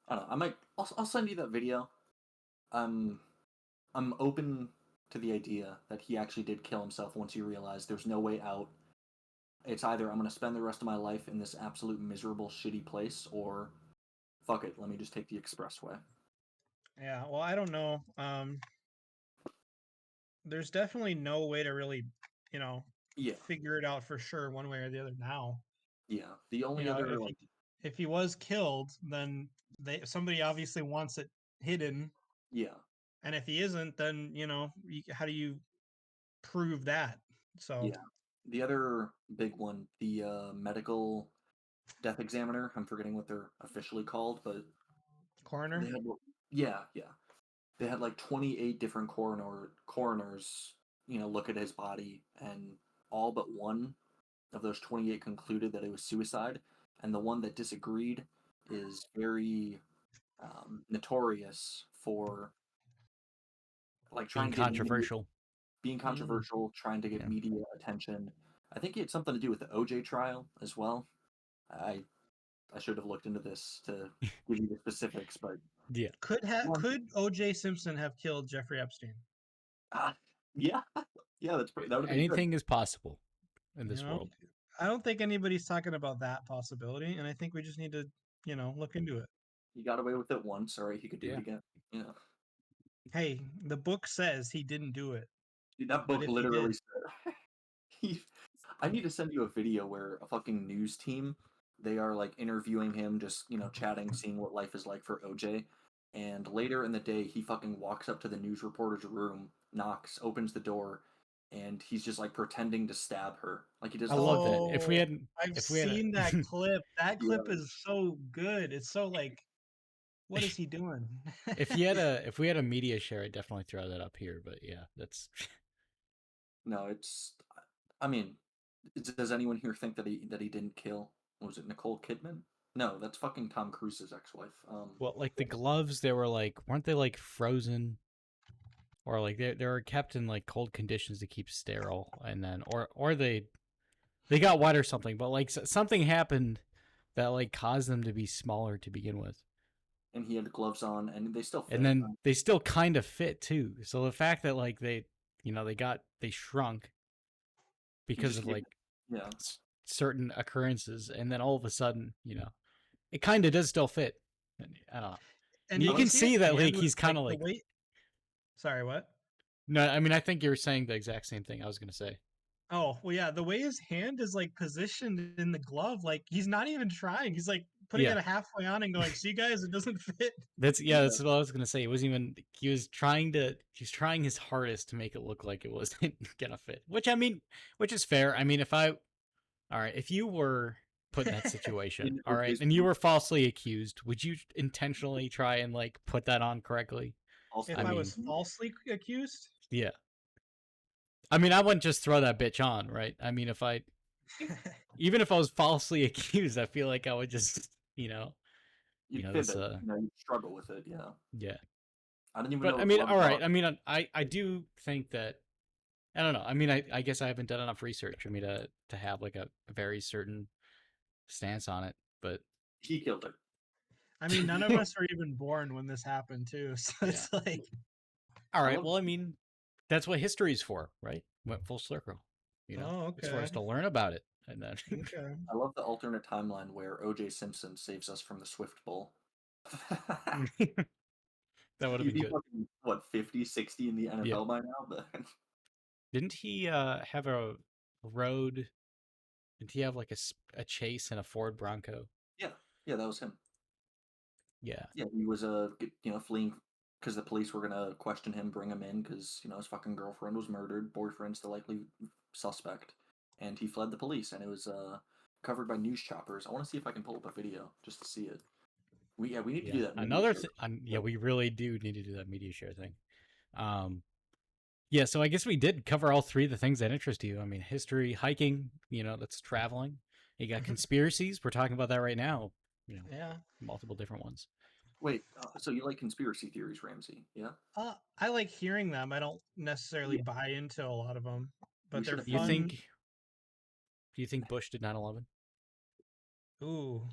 I don't know. I might. I'll send you that video. I'm open to the idea that he actually did kill himself once he realized there's no way out. It's either I'm gonna spend the rest of my life in this absolute miserable, shitty place, or fuck it, let me just take the expressway. Yeah, well, I don't know. There's definitely no way to really, Yeah, figure it out for sure one way or the other now. yeah. The You only know, other like if he was killed, then somebody obviously wants it hidden, yeah, and if he isn't, then how do you prove that? So yeah. The other big one, the medical death examiner. I'm forgetting what they're officially called, but they coroner. had yeah, yeah. They had like 28 different coroners, look at his body, and all but one of those 28 concluded that it was suicide, and the one that disagreed is very notorious for like Being trying to get controversial. being controversial, trying to get Yeah. media attention. I think he had something to do with the OJ trial as well. I I should have looked into this to give you the specifics, but Yeah. Could O.J. Simpson have killed Jeffrey Epstein? uh, yeah, yeah, that would have been good. Anything is possible in You this know, world. I don't think anybody's talking about that possibility, and I think we just need to, look into it. He got away with it once, all right, he could do it Yeah. again. Yeah. Hey, the book says he didn't do it, Dude, that but book if he literally did, said he I need to send you a video where a fucking news team, they are like interviewing him, just, chatting, seeing what life is like for OJ. And later in the day, he fucking walks up to the news reporter's room, knocks, opens the door, and he's just like pretending to stab her. Like he I doesn't love fucking. that. If we oh, hadn't, I've if we had seen that a, clip. That clip Yeah. is so good. It's so like, what is he doing? if we had a media share, I'd definitely throw that up here. But yeah, that's No, it's. I mean, does anyone here think that he didn't kill? What was it, Nicole Kidman? No, that's fucking Tom Cruise's ex-wife. well, like the gloves. They were like, weren't they like frozen, or like they were kept in like cold conditions to keep sterile, and then or they got wet or something. But like something happened that like caused them to be smaller to begin with. and he had gloves on, and they still fit. And then they still kind of fit too. So the fact that like they shrunk because just of gave like yeah. certain occurrences, and then all of a sudden, it kind of does still fit. I don't know. And You did can see see at that the like end he's kind of the like way. Sorry, what? no. I mean, I think you're saying the exact same thing I was gonna say. Oh, well, yeah, the way his hand is like positioned in the glove, like he's not even trying. He's like putting Yeah. it halfway on and going, "See, guys, it doesn't fit." That's that's what I was gonna say. It wasn't even. He was trying his hardest to make it look like it wasn't gonna fit. Which is fair. I mean, if you were put in that situation, In all right, OJ's and you were falsely accused, would you intentionally try and like put that on correctly? Also, If I I was mean- falsely accused, Yeah. I mean, I wouldn't just throw that bitch on, right? I mean, even if I was falsely accused, I feel like I would just, you'd this, pivot, you'd struggle with it, yeah. yeah. I didn't even But know I the mean, gloves all right. on. I mean, I do think that I don't know. I mean, I guess I haven't done enough research for me to have like a very certain stance on it. But He killed her. I mean, none of us were even born when this happened, too. So it's like, all right, love- well, I mean, that's what history's for, right? Went full circle. You know, oh, it's for us okay. to learn about it, and then Okay. I love the alternate timeline where O.J. Simpson saves us from the Swift Bowl. that would have He'd been be good. fucking, what, 50, 60 in the NFL Yeah. by now? But Didn't he have a road? Did he have like a chase in a Ford Bronco? yeah, that was him. Yeah. Yeah, he was fleeing because the police were gonna question him, bring him in because his fucking girlfriend was murdered, boyfriend's the likely suspect, and he fled the police, and it was covered by news choppers. I want to see if I can pull up a video just to see it. We need to do that. media Another share. thing. Yeah, we really do need to do that media share thing. Yeah, so I guess we did cover all three of the things that interest you. I mean, history, hiking, that's traveling. You got conspiracies. We're talking about that right now. Yeah. Multiple different ones. Wait, so you like conspiracy theories, Ramsey? Yeah. I like hearing them. I don't necessarily Yeah. buy into a lot of them, but We they're should've- Do you fun. think? Do you think Bush did 9/11? Ooh,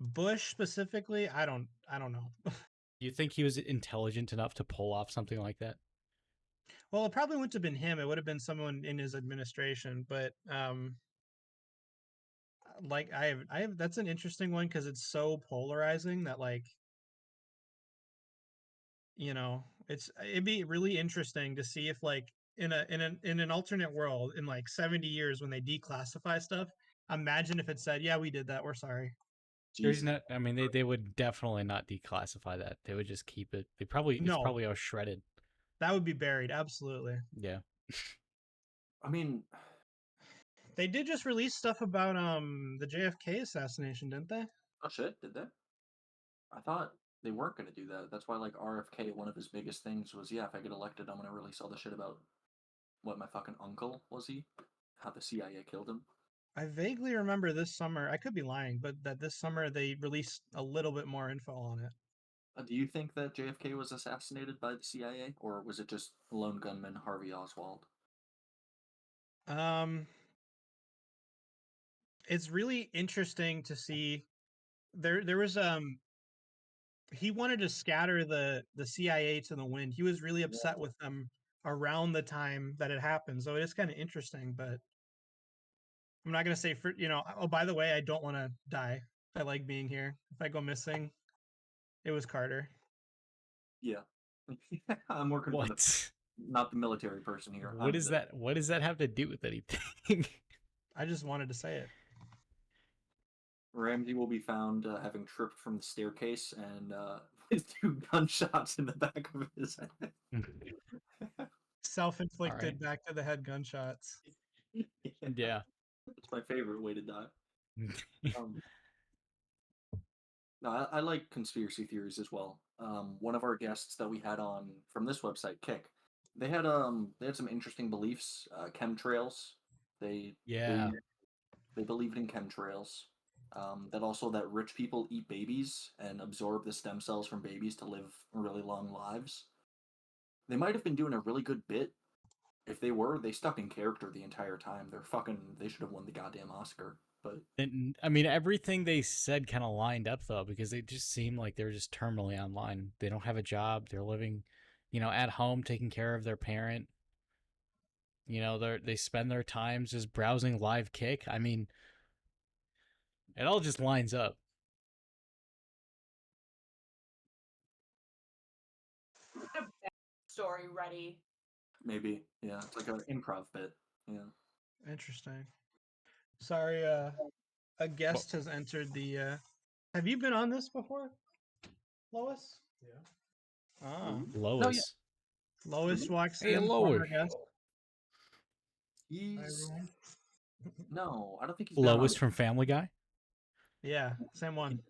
Bush specifically, I don't know. Do you think he was intelligent enough to pull off something like that? Well, it probably wouldn't have been him. It would have been someone in his administration. But like I have that's an interesting one because it's so polarizing that it'd be really interesting to see if like in an alternate world in like 70 years when they declassify stuff, imagine if it said, "Yeah, we did that. We're sorry." There's Jesus. not. I mean, they would definitely not declassify that. They would just keep it. It's No, probably all shredded. that would be buried. Absolutely. Yeah. I mean, They did just release stuff about the JFK assassination, didn't they? oh shit, did they? I thought they weren't gonna do that. That's why like RFK, one of his biggest things was, yeah, if I get elected, I'm gonna release all the shit about what my fucking uncle was he, how the CIA killed him. I vaguely remember this summer, I could be lying, but that this summer they released a little bit more info on it. Do you think that JFK was assassinated by the CIA, or was it just lone gunman Harvey Oswald? Um, it's really interesting to see there was he wanted to scatter the CIA to the wind. He was really upset with them around the time that it happened. So it is kind of interesting, but I'm not gonna say oh, by the way, I don't want to die. I like being here. If I go missing, it was Carter. Yeah. I'm working for What? not the military person here. What is that? What does that have to do with anything? I just wanted to say it. Ramsey will be found having tripped from the staircase and with 2 gunshots in the back of his head. Self-inflicted Alright. back to the head gunshots. Yeah. It's my favorite way to die. No, I like conspiracy theories as well. One of our guests that we had on from this website, Kick, they had some interesting beliefs. Chemtrails. Yeah. They believed in chemtrails. That rich people eat babies and absorb the stem cells from babies to live really long lives. They might have been doing a really good bit. If they were, they stuck in character the entire time. They should have won the goddamn Oscar. But And I mean, everything they said kind of lined up though, because they just seem like they're just terminally online. They don't have a job. They're living, at home, taking care of their parent. They spend their times just browsing live Kick. I mean, it all just lines up. Story ready. maybe, yeah, it's like an improv bit. Yeah. Interesting. Sorry, a guest has entered the. Have you been on this before, Lois? Yeah. Ah, Lois. Lois walks Hey, in. Lois. Former guest. Hi, He's everyone. no, I don't think he's been Lois on. from Family Guy. Yeah, same one.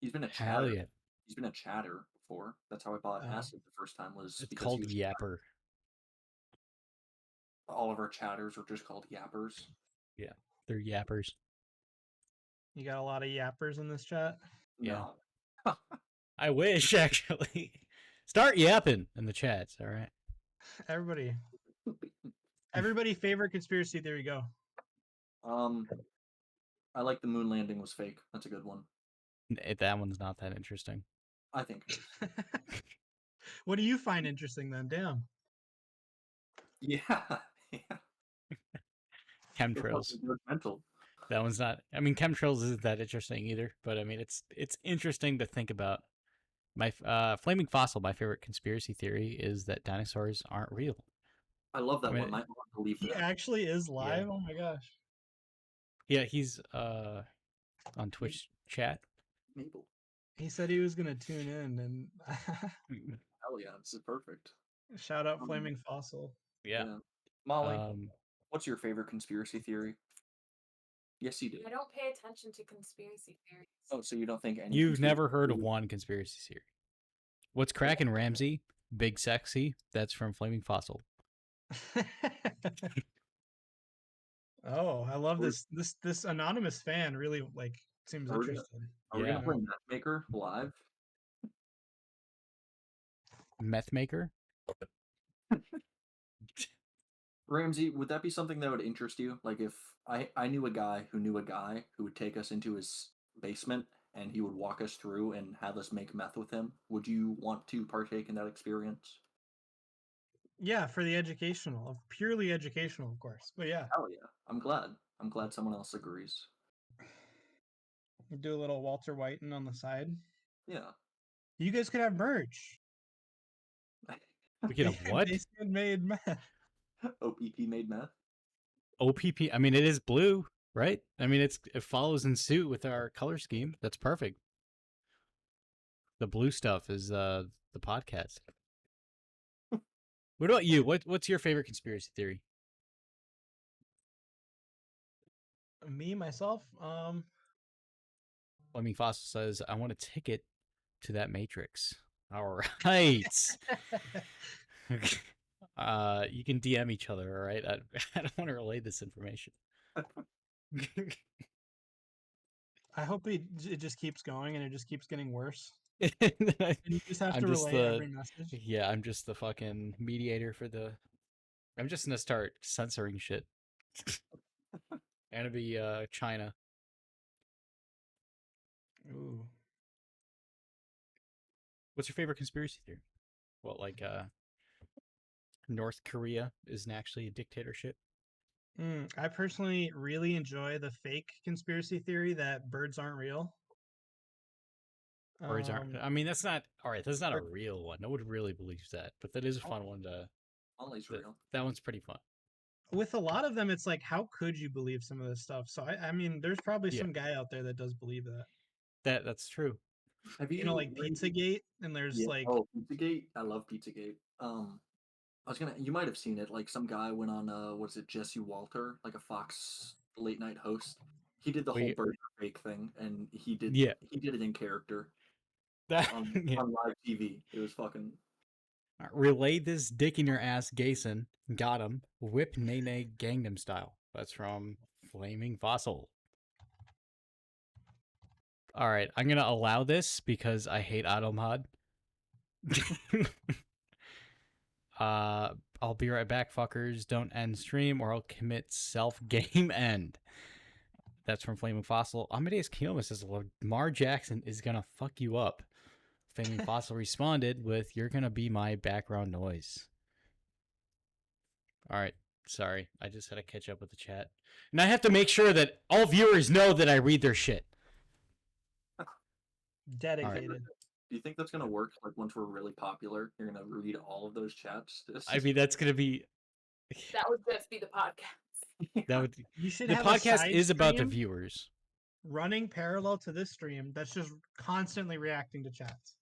He's been a Hell chatter. yeah. He's been a chatter before. That's how I bought Oh. acid the first time was It's because called he was Yapper. all of our chatters were just called yappers. Yeah, they're yappers. You got a lot of yappers in this chat. Yeah. No. I wish, actually. Start yapping in the chats, all right? Everybody. Everybody favorite conspiracy theory, go. I like the moon landing was fake. That's a good one. That one's not that interesting. I think it is. What do you find interesting then? Damn. Yeah. Yeah. Chemtrails. Judgmental. That one's not. I mean, chemtrails isn't that interesting either. But I mean, it's interesting to think about. My flaming fossil. My favorite conspiracy theory is that dinosaurs aren't real. I love that I mean, one. I believe He that. actually is live? Yeah. Oh my gosh. Yeah, he's on Twitch chat. Mabel. He said he was gonna tune in and Hell yeah, this is perfect. shout out Flaming Fossil. Yeah. Molly, what's your favorite conspiracy theory? Yes, you do. I don't pay attention to conspiracy theories. Oh, so you don't think any? You've never heard of one conspiracy theory? What's cracking, Ramsey? Big sexy. That's from Flaming Fossil. Oh, I love this anonymous fan really seems Are we interested. Are we Yeah. gonna play Matchmaker live? Meth maker. Ramsey, would that be something that would interest you? Like if I knew a guy who would take us into his basement and he would walk us through and have us make meth with him, would you want to partake in that experience? Yeah, for the educational, purely educational, of course. But yeah, Hell yeah. I'm glad someone else agrees. do a little Walter Whiten on the side. Yeah. You guys could have merch. We can have what? Basement made meth. OPP made meth. OPP. I mean, it is blue, right? I mean, it follows in suit with our color scheme. That's perfect. The blue stuff is the podcast. What about you? What's your favorite conspiracy theory? Me myself, Fleming Fossil says, "I want a ticket to that Matrix." All right. You can DM each other. All right. I don't want to relay this information. I hope it just keeps going and it just keeps getting worse. And And you just have to relay every message. Yeah, I'm just the fucking mediator for the. I'm just gonna start censoring shit. And it'll be China. Ooh. What's your favorite conspiracy theory? Well, like North Korea isn't actually a dictatorship. I personally really enjoy the fake conspiracy theory that birds aren't real. Birds aren't. I mean, that's not all right. That's not a real one. No one really believes that, but that is a fun one to. Ollie's real. That one's pretty fun. With a lot of them, it's like, how could you believe some of this stuff? So I mean, there's probably some guy out there that does believe that. That's true. Have you like Pizzagate, and there's like Pizzagate? I love Pizzagate. You might have seen it. Like some guy went on was it Jesse Walter, like a Fox late night host. He did the whole burger fake thing, and he did it in character. That on live TV. It was fucking. Relay this dick in your ass, Gason. Got him. Whip Nene Gangnam Style. That's from Flaming Fossil. All right, I'm gonna allow this because I hate AutoMod. I'll be right back, fuckers. Don't end stream or I'll commit self-game end. That's from Flaming Fossil. Amadeus Kyouma says Lamar Jackson is gonna fuck you up. Flaming Fossil responded with, "You're gonna be my background noise." All right, sorry. I just had to catch up with the chat. And I have to make sure that all viewers know that I read their shit. Dedicated. Right. Do you think that's gonna work? Like once we're really popular, you're gonna read all of those chats? I mean, that's gonna be. That would just be the podcast. That would. You should. The have podcast is about the viewers. Running parallel to this stream, that's just constantly reacting to chats.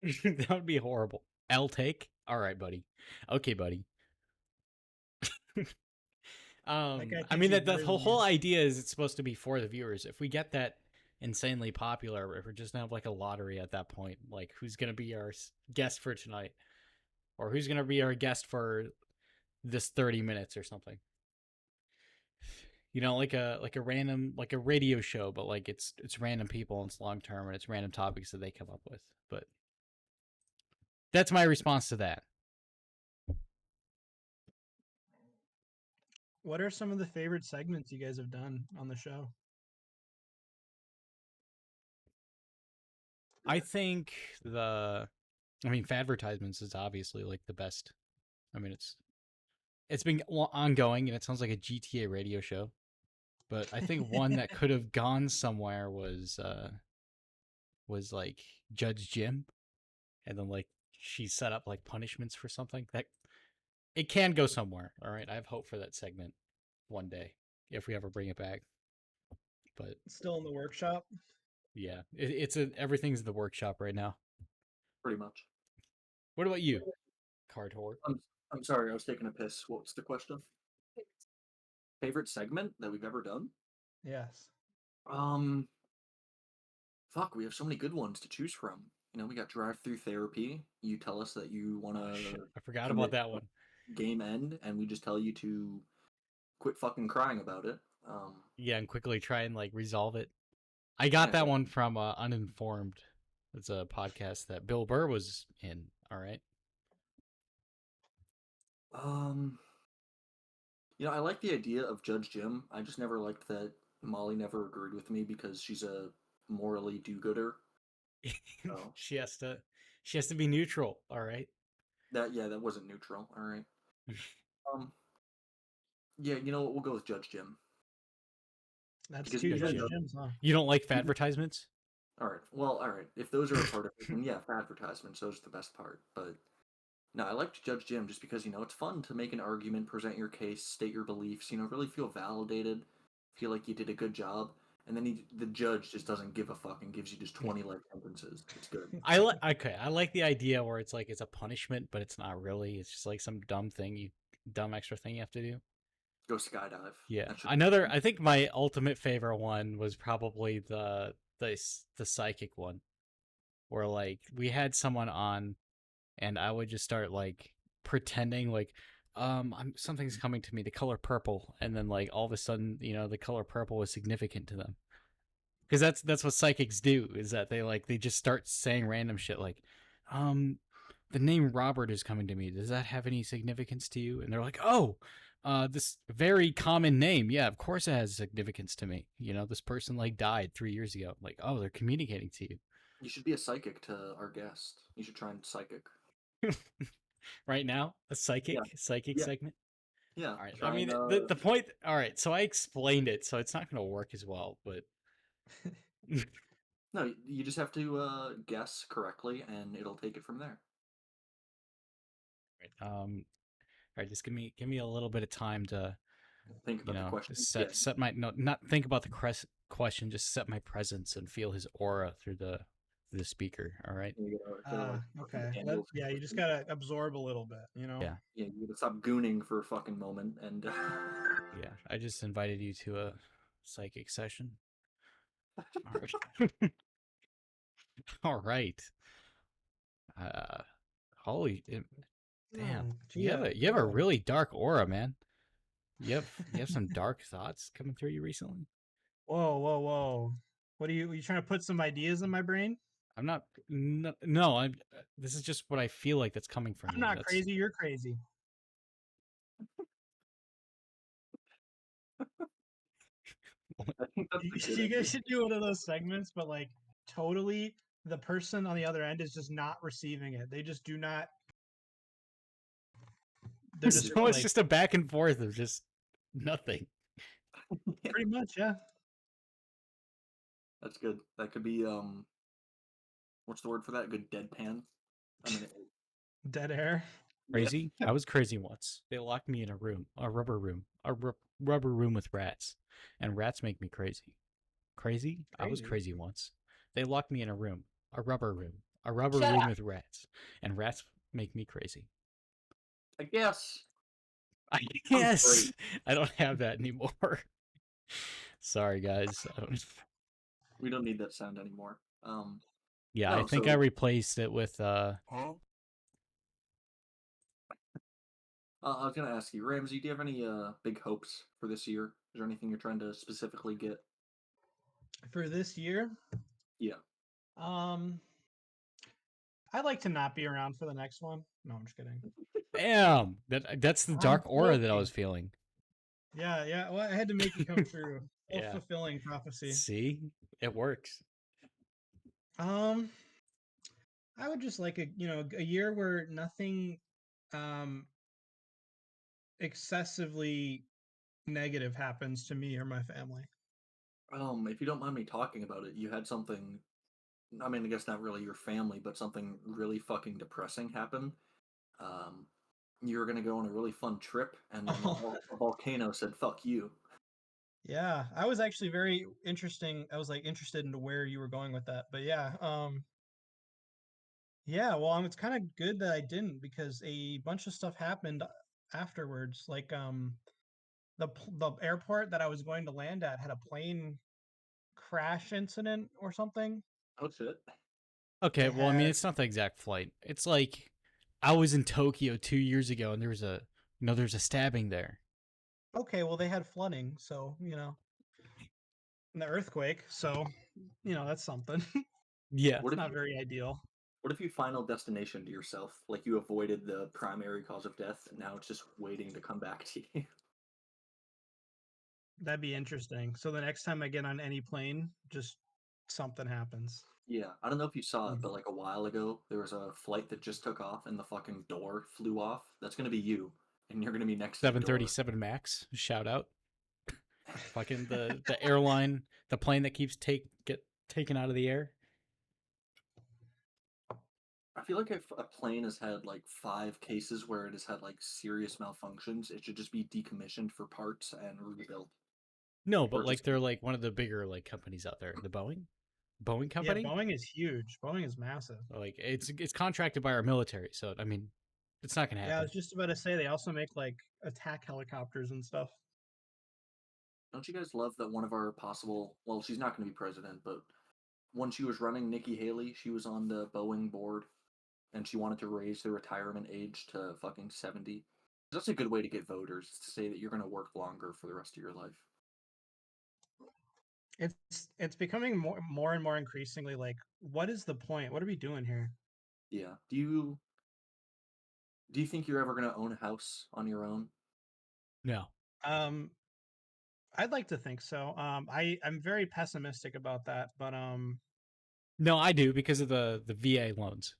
That would be horrible. L take. All right, buddy. Okay, buddy. I mean that the whole idea is it's supposed to be for the viewers. If we get that insanely popular, if we're just gonna have like a lottery at that point, like who's gonna be our guest for tonight, or who's gonna be our guest for this 30 minutes or something. You know, like a random like a radio show, but like it's random people and it's long term and it's random topics that they come up with. But that's my response to that. What are some of the favorite segments you guys have done on the show? I think Fadvertisements is obviously like the best. I mean, it's been ongoing, and it sounds like a GTA radio show. But I think one that could have gone somewhere was like Judge Jim, and then like she set up like punishments for something that it can go somewhere. All right, I have hope for that segment one day if we ever bring it back. But Still in the workshop. yeah, everything's in the workshop right now. Pretty much. What about you, Card Whore? I'm sorry, I was taking a piss. What's the question? Favorite segment that we've ever done? Yes. Fuck, we have so many good ones to choose from. You know, we got drive-through therapy. You tell us that you want Oh, shit. to I forgot about that one. game end, and we just tell you to quit fucking crying about it. Yeah, and quickly try and like resolve it. I got that one from Uninformed. It's a podcast that Bill Burr was in. All right. You know, I like the idea of Judge Jim. I just never liked that Molly never agreed with me because she's a morally do-gooder. Oh. She has to be neutral. All right. That wasn't neutral. All right. Yeah, you know what? We'll go with Judge Jim. That's Because two you Judge know- Jims, huh? You don't like advertisements? All right. Well, all right. If those are a part of it, then yeah, advertisements. Those are the best part. But no, I like Judge Jim just because it's fun to make an argument, present your case, state your beliefs. Really feel validated, feel like you did a good job, and then the judge just doesn't give a fuck and gives you just 20 life sentences. It's good. I like the idea where it's like it's a punishment, but it's not really. It's just like some dumb extra thing you have to do. Go skydive. Yeah. I think my ultimate favorite one was probably the psychic one, where like we had someone on, and I would just start like pretending like something's coming to me, the color purple, and then like all of a sudden the color purple was significant to them, because that's what psychics do, is that they just start saying random shit like the name Robert is coming to me, does that have any significance to you? And they're like, oh, this very common name, yeah, of course it has significance to me, this person like died 3 years ago. Like, oh, they're communicating to you. You should be a psychic to our guest. You should try and psychic. Right now, a psychic segment. Yeah. All right. The point. All right. So I explained it, so it's not going to work as well. But no, you just have to guess correctly, and it'll take it from there. All right. Just give me a little bit of time to think about the question. Set my not think about the question. Just set my presence and feel his aura through the speaker. All right. Okay. You just gotta absorb a little bit. Yeah. Yeah. You gotta stop gooning for a fucking moment, and yeah. I just invited you to a psychic session. All right. All right. Holy damn! You have a really dark aura, man. You have some dark thoughts coming through you recently. Whoa! What are you trying to put some ideas in my brain? I'm not. No, this is just what I feel like that's coming from you. I'm not crazy. You're crazy. I think that's you guys should do one of those segments, but like totally, the person on the other end is just not receiving it. They just do not. It's just a back and forth of just nothing. Pretty much, yeah. That's good. That could be what's the word for that? Good deadpan. Dead air. Crazy. I was crazy once. They locked me in a rubber room with rats, and rats make me crazy. Crazy? I was crazy once. They locked me in a rubber room with rats, and rats make me crazy. I guess. I don't have that anymore. Sorry, guys. We don't need that sound anymore. Yeah, no, I think I replaced it with I was gonna ask you, Ramsey, do you have any big hopes for this year? Is there anything you're trying to specifically get for this year? Yeah. I'd like to not be around for the next one. No, I'm just kidding. Damn, that's the dark aura that I was feeling. Yeah. Well, I had to make it come true. Yeah. Self-fulfilling prophecy. See, it works. Um, I would just like a year where nothing um excessively negative happens to me or my family. If you don't mind me talking about it, you had something. I mean, I guess not really your family, but something really fucking depressing happen. Um, you were gonna go on a really fun trip, and then Oh, a volcano said "fuck you." yeah. I was actually very interesting. I was like interested into where you were going with that. But yeah, well, it's kind of good that I didn't because a bunch of stuff happened afterwards. Like the airport that I was going to land at had a plane crash incident or something. Oh shit! Okay, They well, I mean, had it's not the exact flight. It's like I was in Tokyo 2 years ago, and there's a stabbing there. okay, well they had flooding, so and the earthquake, so that's something. Yeah. What It's if not you very ideal. what if you final destination to yourself? Like you avoided the primary cause of death, and now it's just waiting to come back to you. That'd be interesting. So the next time I get on any plane, just something happens. Yeah, I don't know if you saw it, Mm. but like a while ago, there was a flight that just took off, and the fucking door flew off. That's gonna be you, and you're gonna be next to the door. 737 Max, shout out. Fucking the airline, the plane that keeps get taken out of the air. I feel like if a plane has had like 5 cases where it has had like serious malfunctions, it should just be decommissioned for parts and rebuilt. No, Or but like just they're like one of the bigger like companies out there. The Boeing Yeah, company. Boeing is huge. Boeing is massive. Like it's contracted by our military, so I mean, it's not gonna Yeah, I happen. was just about to say they also make like attack helicopters and stuff. don't you guys love that one of our possible, well, she's not going to be president, but when she was running, Nikki Haley, she was on the Boeing board, and she wanted to raise the retirement age to fucking 70. That's a good way to get voters, to say that you're going to work longer for the rest of your life. It's becoming more and more increasingly like, what is the point? What are we doing here? Yeah. Do you think you're ever going to own a house on your own? No, Um, I'd like to think so. I'm very pessimistic about that, but no, I do because of the VA loans.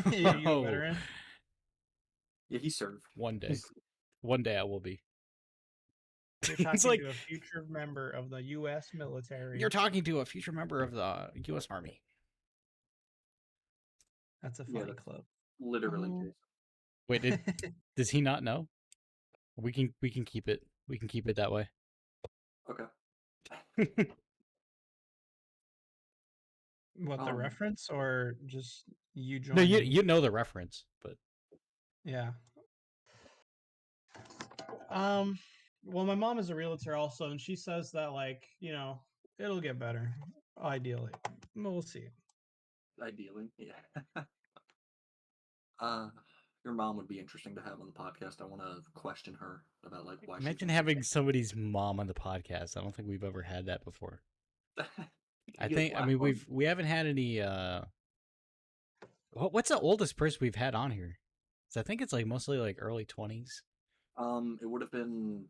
are you a Oh, veteran? Yeah, he served. one day I will be. You're It's talking like to a future member of the U.S. military. you're talking to a future member of the U.S. Army. That's a Yeah, funny that's clip. literally Oh. Jason. Wait, does he not know? We can keep it. We can keep it that way. Okay. What, the Um, reference or just you No, joining? you know the reference, but Yeah. Well, my mom is a realtor also, and she says that like, it'll get better, ideally. We'll see. ideally, yeah. uh, your mom would be interesting to have on the podcast. I want to question her about like why she imagine thinks having somebody's mom on the podcast. I don't think we've ever had that before. I mean we haven't had any what's the oldest person we've had on here? 'Cause I think it's like mostly like early 20s. It would have been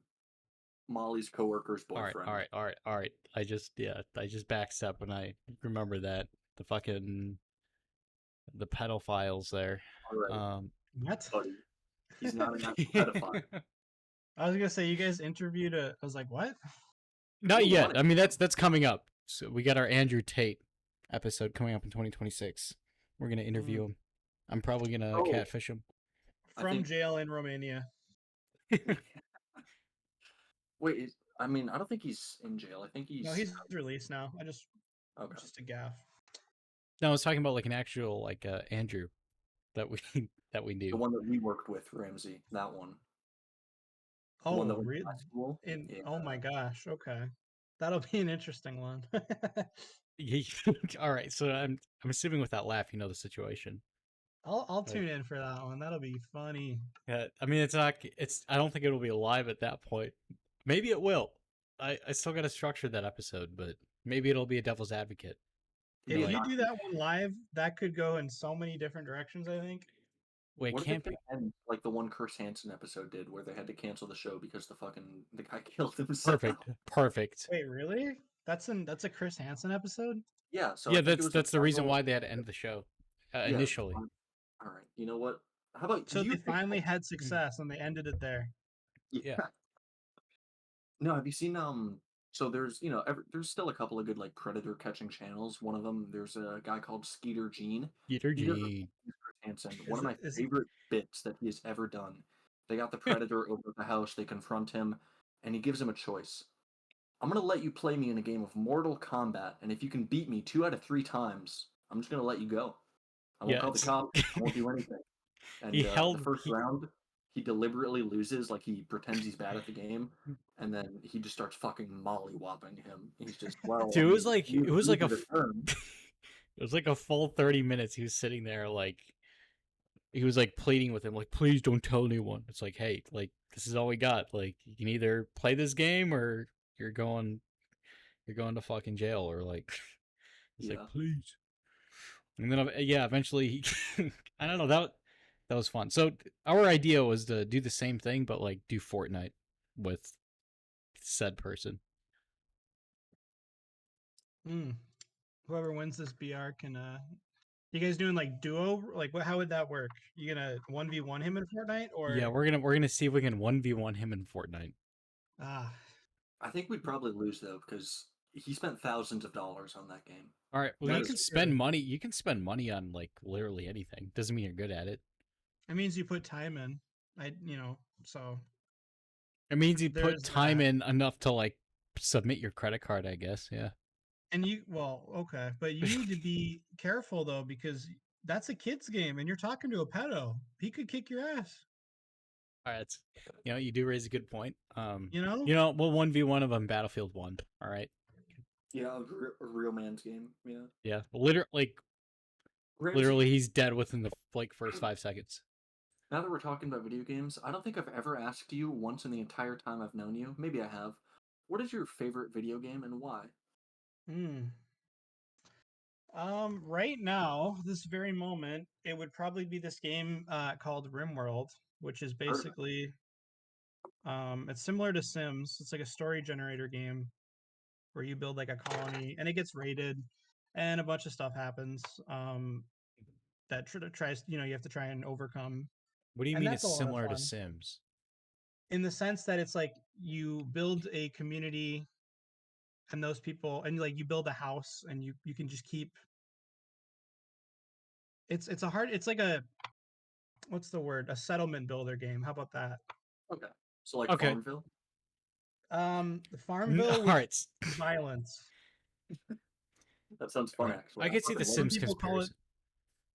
Molly's coworker's boyfriend. All right. I just backstep when I remember that the pedophiles there. All right, What? buddy. He's not an actual pedophile. I was gonna say you guys interviewed a. I was like, what? Not Ooh, yet. what? I mean that's coming up. So we got our Andrew Tate episode coming up in 2026. We're gonna interview him. I'm probably gonna Oh. catfish him. I From think- jail in Romania. Wait, I mean, I don't think he's in jail. I think he's No, he's released now. okay. Just a gaff. No, I was talking about like an actual like Andrew that we that we The knew. one that we worked with, Ramsey. That one. The Oh, one that went to really? high school. Yeah. Oh my gosh. Okay, that'll be an interesting one. All right, so I'm assuming with that laugh, you know the situation. I'll Like- tune in for that one. That'll be funny. Yeah, I mean it's not. It's I don't think it'll be live at that point. Maybe it will. I still got to structure that episode, but maybe it'll be a devil's advocate. If Yeah. you do that one live, that could go in so many different directions. I think. Wait, What if can't it's be gonna end like the one Chris Hansen episode did, where they had to cancel the show because the guy killed himself? perfect. Wait, really? That's a Chris Hansen episode? Yeah, so I Yeah, think it was the that's the reason final. why they had to end the show Yeah. initially. All right. You know what? How about So you they pick? finally had success and they ended it there. Yeah. Yeah. No, have you seen so there's there's still a couple of good like predator catching channels. One of them, there's a guy called Skeeter Gene. Peter He does a G. Chris Hansen. One Is of it my is favorite bits that he has ever done. They got the predator over at the house, they confront him, and he gives him a choice. I'm gonna let you play me in a game of Mortal Kombat, and if you can beat me 2 out of 3 times, I'm just gonna let you go. I won't Yeah, call the cops, I won't do anything. he And the held first he, round, he deliberately loses, like he pretends he's bad at the game, and then he just starts fucking mollywhopping him. He's just, well, I dude, mean, it was like you the term. it was like a full 30 minutes he was sitting there like he was like pleading with him like please don't tell anyone. It's like, hey, like this is all we got. Like you can either play this game or you're going to fucking jail or like it's like Yeah. please. And then yeah, eventually he I don't know, that was fun. So our idea was to do the same thing but like do Fortnite with said person. whoever wins this BR can you guys doing like duo? Like what how would that work? You gonna 1v1 him in Fortnite Yeah, or we're gonna see if we can 1v1 him in Fortnite. ah I think we'd probably lose, though, because he spent thousands of dollars on that game. All right. Well, That you that's can is, spend true. money. You can spend money on like literally anything. Doesn't mean you're good at it. It means you put time in. So It means you put there's time that. in enough to like submit your credit card, I guess. Yeah. And okay, but you need to be careful though because that's a kid's game and you're talking to a pedo. He could kick your ass, All right. You do raise a good point. you know? we'll 1v1 of them Battlefield 1. All right. yeah, a real man's game. Yeah. Yeah. Ramsey, Literally he's dead within the like first 5 seconds. now that we're talking about video games, I don't think I've ever asked you once in the entire time I've known you. Maybe I have. What is your favorite video game and why? Hmm. Right now, this very moment, it would probably be this game called RimWorld, which is Heard of it. basically it's similar to Sims. It's like a story generator game where you build like a colony and it gets raided and a bunch of stuff happens that tries, you have to try and overcome. What do you And mean that's it's a lot of similar to fun Sims? in the sense that it's like you build a community and those people and like you build a house and you can just keep it's like a what's the word? A settlement builder game. How about that? Okay. So like Okay. Farmville? Farmville All with right. violence. That sounds All fun, right. actually. I could see the fucking love Some it. Sims people call it comparison.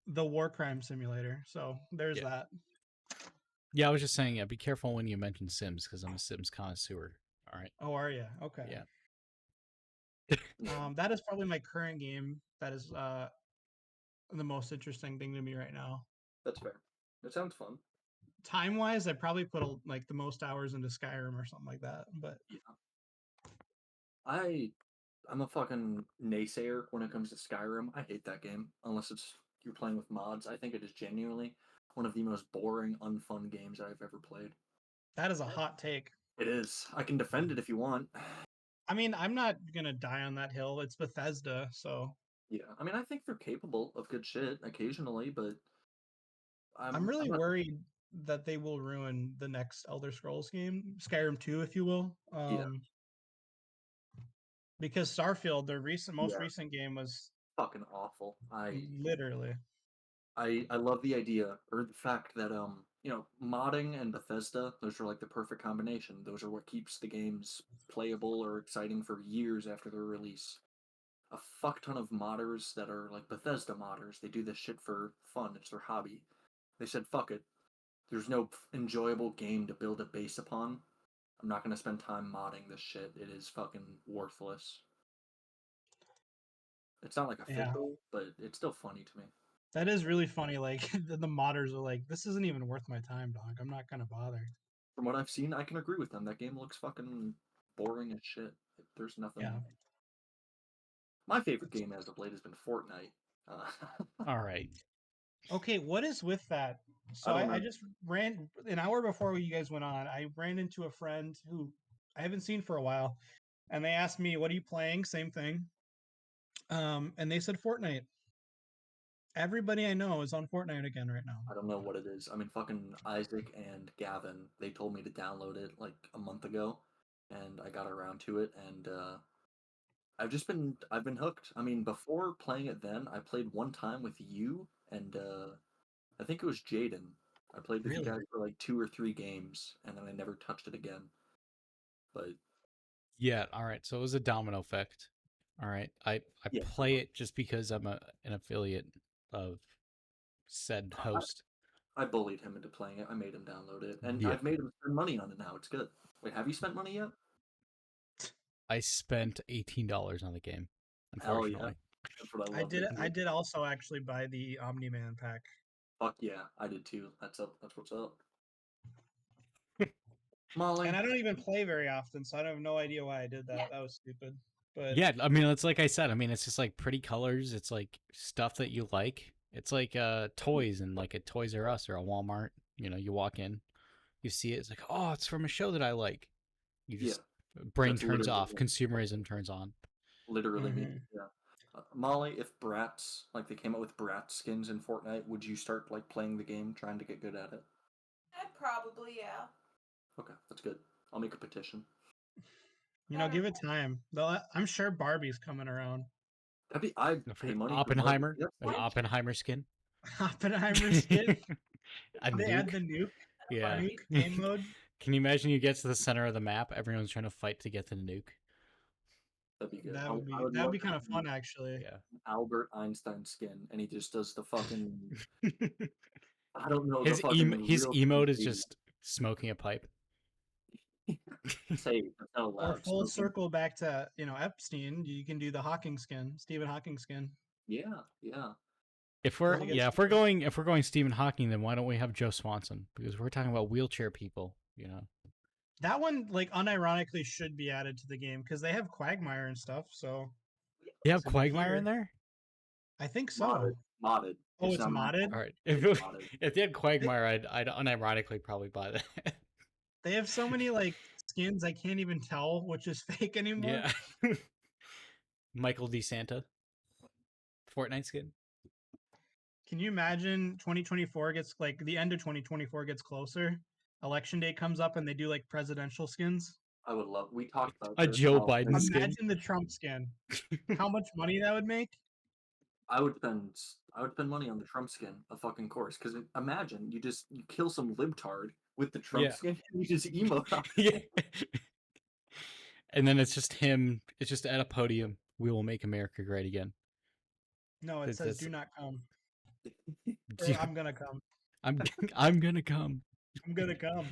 the war crime simulator. So there's Yeah. that. Yeah, I was just saying, yeah, be careful when you mention Sims because I'm a Sims connoisseur. All right. Oh, are you? Okay. Yeah. Yeah, That is probably my current game. That is the most interesting thing to me right now. that's fair. That sounds fun. Time wise, I probably put like the most hours into Skyrim or something like that. But Yeah. I'm a fucking naysayer when it comes to Skyrim. I hate that game unless it's you're playing with mods. I think it is genuinely one of the most boring, unfun games I've ever played. that is a hot take. It is. I can defend it if you want. I mean, I'm not gonna die on that hill. It's Bethesda, so Yeah, I mean, I think they're capable of good shit occasionally, but I'm I'm really not. worried that they will ruin the next Elder Scrolls game, Skyrim 2, if you will. Yeah, Because Starfield, their most yeah, recent game was fucking awful. literally. I love the idea or the fact that modding and Bethesda, those are like the perfect combination. Those are what keeps the games playable or exciting for years after their release. A fuck ton of modders that are like Bethesda modders. They do this shit for fun. It's their hobby. They said, fuck it. There's no enjoyable game to build a base upon. I'm not going to spend time modding this shit. It is fucking worthless. It's not like Yeah. official, but it's still funny to me. That is really funny. Like the modders are like, this isn't even worth my time, dog. I'm not gonna bother. From what I've seen, I can agree with them. That game looks fucking boring as shit. There's Yeah. nothing. My favorite game as of late has been Fortnite. All right. Okay, what is with that? So I don't I know. just ran an hour before you guys went on. I ran into a friend who I haven't seen for a while, and they asked me, "What are you playing?" Same thing. And they said Fortnite. Everybody I know is on Fortnite again right now. I don't know what it is. I mean, fucking Isaac and Gavin, they told me to download it like a month ago, and I got around to it, and I've been hooked. I mean, before playing it, then I played one time with you, and I think it was Jaden. I played with you Really? guys for like 2 or 3 games, and then I never touched it again. But Yeah, all right. So it was a domino effect. All right. I yeah, play it just because I'm an affiliate of said I, host. I bullied him into playing it. I made him download it, and Yeah. I've made him spend money on it now. It's good. Wait, have you spent money yet? I spent $18 on the game, Hell yeah, unfortunately. that's what I I love did. to I hear. did also actually buy the Omni Man pack. Fuck yeah, I did too. That's up. That's what's up. And Molly, I don't even play very often, so I have no idea why I did that. Yeah. That was stupid. But Yeah, I mean it's like I said, I mean it's just like pretty colors, it's like stuff that you like. It's like toys and like a Toys R Us or a Walmart. You know, you walk in, you see it, it's like, oh, it's from a show that I like. You yeah, just brain that's turns literally off, consumerism turns on. literally me. Mhm. Yeah, Molly, if Bratz like they came out with Bratz skins in Fortnite, would you start like playing the game, trying to get good at it? Probably, yeah. Okay, that's good. I'll make a petition. Give it time. I'm sure Barbie's coming around. I'd For pay money for Barbie. Oppenheimer, That's an fine. Oppenheimer skin. Oppenheimer skin. A They add nuke. the nuke. Yeah. Nuke game mode. Can you imagine you get to the center of the map, everyone's trying to fight to get to the nuke? That'd be good. That would I be would that would love be to kind of see fun, actually. Yeah. Albert Einstein skin, and he just does the fucking I don't know the His real emote is baby. just smoking a pipe. Say that's not Or allowed full smoking. circle back to Epstein. You can do the Hawking skin, Stephen Hawking skin. Yeah, yeah. If Really good skin. if we're going Stephen Hawking, then why don't we have Joe Swanson? Because we're talking about wheelchair people, you know. That one, like, unironically should be added to the game because they have Quagmire and stuff. So You have to be Quagmire in here, there? I think Modded, so. modded. Oh, It's it's not modded. All right. It's If modded. if they had They, Quagmire, I'd unironically probably buy that. they have so many like skins I can't even tell which is fake anymore. Yeah. Michael DeSanta, Fortnite skin. Can you imagine 2024 gets like the end of 2024 gets closer? Election day comes up and they do like presidential skins. I would love. We talked about A this. Joe Well, Biden skin. Imagine the Trump skin. How much money that would make? I would spend. I would spend money on the Trump skin, of fucking course. Because imagine you kill some libtard with the Trump Yeah. skin, and you just emote on Yeah. And then it's just him. It's just at a podium. We will make America great again. No, it That's, says that's do not come. Or I'm gonna come. I'm I'm gonna come. I'm gonna come.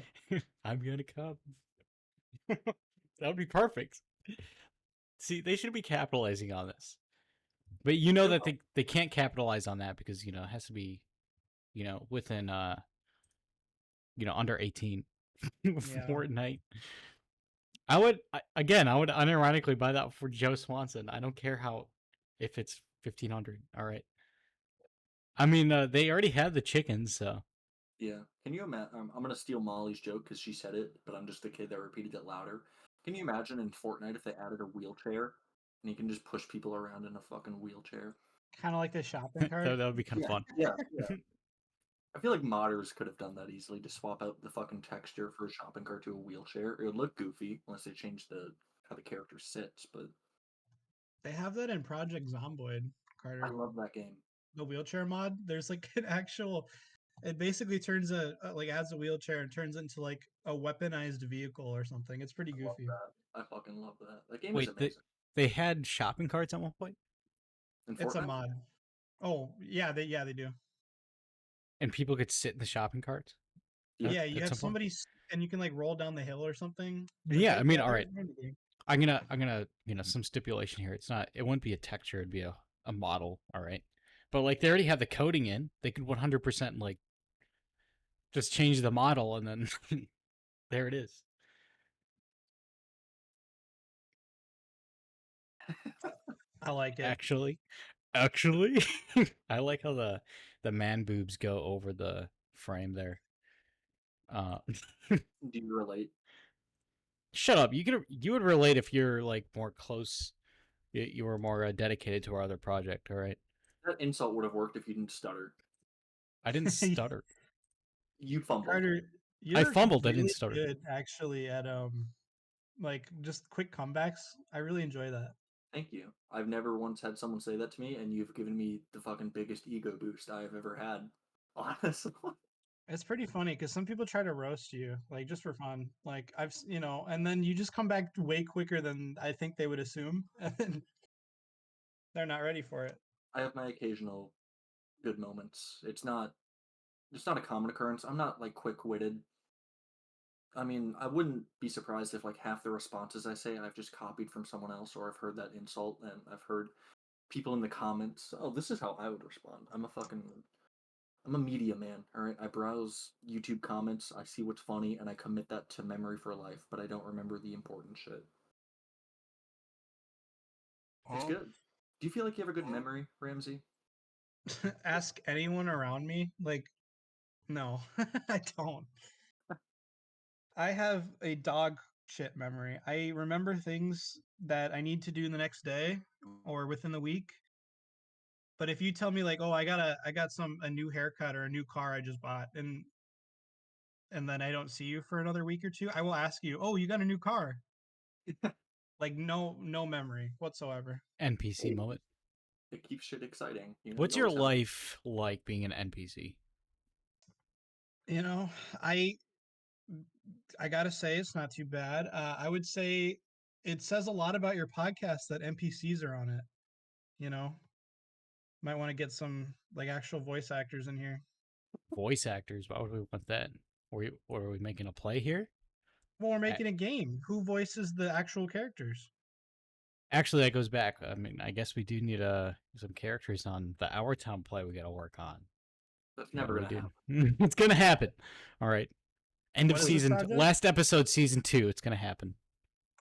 I'm gonna come. That would be perfect. See, they should be capitalizing on this. But you know that they can't capitalize on that because, you know, it has to be, you know, within under 18 Fortnite. I would unironically buy that for Joe Swanson. I don't care if it's 1500. All right. I mean, they already have the chickens, so Yeah. Can you imagine? I'm gonna steal Molly's joke because she said it, but I'm just the kid that repeated it louder. Can you imagine in Fortnite if they added a wheelchair and you can just push people around in a fucking wheelchair? Kind of like the shopping cart. that would be kind of fun. Yeah, yeah. I feel like modders could have done that easily to swap out the fucking texture for a shopping cart to a wheelchair. It would look goofy unless they changed how the character sits, but They have that in Project Zomboid, I Carter. love that game. The wheelchair mod. There's like an actual. It basically turns like adds a wheelchair and turns into like a weaponized vehicle or something. It's pretty I love goofy. that. I fucking love that. That game is Wait, amazing. they had shopping carts at one point, In It's a Fortnite? mod. Oh yeah they do. and people could sit in the shopping carts. Yeah, you at have some point? somebody and you can like roll down the hill or something. But Yeah, I mean, all they're right. in the game. I'm gonna some stipulation here. It wouldn't be a texture. It'd be a model. All right, but like they already have the coding in. They could 100% like just change the model and then there it is. I like it. Actually, Actually, I like how the man boobs go over the frame there. Uh, Do you relate? shut up. You would relate if you're like more close. You were more dedicated to our other project. All right. That insult would have worked if you didn't stutter. I didn't stutter. You fumbled. Carter, I you're fumbled. I didn't really stutter. good actually at like just quick comebacks. I really enjoy that. Thank you. I've never once had someone say that to me, and you've given me the fucking biggest ego boost I've ever had. Honestly. It's pretty funny because some people try to roast you, like just for fun. Like you know, and then you just come back way quicker than I think they would assume, and then they're not ready for it. I have my occasional good moments. It's not a common occurrence. I'm not like quick-witted. I mean, I wouldn't be surprised if like half the responses I say I've just copied from someone else, or I've heard that insult and I've heard people in the comments, "Oh, this is how I would respond." I'm a media man, all right? I browse YouTube comments, I see what's funny, and I commit that to memory for life, but I don't remember the important shit. It's good. Do you feel like you have a good memory, Ramsey? Ask anyone around me, like, no, I don't. I have a dog shit memory. I remember things that I need to do the next day or within the week. But if you tell me like, oh, I got a new haircut or a new car I just bought, and then I don't see you for another week or two, I will ask you, oh, you got a new car? Like no memory whatsoever. NPC moment. It keeps shit exciting. You know, What's you your always have- life like being an NPC? You know, I gotta say it's not too bad. I would say it says a lot about your podcast that NPCs are on it. You know, might want to get some like actual voice actors in here. Voice actors. Why would we want that? Are we making a play here? Well, we're making a game. Who voices the actual characters? Actually, that goes back. I mean, I guess we do need some characters on the Our Town play we got to work on. That's What never do we gonna do? happen. It's gonna happen. All right. End of What is this season. project? Last episode, season 2. It's gonna happen.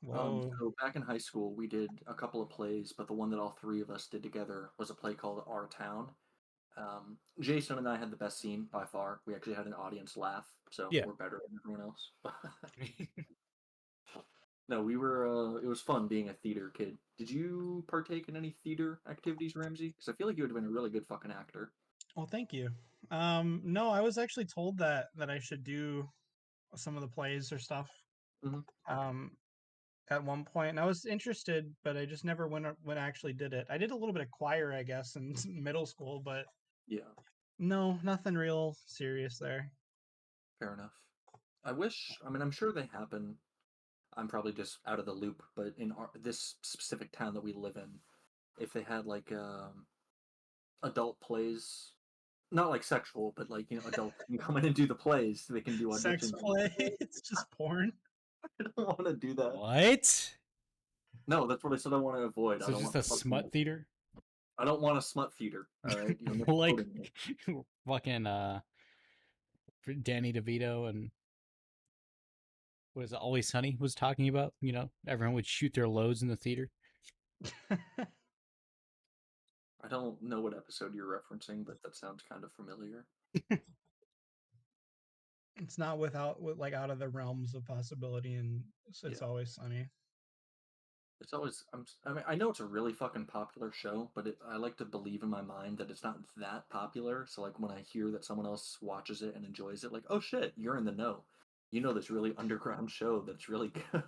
Whoa. So back in high school, we did a couple of plays, but the one that all three of us did together was a play called Our Town. Jason and I had the best scene by far. We actually had an audience laugh, so Yeah. we're better than everyone else. No, we were. It was fun being a theater kid. Did you partake in any theater activities, Ramsey? Because I feel like you would have been a really good fucking actor. Well, thank you. No, I was actually told that I should do some of the plays or stuff. Mhm. Um, at one point, and I was interested, but I just never when I actually did it. I did a little bit of choir, I guess, in middle school, but Yeah, no, nothing real serious there. fair enough. I wish. I mean, I'm sure they happen. I'm probably just out of the loop, but in this specific town that we live in, if they had like adult plays, not like sexual, but like adults can come in and do the plays. They can do Sex auditions. play, it's just porn. I don't want to do that. What? No, that's what I said. I want to avoid. I So don't just want a smut theater? I don't want a smut theater. All right, you're Like misquoting me. fucking Danny DeVito and what is it, Always Sunny was talking about? Everyone would shoot their loads in the theater. I don't know what episode you're referencing, but that sounds kind of familiar. It's not like out of the realms of possibility, and it's Yeah. always sunny. It's always. I mean, I know it's a really fucking popular show, but I like to believe in my mind that it's not that popular. So like when I hear that someone else watches it and enjoys it, like, oh shit, you're in the know. You know this really underground show that's really good.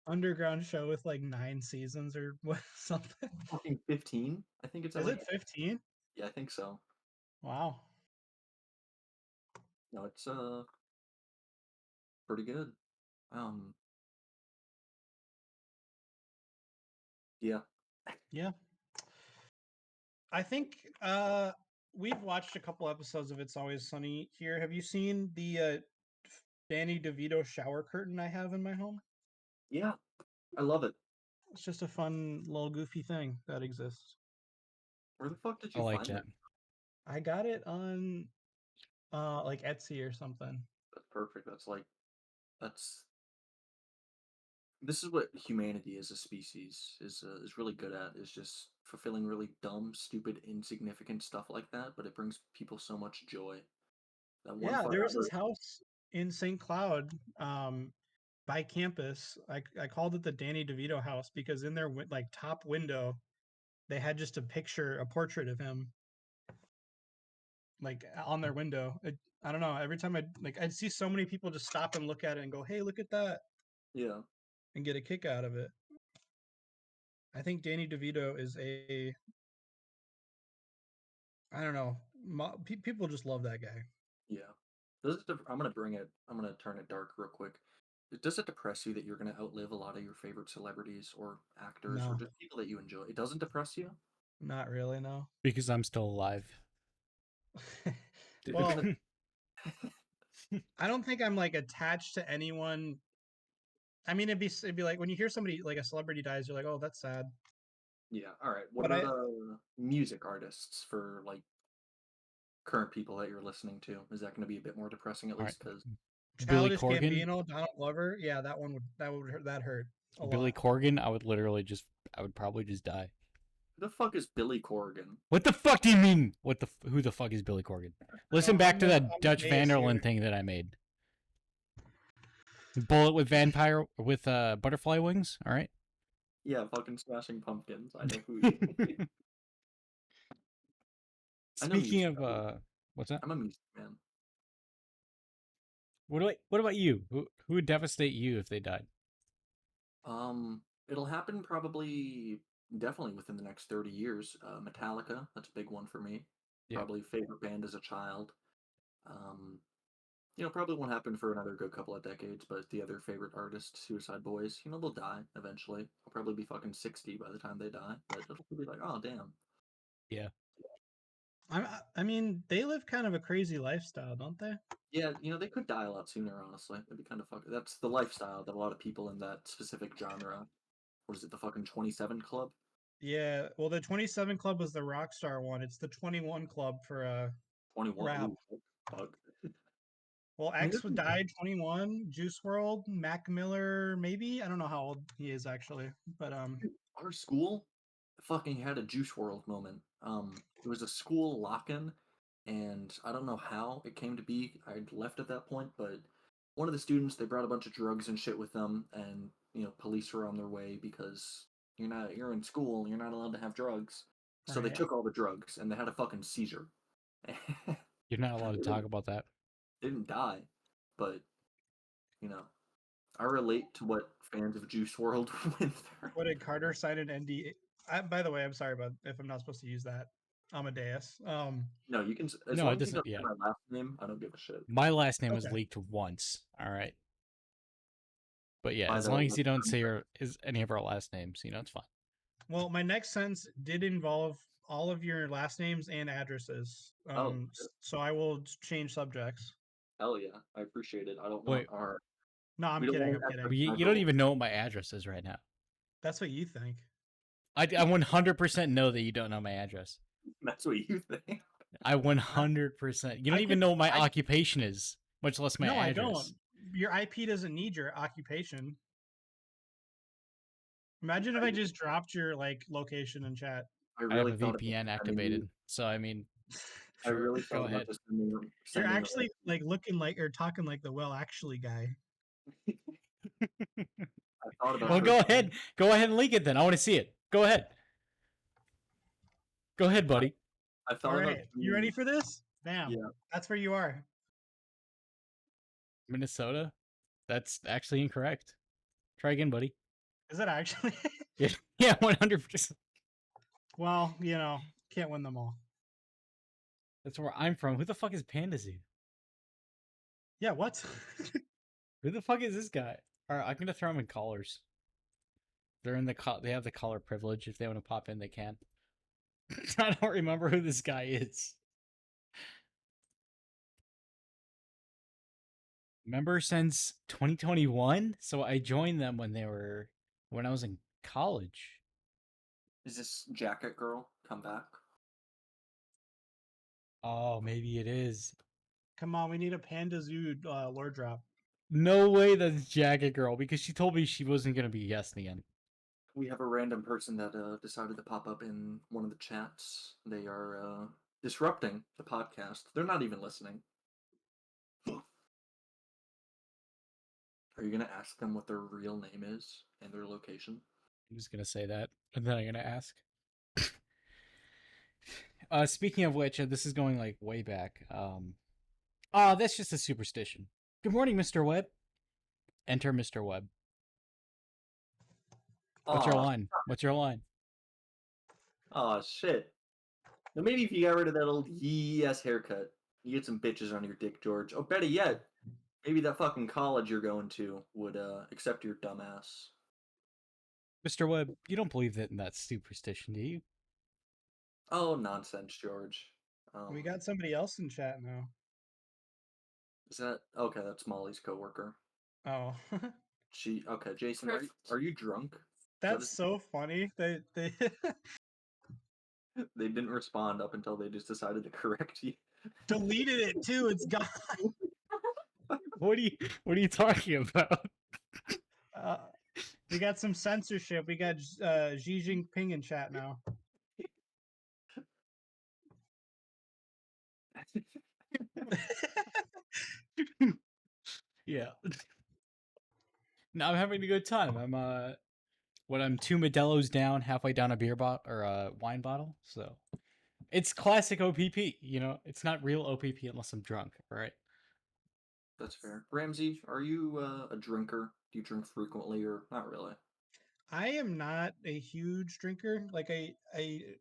Underground show with like 9 seasons or what something. Fucking 15. I think it's at Is like it 15? yeah, I think so. Wow. No, it's pretty good. Um, yeah. Yeah. I think we've watched a couple episodes of It's Always Sunny here. Have you seen the Danny DeVito shower curtain I have in my home? Yeah, I love it. It's just a fun little goofy thing that exists. Where the fuck did I you like find that. that? I got it on like Etsy or something. That's perfect. That's This is what humanity as a species is really good at, is just fulfilling really dumb, stupid, insignificant stuff like that, but it brings people so much joy. That one Yeah, part there I was this house in St. Cloud, by campus. I called it the Danny DeVito house because in their like top window, they had just a picture, a portrait of him, like on their window. I don't know. Every time I'd see so many people just stop and look at it and go, "Hey, look at that," yeah. and get a kick out of it. I think Danny DeVito is a, I don't know, people just love that guy. Yeah. I'm gonna bring it. I'm gonna turn it dark real quick. Does it depress you that you're gonna outlive a lot of your favorite celebrities or actors or No, just people that you enjoy? It doesn't depress you? not really. No. Because I'm still alive. Well, I don't think I'm like attached to anyone. I mean, it'd be like when you hear somebody like a celebrity dies, you're like, oh, that's sad. Yeah. All right. What But about music artists for like current people that you're listening to? Is that going to be a bit more depressing at All right. least? Because Billy Childish Corgan. Gambino, Donald Glover, yeah, that hurt a Billy lot. Corgan, I would probably just die. who the fuck is Billy Corgan? What the fuck do you mean? Who the fuck is Billy Corgan? Listen back to that I'm Dutch Amadeus Vanderlyn here. thing that I made. Bullet with vampire with butterfly wings. All right. Yeah, fucking Smashing Pumpkins. I know who. He is. I know Speaking music. of what's that? I'm a music man. What about you? Who would devastate you if they died? It'll happen probably definitely within the next 30 years. Metallica, that's a big one for me. Yeah. Probably favorite band as a child. Um, probably won't happen for another good couple of decades, but the other favorite artist, Suicide Boys, they'll die eventually. I'll probably be fucking 60 by the time they die, but it'll be like, oh, damn. Yeah. I mean, they live kind of a crazy lifestyle, don't they? Yeah, they could die a lot sooner, honestly. It'd be kind of fucking. That's the lifestyle that a lot of people in that specific genre. What is it, the fucking 27 Club? Yeah. Well, the 27 Club was the Rockstar one. It's the 21 Club for 21. rap. Ooh, fuck. Well, I mean, X died 21. Juice World, Mac Miller, maybe. I don't know how old he is actually, but our school fucking had a Juice World moment. It was a school lock-in, and I don't know how it came to be. I'd left at that point, but one of the students, they brought a bunch of drugs and shit with them, and police were on their way because you're in school, you're not allowed to have drugs. So they right. took all the drugs, and they had a fucking seizure. You're not allowed to They talk didn't, about that. they didn't die, but I relate to what fans of Juice World went through. What did Carter sign an NDA? By the way, I'm sorry about if I'm not supposed to use that. Amadeus. No, you can, as No, long it as you doesn't. don't say Yeah. my last name, I don't give a shit. My last name was Okay. leaked once. All right. But yeah, By as the long way, as you don't say any of our last names, it's fine. Well, my next sentence did involve all of your last names and addresses. oh, shit. So I will change subjects. Hell yeah, I appreciate it. I don't Wait. want our. No, I'm We don't kidding. want I'm to kidding. You don't even know what my address is right now. That's what you think. I 100% know that you don't know my address. That's what you think. I 100%. You don't even know what my occupation is, much less my No, address. I don't. Your IP doesn't need your occupation. Imagine if I just dropped your location in chat. I I have really a thought VPN about sending activated, so I mean, I sure, really go thought about ahead. just sending. You're sending actually looking like or talking like the well actually guy. I thought about. Well, go ahead and leak it then. I want to see it. Go ahead. Go ahead, buddy. I thought All about. right, you ready for this? Bam. Yeah. That's where you are. Minnesota? That's actually incorrect. Try again, buddy. Is it actually? Yeah, 100%. Well, can't win them all. That's where I'm from. Who the fuck is Pandazoo? Yeah, what? Who the fuck is this guy? All right, I'm gonna throw them in callers. They're in they have the caller privilege. If they want to pop in, they can. I don't remember who this guy is. Member since 2021, so I joined them when I was in college. Is this Jacket Girl come back? Oh, maybe it is. Come on, we need a Panda Zoo lore drop. No way that's Jagged Girl, because she told me she wasn't gonna be a guest again. We have a random person that decided to pop up in one of the chats. They are disrupting the podcast. They're not even listening. Are you gonna ask them what their real name is and their location? I was gonna say that, and then I'm gonna ask. Speaking of which, this is going like way back. That's just a superstition. Good morning, Mr. Webb. Enter Mr. Webb. What's your line? What's your line? Oh shit. Now maybe if you got rid of that old yes haircut, you get some bitches on your dick, George. Oh, better yet, maybe that fucking college you're going to would accept your dumbass. Mr. Webb, you don't believe that in that superstition, do you? Oh, nonsense, George. We got somebody else in chat now. Is that okay? That's Molly's coworker. Oh, Okay, Jason, are you drunk? that's so funny. They They didn't respond up until they just decided to correct you. deleted it too. It's gone. What are you talking about? We got some censorship. We got Xi Jinping in chat now. Yeah. No, I'm having a good time. I'm 2 Modelo's down, halfway down a beer bottle or a wine bottle. So it's classic OPP. You know, it's not real OPP unless I'm drunk, right? That's fair. Ramsey, are you a drinker? Do you drink frequently or not really? I am not a huge drinker. Like I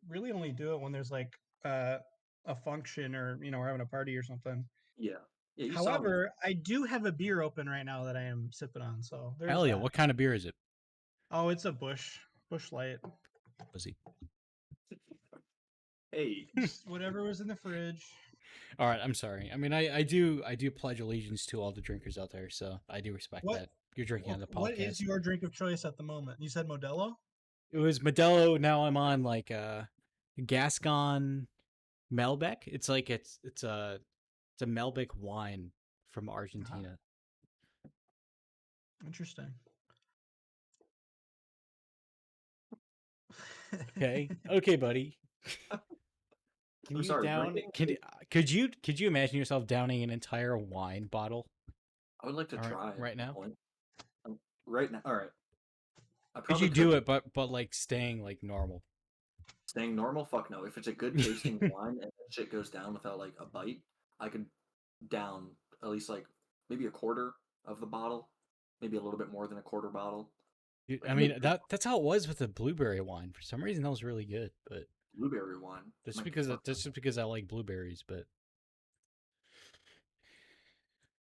really only do it when there's like a function or we're having a party or something. Yeah. Yeah. However, I do have a beer open right now that I am sipping on. So there's Hell yeah! that. What kind of beer is it? Oh, it's a Bush Light. Pussy. Hey. Just whatever was in the fridge. All right, I'm sorry. I mean, I do pledge allegiance to all the drinkers out there, so I do respect that. You're drinking on the podcast. What is your drink of choice at the moment? You said Modelo? It was Modelo. Now I'm on like Gascon Malbec. It's like it's a Malbec wine from Argentina. Interesting. Okay, buddy. Can I'm you sorry, down? Could you imagine yourself downing an entire wine bottle? I would like to try right now. Right now, all right. Could you do it, but like staying like normal? Staying normal? Fuck no. If it's a good tasting wine and that shit goes down without like a bite, I could down at least like maybe a quarter of the bottle, maybe a little bit more than a quarter bottle. Dude, I mean that's how it was with the blueberry wine. For some reason, that was really good, but blueberry wine. Just because I like blueberries, but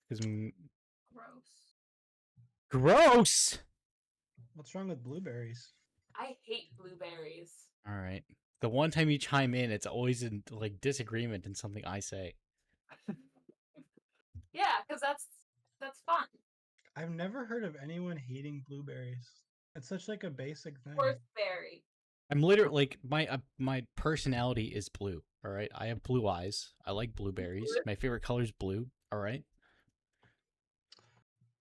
because gross. What's wrong with blueberries? I hate blueberries. All right. The one time you chime in, it's always in like disagreement in something I say. Yeah, because that's fun. I've never heard of anyone hating blueberries. It's such like a basic thing. Fourth berry. I'm literally like my personality is blue. All right, I have blue eyes. I like blueberries. My favorite color is blue. All right.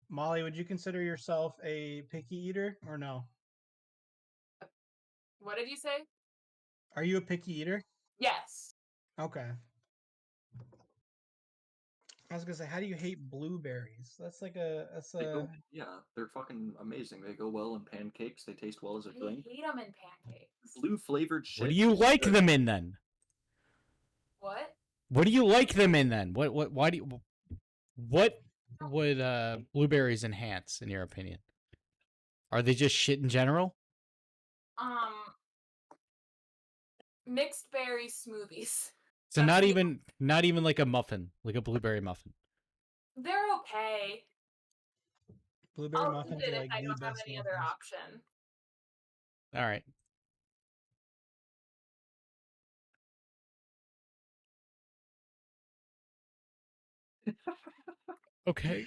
Molly, would you consider yourself a picky eater or no? What did you say? Are you a picky eater? Yes. Okay. I was gonna say, how do you hate blueberries? Yeah, they're fucking amazing. They go well in pancakes. They taste well as a drink. I hate them in pancakes. Blue flavored shit. What do you like them in then? What? What do you like them in then? What would blueberries enhance in your opinion? Are they just shit in general? Mixed berry smoothies. So not even like a muffin, like a blueberry muffin. They're okay. Blueberry I'll muffins eat it are if like I the don't have best any other muffins. option. All right. Okay.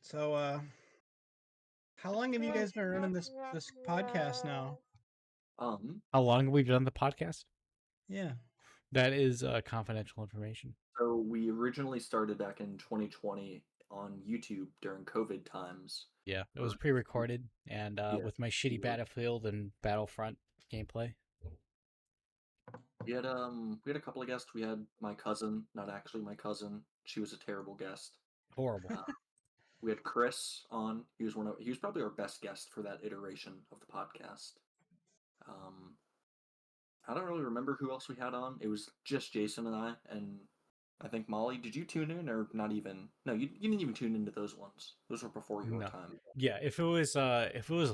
So, how long have you guys been running this podcast now? How long have we done the podcast? Yeah. That is confidential information. So we originally started back in 2020 on YouTube during COVID times. Yeah, it was pre-recorded and Yeah. with my shitty Battlefield and Battlefront gameplay. We had a couple of guests. We had my cousin, not actually my cousin. She was a terrible guest. Horrible. We had Chris on. He was probably our best guest for that iteration of the podcast. I don't really remember who else we had on. It was just Jason and I think Molly. Did you tune in or not even? No, you didn't even tune into those ones. Those were before your No. time. Yeah, if it was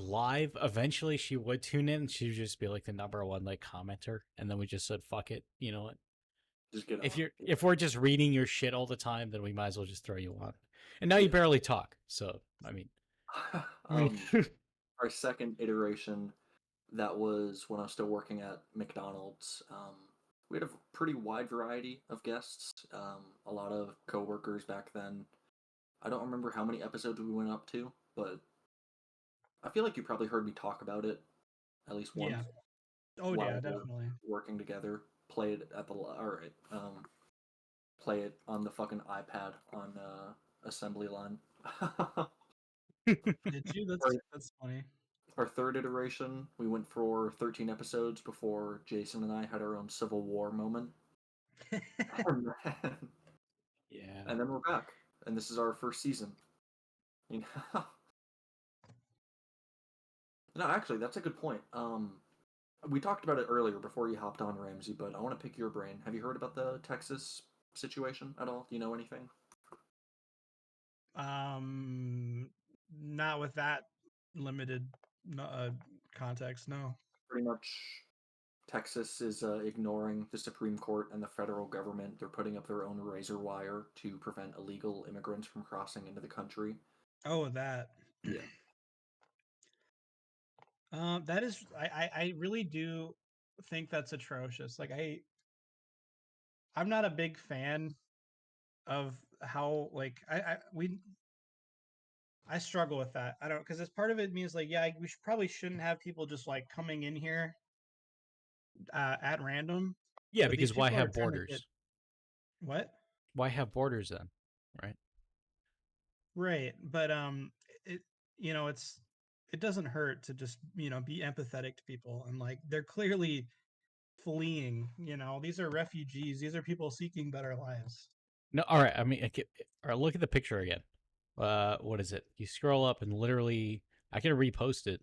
live, eventually she would tune in. She would just be like the number one like commenter, and then we just said fuck it. You know what? Just get If on. you're if we're just reading your shit all the time, then we might as well just throw you on. And now you barely talk, so I mean, Our second iteration, that was when I was still working at McDonald's. We had a pretty wide variety of guests. A lot of coworkers back then. I don't remember how many episodes we went up to, but I feel like you probably heard me talk about it at least once. Yeah. Oh while yeah, we were definitely. Working together, play it at the play it on the fucking iPad on assembly line. Did you? That's funny. Our third iteration, we went for 13 episodes before Jason and I had our own Civil War moment. yeah. And then we're back, and this is our first season. You know? No, actually, that's a good point. We talked about it earlier before you hopped on, Ramsey, but I want to pick your brain. Have you heard about the Texas situation at all? Do you know anything? Not with that limited context. No. Pretty much, Texas is ignoring the Supreme Court and the federal government. They're putting up their own razor wire to prevent illegal immigrants from crossing into the country. Oh, that. Yeah. That is, I really do think that's atrocious. Like I'm not a big fan of how like I struggle with that. I don't, because as part of it means like, yeah, we probably shouldn't have people just like coming in here at random. Yeah, but these because why people are have trying to borders? What? Why have borders then? Right? Right, but it it doesn't hurt to just be empathetic to people, and like they're clearly fleeing. These are refugees. These are people seeking better lives. No, all right. I mean, all right, look at the picture again. What is it? You scroll up and literally, I can repost it.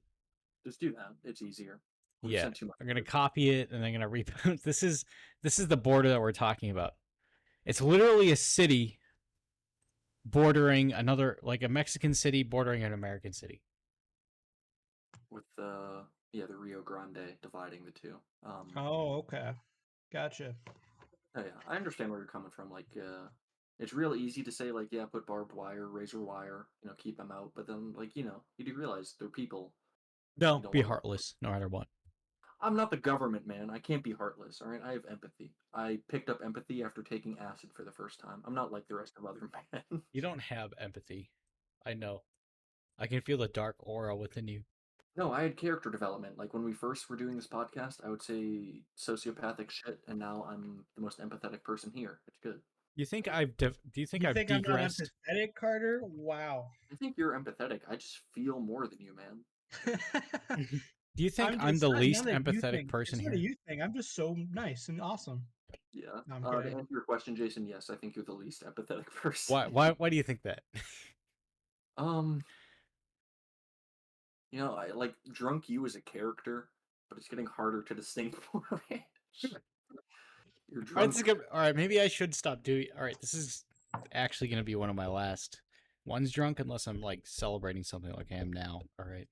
Just do that. It's easier. We've Yeah, sent too much. I'm gonna copy it and I'm gonna repost. This is the border that we're talking about. It's literally a city bordering another, like a Mexican city bordering an American city. With the Rio Grande dividing the two. Oh, okay, gotcha. Oh yeah, I understand where you're coming from. Like, it's real easy to say like, yeah, put barbed wire, razor wire, keep them out. But then, like, you do realize they're people. No, You don't be wanna- heartless no matter what. I'm not the government, man. I can't be heartless. All right, I have empathy. I picked up empathy after taking acid for the first time. I'm not like the rest of other men. You don't have empathy. I know. I can feel the dark aura within you. No, I had character development. Like when we first were doing this podcast, I would say sociopathic shit, and now I'm the most empathetic person here. It's good. You think do you think You I've think I'm not degressed? empathetic, Carter? Wow. I think you're empathetic. I just feel more than you, man. Do you think I'm it's the not- least not a you empathetic thing. person It's not here? a you thing. I'm just so nice and awesome. Yeah. No, I'm To kidding. answer your question, Jason, yes, I think you're the least empathetic person. Why do you think that? I like drunk you as a character, but it's getting harder to distinguish. You're All right, drunk. all right, maybe I should stop doing. All right, this is actually going to be one of my last ones drunk, unless I'm like celebrating something like I am now. All right.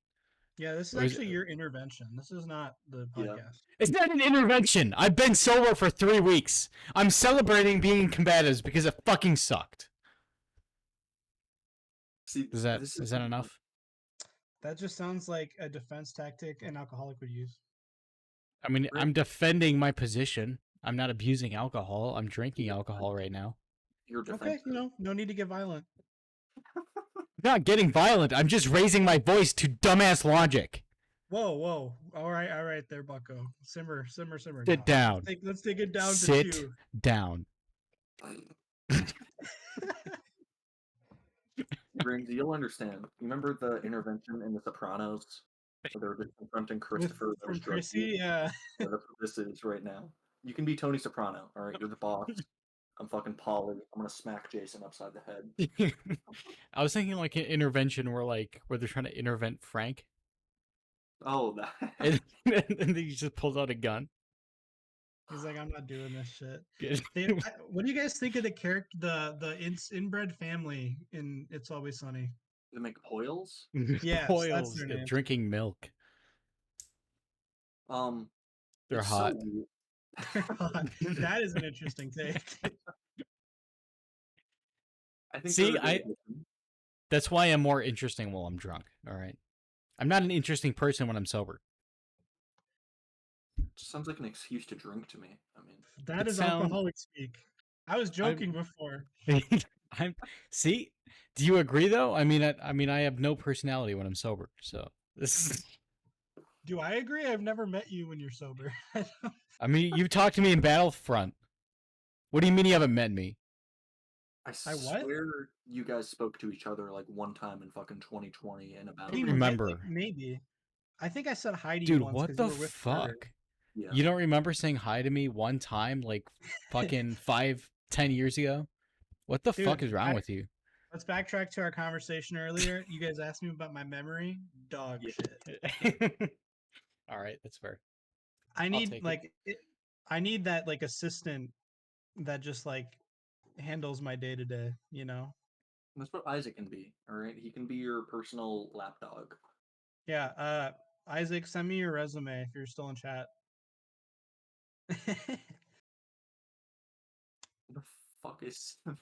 Yeah, this is Or is actually it- your intervention. This is not the Yeah. podcast. It's not an intervention. I've been sober for 3 weeks. I'm celebrating being combatives because it fucking sucked. See, Is that this is that enough? That just sounds like a defense tactic an alcoholic would use. I mean, Right. I'm defending my position. I'm not abusing alcohol. I'm drinking alcohol right now. You're Okay, defensive. no need to get violent. I'm not getting violent. I'm just raising my voice to dumbass logic. Whoa. All right there, Bucko. Simmer. Sit down. Let's take it down Sit to 2. down. Ramsey, you'll understand. You remember the intervention in The Sopranos where they were just confronting Christopher that was From drug Chrissy, use? yeah. Yeah, that's what this is right now. You can be Tony Soprano, all right? You're the boss. I'm fucking Polly. I'm gonna smack Jason upside the head. I was thinking like an intervention where they're trying to intervent Frank, Oh, that. and, and then he just pulls out a gun. He's like, I'm not doing this shit. Good. What do you guys think of the character, the inbred family in It's Always Sunny? They make poils. Yes, that's Boils their name. drinking milk. They're It's hot. So weird. That is an interesting take. I think See, they're a good addition. That's why I'm more interesting while I'm drunk. All right, I'm not an interesting person when I'm sober. Just sounds like an excuse to drink to me. I mean, That It is sound- alcoholic speak. I was joking before. I'm. See, do you agree though? I mean, I have no personality when I'm sober. So this is. Do I agree? I've never met you when you're sober. I mean, you talked to me in Battlefront. What do you mean you haven't met me? I what? swear you guys spoke to each other like one time in fucking 2020 in about. I don't remember. Maybe. I think I said hi to you Dude, once. what 'cause the you were with Carter. fuck? Yeah. You don't remember saying hi to me one time, like fucking 5-10 years ago? What the Dude, fuck is wrong with you? Let's backtrack to our conversation earlier. You guys asked me about my memory. Dog Yeah. shit. All right, that's fair. I need take it. I need that like assistant that just like handles my day to day. You know? That's what Isaac can be. All right, he can be your personal lapdog. Yeah. Isaac, send me your resume if you're still in chat. What the fuck is that?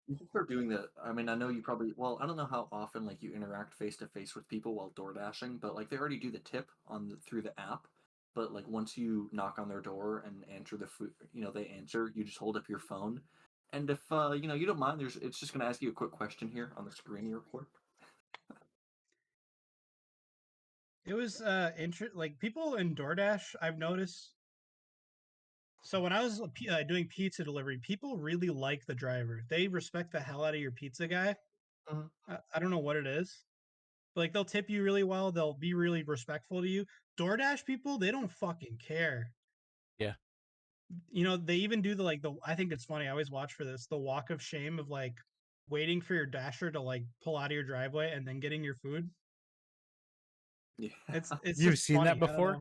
You should start doing that. I mean, I know you probably. Well, I don't know how often like you interact face to face with people while door dashing, but like they already do the tip through the app. But like once you knock on their door and answer the food, they answer. You just hold up your phone, and if you don't mind, it's just gonna ask you a quick question here on the screen real quick. It was like people in DoorDash, I've noticed. So when I was doing pizza delivery, people really like the driver. They respect the hell out of your pizza guy. Mhm. I don't know what it is. But, like they'll tip you really well. They'll be really respectful to you. DoorDash people, they don't fucking care. Yeah. They even do I think it's funny. I always watch for this, the walk of shame of like waiting for your dasher to like pull out of your driveway and then getting your food. Yeah. It's You've just seen funny. that before?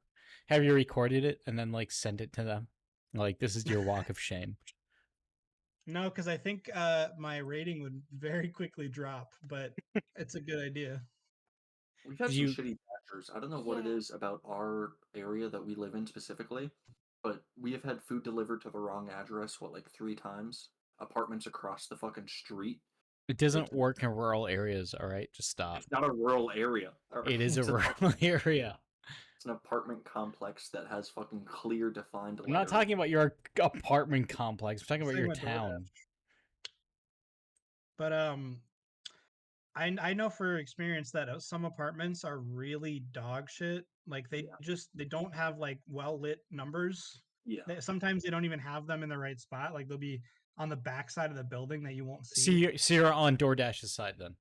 Have you recorded it and then like send it to them? Like this is your walk of shame. No, because I think my rating would very quickly drop, but it's a good idea. We've had Did some you- shitty dashers. I don't know what it Yeah. is about our area that we live in specifically, but we have had food delivered to the wrong address, like 3 times? Apartments across the fucking street. It doesn't work in rural areas, all right? Just stop. It's not a rural area. all right? It is a It's rural area. It's an apartment complex that has fucking clear, defined. I'm not letters. talking about your apartment complex. I'm talking about Talking your about town. But I know for experience that some apartments are really dog shit. Like they don't have like well lit numbers. Yeah. Sometimes they don't even have them in the right spot. Like they'll be on the back side of the building that you won't see. So you're on DoorDash's side then.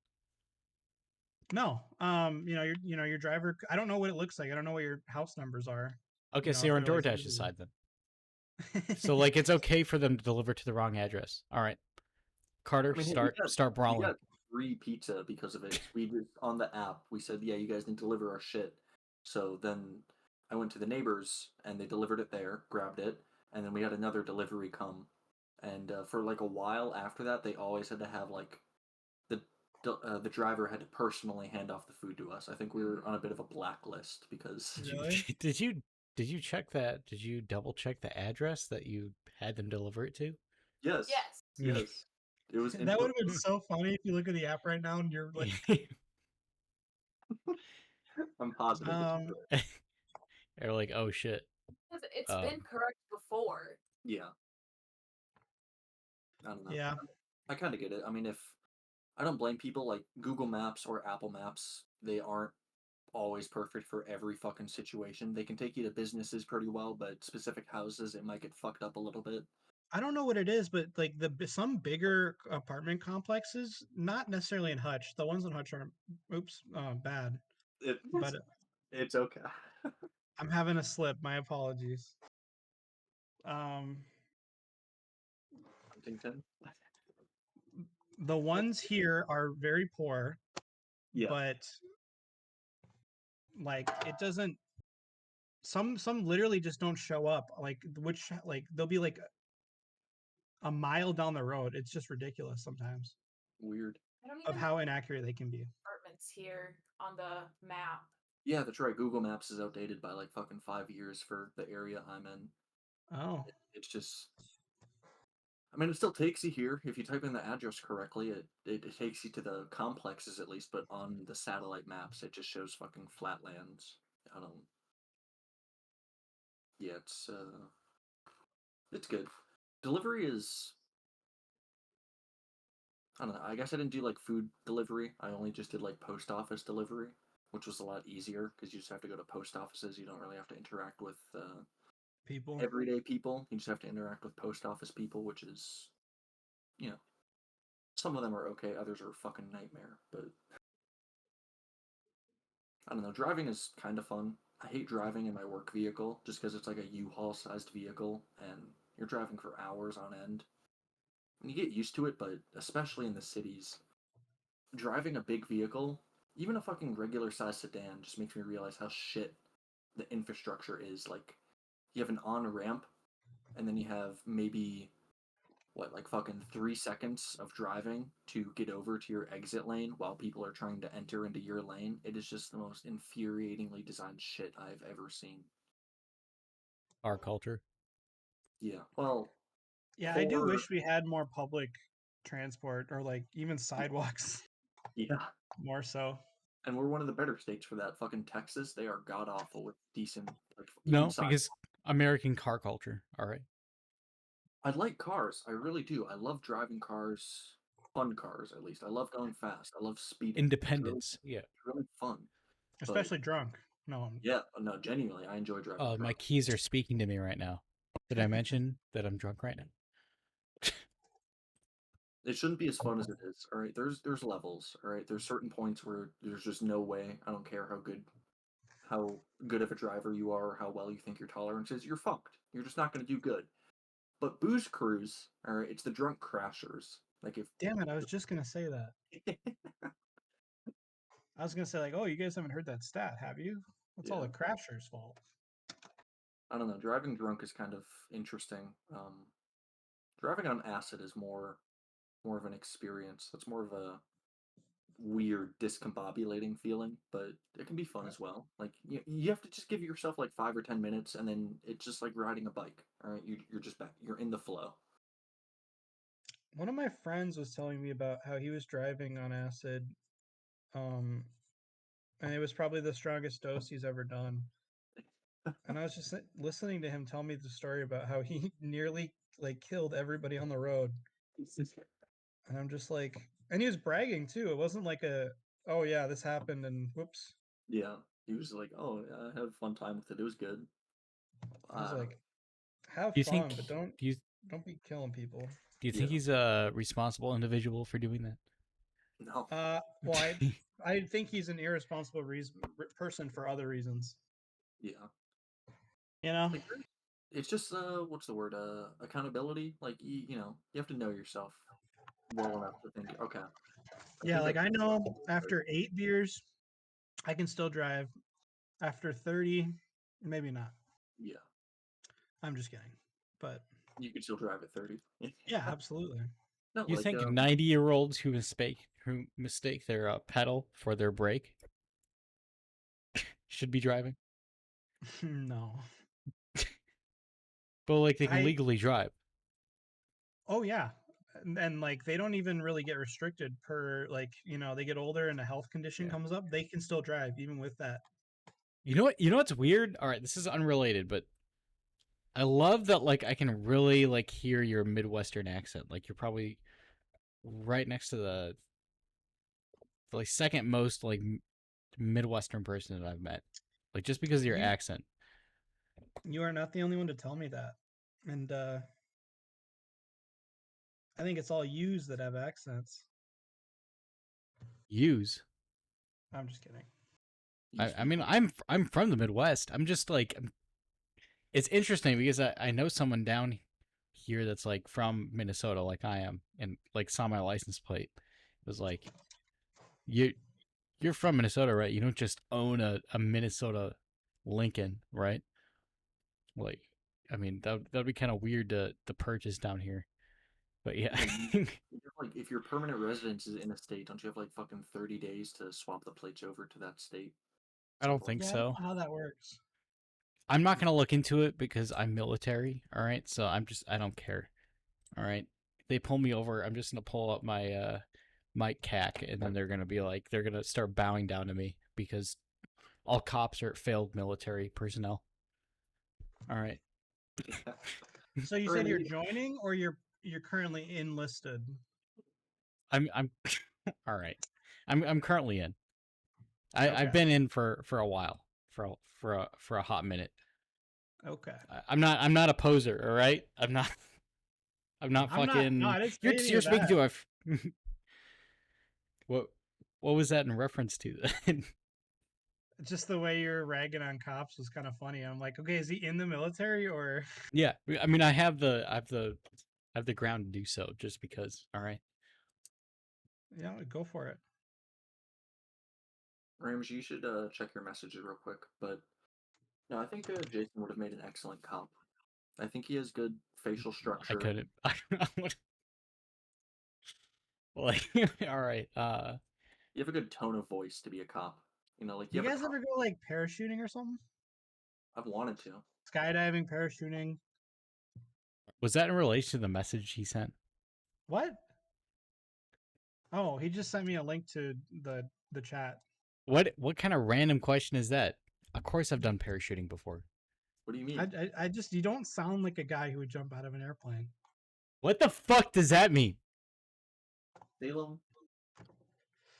No, your driver. I don't know what it looks like. I don't know what your house numbers are. Okay, so if you're on they're, like, DoorDash's easy. side then. So like it's okay for them to deliver to the wrong address. All right, Carter, I mean, start we brawling. got free pizza because of it. We did on the app. We said, yeah, you guys didn't deliver our shit. So then I went to the neighbors and they delivered it there, grabbed it, and then we had another delivery come. And for like a while after that, they always had to have like the driver had to personally hand off the food to us. I think we were on a bit of a blacklist because Really? Did you check that? Did you double check the address that you had them deliver it to? yes, Yes. it was. That would have been so funny if you look at the app right now and you're like, I'm positive. They're like, oh shit. It's been correct before. Yeah. I don't know. yeah. I kind of get it. I mean, if I don't blame people, like Google Maps or Apple Maps, they aren't always perfect for every fucking situation. They can take you to businesses pretty well, but specific houses, it might get fucked up a little bit. I don't know what it is, but like some bigger apartment complexes, not necessarily in Hutch. The ones in Hutch are, bad. It, But it's okay. I'm having a slip. My apologies. Um, Huntington. the ones here are very poor, Yeah, but like it doesn't. Some literally just don't show up. Like they'll be like a mile down the road. It's just ridiculous sometimes weird. I don't of even how inaccurate they can be. apartments here on the map. Yeah, that's right. Google Maps is outdated by like fucking 5 years for the area I'm in. Oh, It's just, I mean, it still takes you here if you type in the address correctly. It takes you to the complexes at least, but on the satellite maps, it just shows fucking flatlands. I don't. Yeah, it's good. Delivery is, I don't know. I guess I didn't do like food delivery. I only just did like post office delivery, which was a lot easier because you just have to go to post offices. You don't really have to interact with people. everyday people. You just have to interact with post office people, which is, you know, some of them are okay, others are a fucking nightmare. But I don't know. Driving is kind of fun. I hate driving in my work vehicle just because it's like a U-Haul sized vehicle and you're driving for hours on end. And you get used to it, but especially in the cities, driving a big vehicle, even a fucking regular sized sedan, just makes me realize how shit the infrastructure is. Like, you have an on ramp, and then you have maybe what, like fucking 3 seconds of driving to get over to your exit lane while people are trying to enter into your lane. It is just the most infuriatingly designed shit I've ever seen. Our culture. Yeah, well, Yeah, I do poor. wish we had more public transport or like even sidewalks Yeah, more so. and we're one of the better states for that. Fucking Texas, they are god awful with decent, like even No, side. because American car culture. All right. I like cars. I really do. I love driving cars, fun cars at least. I love going fast. I love speeding. Independence. Yeah. It's really fun. But Especially drunk. No, yeah, no, genuinely, I enjoy driving Oh, my drunk. keys are speaking to me right now. Did I mention that I'm drunk right now? It shouldn't be as fun as it is. All right, there's levels. All right, there's certain points where there's just no way. I don't care how good of a driver you are or how well you think your tolerance is. You're fucked. You're just not going to do good. But booze cruise, all right, it's the drunk crashers. Like if damn it, I was just gonna say that. I was gonna say like, oh, you guys haven't heard that stat, have you? That's all yeah, the crashers' fault. I don't know. Driving drunk is kind of interesting. Driving on acid is more of an experience. It's more of a weird discombobulating feeling, but it can be fun as well. Like you have to just give yourself like 5 or 10 minutes, and then it's just like riding a bike. All right, you're just back. You're in the flow. One of my friends was telling me about how he was driving on acid, um, and it was probably the strongest dose he's ever done. And I was just listening to him tell me the story about how he nearly like killed everybody on the road. And I'm just like, and he was bragging too. It wasn't like oh yeah, this happened and whoops. Yeah, he was like, "Oh, yeah, I had a fun time with it. It was good." I was Uh, like, have Do you fun, think but do you don't be killing people. do you think yeah, he's a responsible individual for doing no, Well, that? I think he's an irresponsible person for other reasons. yeah. You know? Like it's just what's the word? Accountability. Like you have to know yourself well enough to think, okay, I Yeah, think I like I can do know it. after 8 beers, I can still drive. After 30, maybe not. Yeah, I'm just kidding. But you can still drive at 30. yeah, absolutely. No, You like think 90-year-olds who mistake their pedal for their brake should be driving? No. But like they can I legally drive. Oh yeah. And like they don't even really get restricted per like, they get older and a health condition Yeah. comes up, they can still drive even with that. You know what? You know what's weird? All right, this is unrelated, but I love that like I can really like hear your Midwestern accent. Like you're probably right next to the like second most like Midwestern person that I've met. Like just because of your You accent. you are not the only one to tell me that. And I think it's all U's that have accents. Use. I'm just kidding. I mean, I'm from the Midwest. I'm just like, it's interesting because I know someone down here that's like from Minnesota, like I am, and like saw my license plate. It was like, you're from Minnesota, right? You don't just own a Minnesota Lincoln, right? Like, I mean, that'd be kind of weird to purchase down here. But yeah, Like, if your permanent residence is in a state, don't you have like fucking 30 days to swap the plates over to that state? I don't think Yeah, I don't so. know how that works. I'm not gonna look into it because I'm military. All right, so I don't care. All right, they pull me over. I'm just gonna pull up my CAC, and then they're gonna start bowing down to me because all cops are failed military personnel. All right, So you said you're joining, or you're currently enlisted? I'm all right. I'm currently in. I've Okay. been in for a while, for a hot minute. Okay. I'm not a poser. All right, I'm not. I'm not I'm not. fucking. No, I didn't say You're any you're of speaking that. to a. What what was that in reference to? Then? Just the way you're ragging on cops was kind of funny. I'm like, okay, is he in the military or? Yeah, I mean, I have the ground to do so just because. All right. Yeah, go for it. Rams, you should check your messages real quick. But no, I think Jason would have made an excellent cop. I think he has good facial structure. I couldn't. Like, all right. You have a good tone of voice to be a cop. You know, like You you have guys ever go like parachuting or something? I've wanted to. Skydiving, parachuting. Was that in relation to the message he sent? What? Oh, he just sent me a link to the chat. What kind of random question is that? Of course, I've done parachuting before. What do you mean? I just you don't sound like a guy who would jump out of an airplane. What the fuck does that mean? Salem?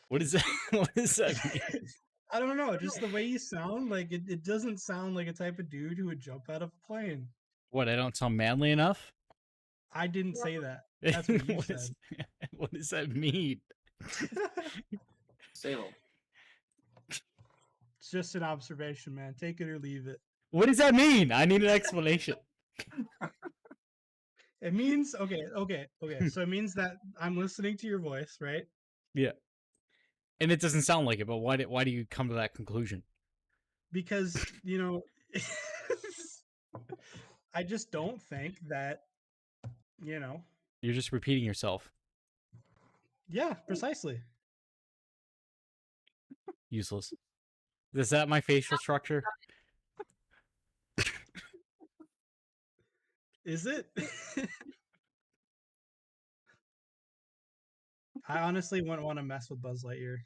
What is that? What does that mean? I don't know. Just the way you sound, like it doesn't sound like a type of dude who would jump out of a plane. What? I don't sound manly enough? I didn't say that. That's what you said. What does that mean? Salem. It's just an observation, man. Take it or leave it. What does that mean? I need an explanation. It means okay. So it means that I'm listening to your voice, right? Yeah. And it doesn't sound like it, but why do you come to that conclusion? Because, I just don't think that, You're just repeating yourself. yeah, precisely. Useless. Is that my facial structure? Is it? I honestly wouldn't want to mess with Buzz Lightyear.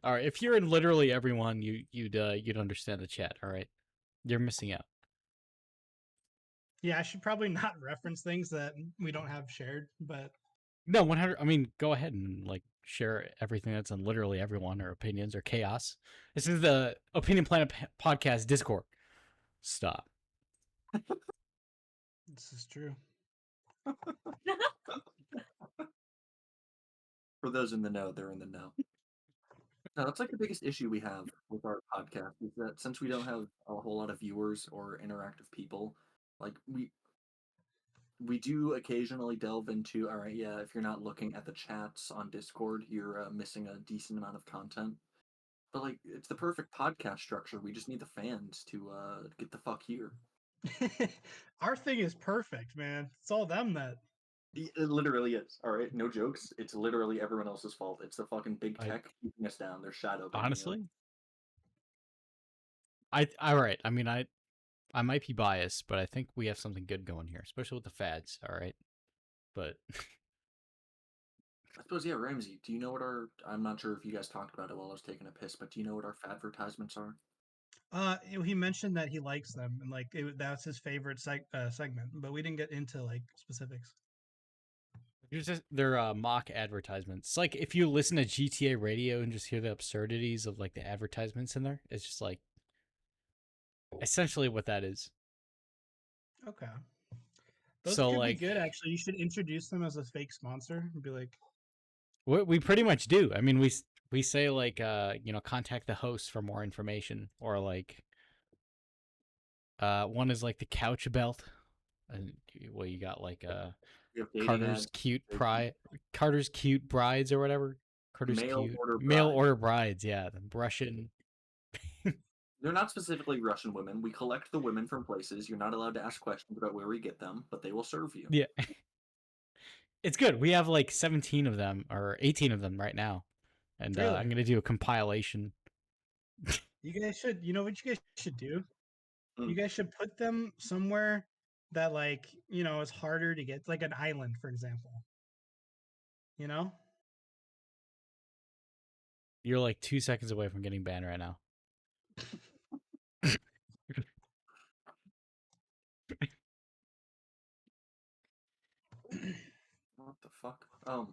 All right, if you're in literally everyone, you'd understand the chat. All right, you're missing out. Yeah, I should probably not reference things that we don't have shared, but No, 100. I mean, go ahead and like share everything that's on literally everyone or opinions or chaos. This is the Opinion Planet podcast Discord. Stop. this is true. For those in the know, they're in the know. No, that's like the biggest issue we have with our podcast is that since we don't have a whole lot of viewers or interactive people, like we do occasionally delve into, all right, yeah, if you're not looking at the chats on Discord, you're missing a decent amount of content. But like, it's the perfect podcast structure. We just need the fans to get the fuck here. Our thing is perfect, man. It's all them that. It literally is. All right, no jokes. It's literally everyone else's fault. It's the fucking big tech keeping us down. They're shadow banning us. Honestly, all right. I mean, I might be biased, but I think we have something good going here, especially with the fads. All right, but I suppose, yeah, Ramsey, do you know what our, I'm not sure if you guys talked about it while I was taking a piss, but do you know what our advertisements are? He mentioned that he likes them and like that's his favorite segment, but we didn't get into like specifics. they're mock advertisements. It's like if you listen to GTA radio and just hear the absurdities of like the advertisements in there, it's just like essentially what that is. Okay. Those So could like, be good actually. You should introduce them as a fake sponsor and be like, we pretty much do. I mean, we say like, contact the host for more information, or like, one is like the couch belt, and well, you got like You have dating ads, Carter's cute brides or whatever. Carter's mail cute order mail bride. order brides. Yeah, the Russian. They're not specifically Russian women. We collect the women from places. You're not allowed to ask questions about where we get them, but they will serve you. Yeah, it's good. We have like 17 of them or 18 of them right now, and Really? I'm gonna do a compilation. you guys should. You know what you guys should do? Mm. You guys should put them somewhere that like is harder to get, like an island, for example. You know? You're like 2 seconds away from getting banned right now. What the fuck? All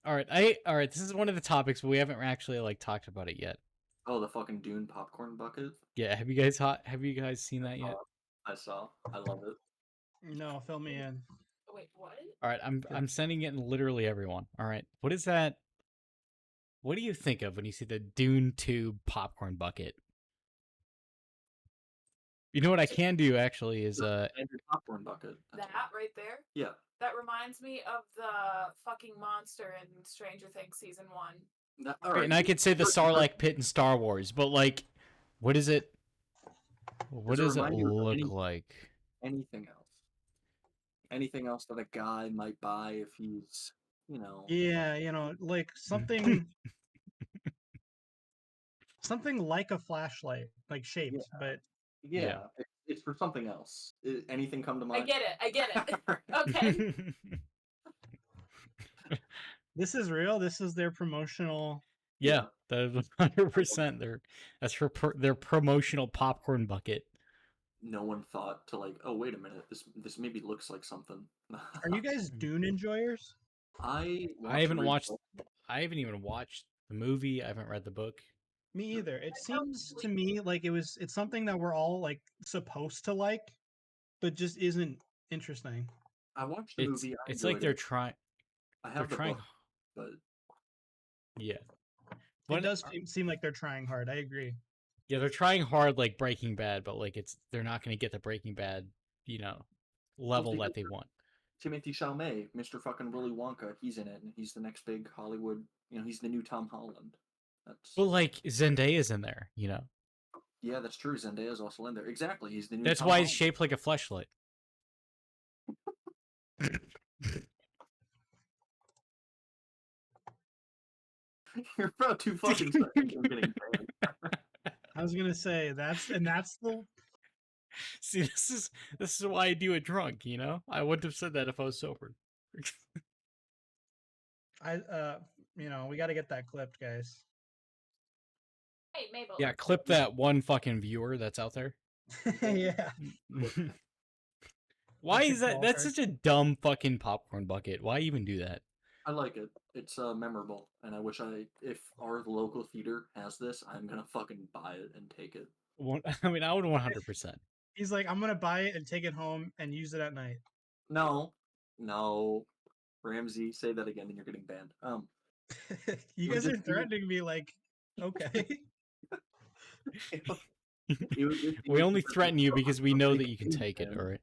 right. This is one of the topics, but we haven't actually like talked about it yet. Oh, the fucking Dune popcorn bucket. Yeah, have you guys seen that yet? I saw. I love it. No, fill me in. Wait, what? All right, I'm sending it in literally everyone. All right, what is that? What do you think of when you see the Dune 2 popcorn bucket? You know what I can do actually is And your popcorn bucket. That right there? Yeah. That reminds me of the fucking monster in Stranger Things season 1. All right. and I could say the Sarlacc pit in Star Wars, but like, what is it? What does it remind you of look like? Anything else? Anything else that a guy might buy if he's, Yeah, like something something like a flashlight, like shaped, Yeah. but Yeah. It's for something else. Anything come to I mind? get it. Okay. this is real. This is their promotional. Yeah, that is 100%. That's for their promotional popcorn bucket. No one thought to like, oh wait a minute, this maybe looks like something. Are you guys Dune enjoyers? I haven't even watched the movie. I haven't read the book. Me either. It seems to me like it's something that we're all like supposed to like, but just isn't interesting. I watched the movie. It's like they're trying. I have the trying, book, but yeah, it does seem like they're trying hard. I agree. Yeah, they're trying hard, like Breaking Bad, but like they're not going to get the Breaking Bad, level that they want. Timothée Chalamet, Mr. fucking Willy Wonka, he's in it, and he's the next big Hollywood. He's the new Tom Holland. Well, like Zendaya's in there, Yeah, that's true. Zendaya's also in there. Exactly, he's the new. That's Tom why Holland. he's shaped like a fleshlight. You're about too fucking I'm getting banned. I was gonna say that's the. See, this is why I do it drunk. I wouldn't have said that if I was sober. We got to get that clipped, guys. Hey, Mabel. Yeah, clip that one fucking viewer that's out there. Yeah. Why is that? That's such a dumb fucking popcorn bucket. Why even do that? I like it. It's memorable, and I wish if our local theater has this, I'm gonna fucking buy it and take it. I mean, I would 100%. He's like, I'm gonna buy it and take it home and use it at night. No, Ramsey, say that again, and you're getting banned. You guys are threatening me, like, okay. We only threaten you because we know that you can take it. All right.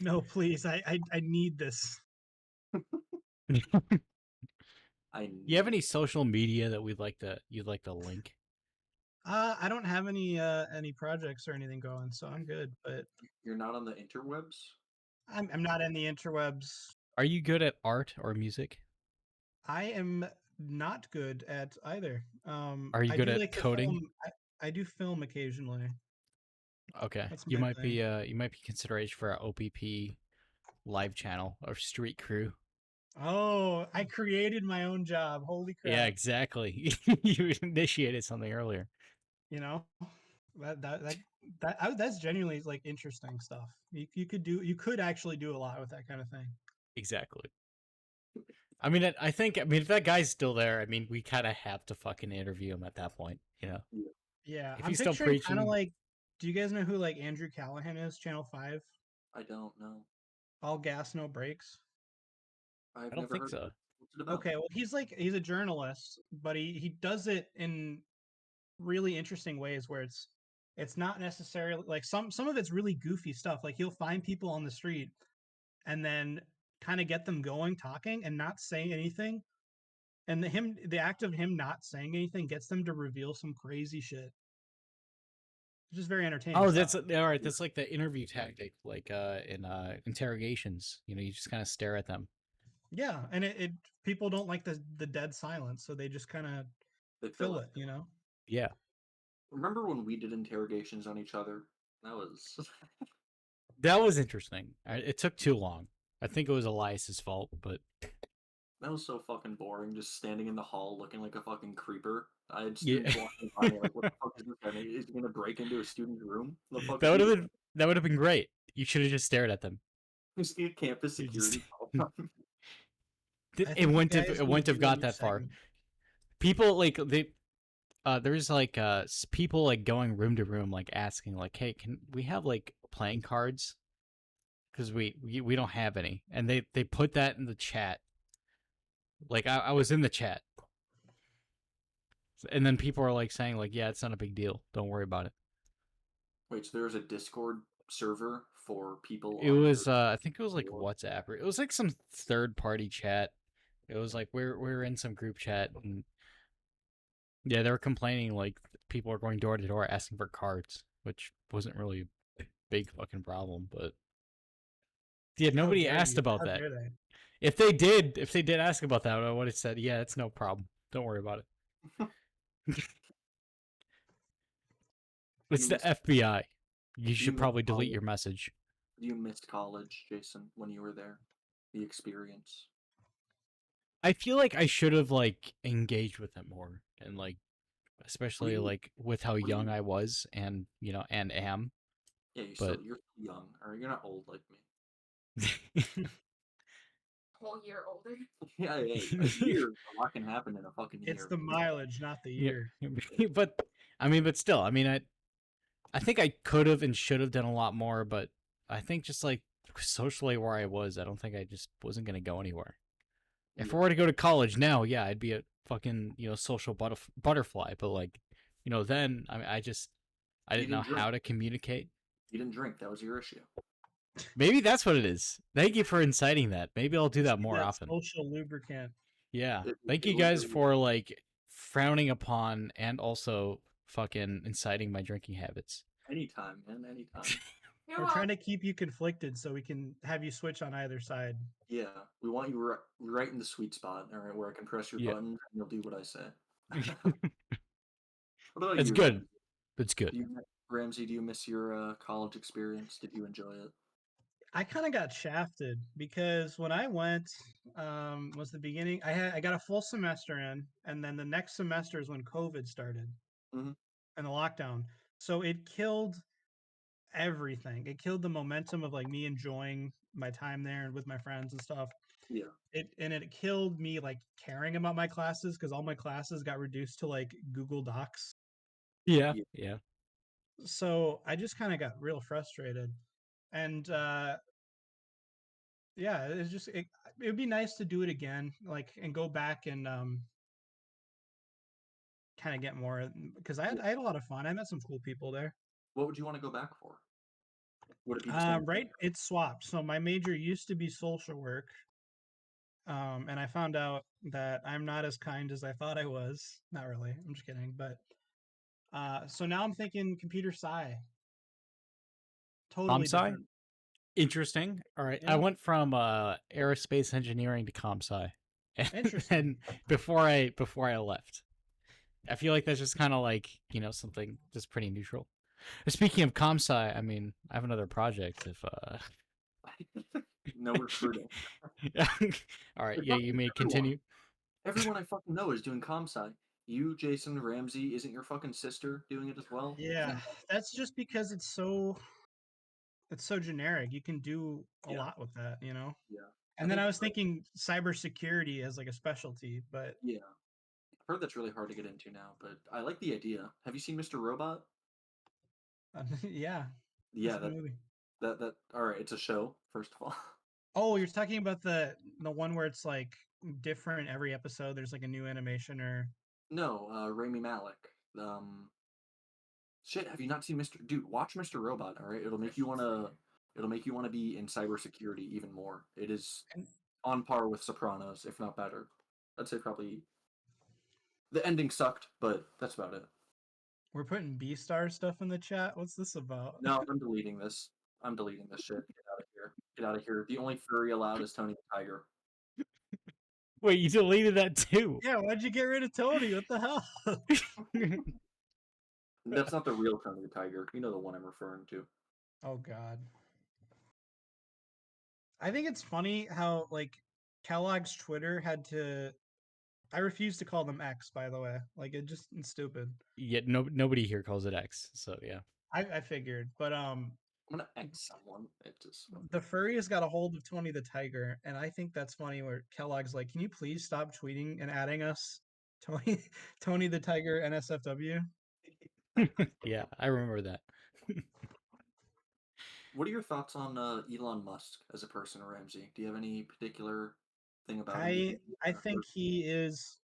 No, please. I need this. You have any social media that you'd like to link? I don't have any projects or anything going, so I'm good. But you're not on the interwebs. I'm not in the interwebs. Are you good at art or music? I am not good at either. Are you good at coding? I do film occasionally. Okay, you might be consideration for our OPP live channel or Street Crew. Oh, I created my own job. Holy crap! Yeah, exactly. You initiated something earlier. That's genuinely like interesting stuff. You could actually do a lot with that kind of thing. Exactly. I mean, if that guy's still there, I mean, we kind of have to fucking interview him at that point, Yeah, if I'm he's still picturing preaching. kind of like, do you guys know who like Andrew Callahan is? Channel 5. I don't know. All gas, no brakes. I've I don't never think heard so. of it. What's it about? Okay, well he's a journalist, but he does it in really interesting ways where it's not necessarily like some of it's really goofy stuff. Like he'll find people on the street and then kind of get them going talking and not saying anything. And the act of him not saying anything gets them to reveal some crazy shit. It's just very entertaining Oh, stuff. that's all right. That's like the interview tactic, like in interrogations. You know, you just kind of stare at them. Yeah, and it people don't like the dead silence, so they just kind of They fill it, you know. Yeah, Remember when we did interrogations on each other? That was that was interesting. It took too long. I think it was Elias's fault, but that was so fucking boring. Just standing in the hall looking like a fucking creeper. I had yeah, students walking by me like, "What the fuck is this guy? Is he gonna break into a student's room? The fuck that is would he have doing?" been that would have been great. You should have just stared at them. Is he a campus You just security call? I it think you wouldn't have guys it need wouldn't to have do a got new that far. segment. People like they there's like people like going room to room like asking like, hey, can we have like playing cards, because we don't have any, and they put that in the chat. Like I was in the chat, and then people are like saying like, yeah, it's not a big deal, don't worry about it. Wait, so there's a Discord server for people It on was your I think it was like board? WhatsApp, or it was like some third party chat. It was like we're in some group chat, and yeah, they were complaining like people are going door to door asking for cards, which wasn't really a big fucking problem, but yeah, How nobody dare asked you? about How that. dare they? If they did ask about that, I would have said, yeah, it's no problem. Don't worry about it. It's You the miss, FBI. You do you should miss probably delete college? your message. Do you miss college, Jason, when you were there? The experience. I feel like I should have like engaged with it more, and like What do especially you like with how what do young you I was, and and am. Yeah, But you're young, or you're not old like me. Whole year older. Yeah, hey, a year, a lot can happen in a fucking It's year. the mileage, not the yeah, year. but I mean, but still, I mean, I think I could have and should have done a lot more, but I think just like socially where I was, I don't think I just wasn't gonna go anywhere. If I Yeah. were to go to college now, yeah, I'd be a fucking social butterfly. But like, then I mean, I You didn't know didn't drink. how to communicate. You didn't drink. That was your issue. Maybe that's what it is. Thank you for inciting that. Maybe I'll do Just that be more that often. social lubricant. Yeah. Thank It you was guys your for like frowning upon and also fucking inciting my drinking habits. anytime, man, anytime. You're We're trying welcome. to keep you conflicted so we can have you switch on either side. Yeah, we want you right in the sweet spot, all right, where I can press your Yeah. button and you'll do what I say. What about It's you, good. Ramsey? It's good. Do you miss your college experience? Did you enjoy it? I kind of got shafted because when I went, was the beginning. I got a full semester in, and then the next semester is when COVID started Hmm. and the lockdown. So it killed everything. It killed the momentum of like me enjoying my time there and with my friends and stuff. Yeah. It killed me like caring about my classes because all my classes got reduced to like Google Docs. Yeah. Yeah. Yeah. So I just kind of got real frustrated, and yeah, it's just it would be nice to do it again, like and go back and kind of get more because Yeah. I had a lot of fun. I met some cool people there. What would you want to go back for? Would it be the same thing? Right, it's swapped. So my major used to be social work, and I found out that I'm not as kind as I thought I was. Not really. I'm just kidding. But so now I'm thinking computer sci. Totally Comsci? different. Interesting. All right. I Yeah, went from aerospace engineering to comsci, interesting. and before I left, I feel like that's just kind of like something just pretty neutral. Speaking of comsci, I mean, I have another project. If No recruiting. all right, It's yeah, not you may everyone. continue. Everyone I fucking know is doing comp sci. You, Jason, Ramsey, isn't your fucking sister doing it as well? Yeah, that's just because it's so generic. You can do a Yeah, lot with that, you know. yeah. And then I was thinking cybersecurity as like a specialty, but Yeah. I've heard that's really hard to get into now, but I like the idea. Have you seen Mr. Robot? yeah, Yeah, that's the that movie. All right, it's a show, first of all. Oh, you're talking about the one where it's like different every episode. There's like a new animation or No, Rami Malek. Um, Shit, have you not seen Mr. Dude, watch Mr. Robot, all right? It'll make you want to be in cybersecurity even more. It is and on par with Sopranos, if not better. I'd say probably the ending sucked, but that's about it. we're putting B-star stuff in the chat. What's this about? No, I'm deleting this. I'm deleting this shit. Get out of here. Get out of here. The only furry allowed is Tony the Tiger. Wait, you deleted that too? Yeah, why'd you get rid of Tony? What the hell? That's not the real Tony the Tiger. You know the one I'm referring to. Oh God. I think it's funny how like Kellogg's Twitter had to. I refuse to call them X, by the way. Like it's stupid. Yet nobody here calls it X. So yeah. I figured, but I'm gonna X someone. It just the furries got a hold of Tony the Tiger, and I think that's funny. Where Kellogg's like, "Can you please stop tweeting and adding us, Tony, Tony the Tiger NSFW?" Yeah, I remember that. What are your thoughts on Elon Musk as a person, Ramsey? Do you have any particular thing about him? I think he is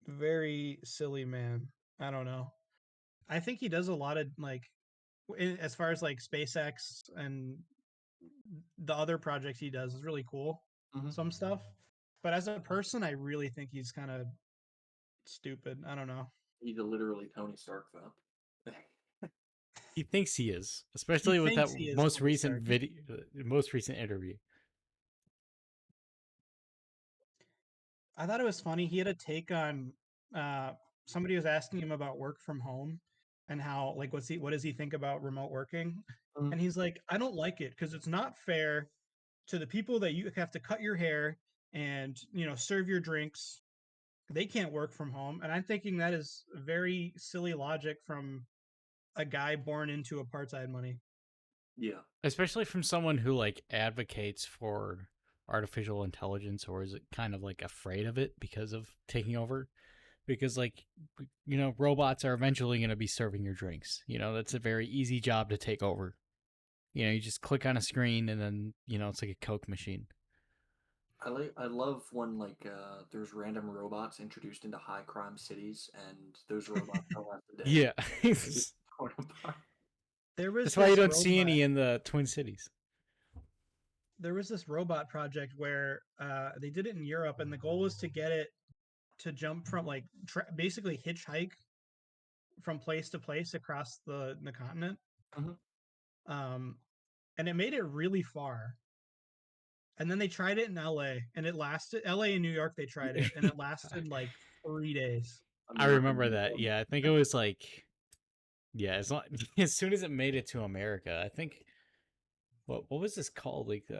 very silly, man. I don't know. I think he does a lot of like, as far as like SpaceX and the other projects he does is really cool. Mhm. Some stuff, but as a person, I really think he's kind of stupid. I don't know. He's literally Tony Stark, though. He thinks he is, especially with that thinks he is most Tony recent Stark. video, most recent interview. I thought it was funny. He had a take on somebody was asking him about work from home and how like what does he think about remote working? Mhm. And he's like, I don't like it because it's not fair to the people that you have to cut your hair and serve your drinks. They can't work from home. And I'm thinking that is very silly logic from a guy born into apartheid money. Yeah. Especially from someone who like advocates for artificial intelligence or is it kind of like afraid of it because of taking over. Because like robots are eventually going to be serving your drinks. That's a very easy job to take over. You just click on a screen and then it's like a Coke machine. I love when like there's random robots introduced into high crime cities, and those robots don't last a day. Yeah. They're just torn apart. There was That's why you this don't see robot- any in the Twin Cities. There was this robot project where they did it in Europe, and the goal was to get it to jump from like basically hitchhike from place to place across the continent. Mhm. And it made it really far. And then they tried it in LA, and it lasted. LA and New York, they tried it, and it lasted like 3 days. I remember that. Yeah, I think it was like, yeah, as soon as it made it to America, I think. What was this called? Like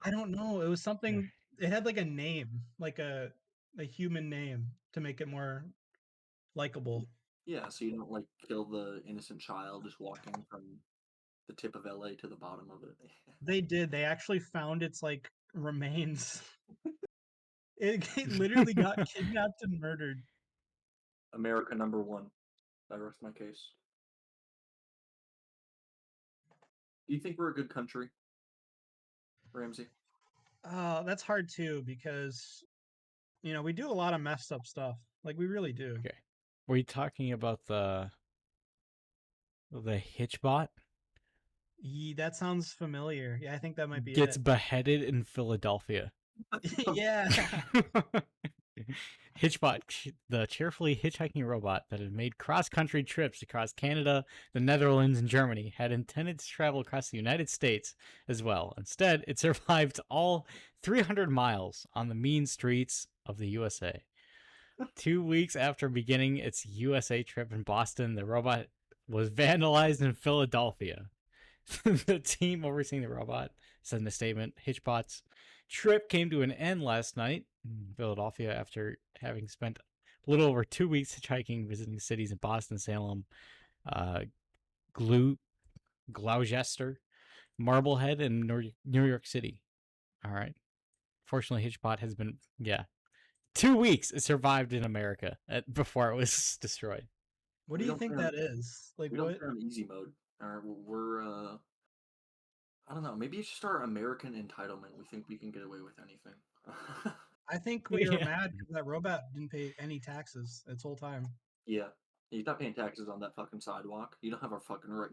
I don't know. It was something. It had like a name, like a human name, to make it more likable. Yeah, so you don't like kill the innocent child just walking from the tip of LA to the bottom of it. They did. They actually found its like remains. It literally got kidnapped and murdered. America #1. I rest my case. Do you think we're a good country, Ramsey? That's hard too because we do a lot of messed up stuff. Like we really do. Okay. Were you talking about the Hitchbot? That sounds familiar. Yeah, I think that might be Gets it. beheaded in Philadelphia. Yeah. Hitchbot, the cheerfully hitchhiking robot that had made cross-country trips across Canada, the Netherlands, and Germany, had intended to travel across the United States as well. Instead, it survived all 300 miles on the mean streets of the USA. 2 weeks after beginning its USA trip in Boston, the robot was vandalized in Philadelphia. The team overseeing the robot said in a statement, Hitchbot's trip came to an end last night in Philadelphia after having spent a little over 2 weeks hitchhiking, visiting cities in Boston, Salem, Gloucester, Marblehead, and New York City. All right. Fortunately, Hitchbot has been, 2 weeks it survived in America before it was destroyed. What do you think that is? Like We what? don't turn on easy mode. We're I don't know. Maybe it's just our American entitlement. We think we can get away with anything. I think we were Yeah. mad because that robot didn't pay any taxes its whole time. Yeah. You're not paying taxes on that fucking sidewalk. You don't have a fucking right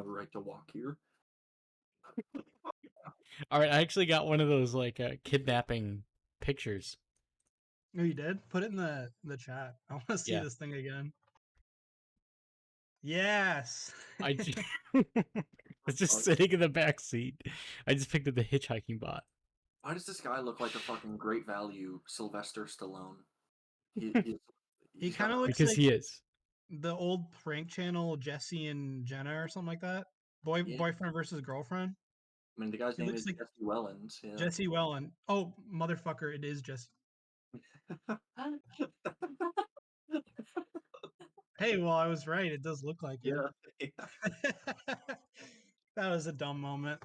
right to walk here. All right, I actually got one of those like kidnapping pictures. No, you did? Put it in the chat. I want to see Yeah. this thing again. Yes. It's just sitting in the back seat. I just picked up the hitchhiking bot. Why does this guy look like a fucking great value Sylvester Stallone? He He's kind got of looks Because like he is. the old prank channel Jesse and Jenna or something like that. Yeah. Boyfriend versus girlfriend. I mean, the guy's He name looks is like Jesse Wellens. Yeah. Jesse Wellen. Oh, motherfucker, it is Jesse. Hey, well, I was right. It does look like it. Yeah. That was a dumb moment.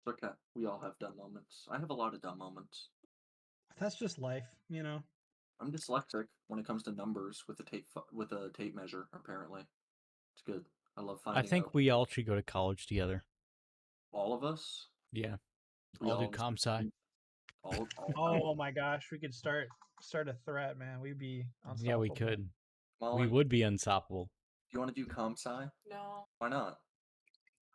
It's okay. We all have dumb moments. I have a lot of dumb moments. That's just life, you know. I'm dyslexic when it comes to numbers with a tape measure. Apparently, it's good. I love I finding think out. we all should go to college together. All of us. Yeah. We I'll do all comp sci. all Oh my gosh, we could start a threat, man. We'd be unstoppable. Yeah, we could. Molly, We would be unstoppable. do you want to do comp sci? No, Why not?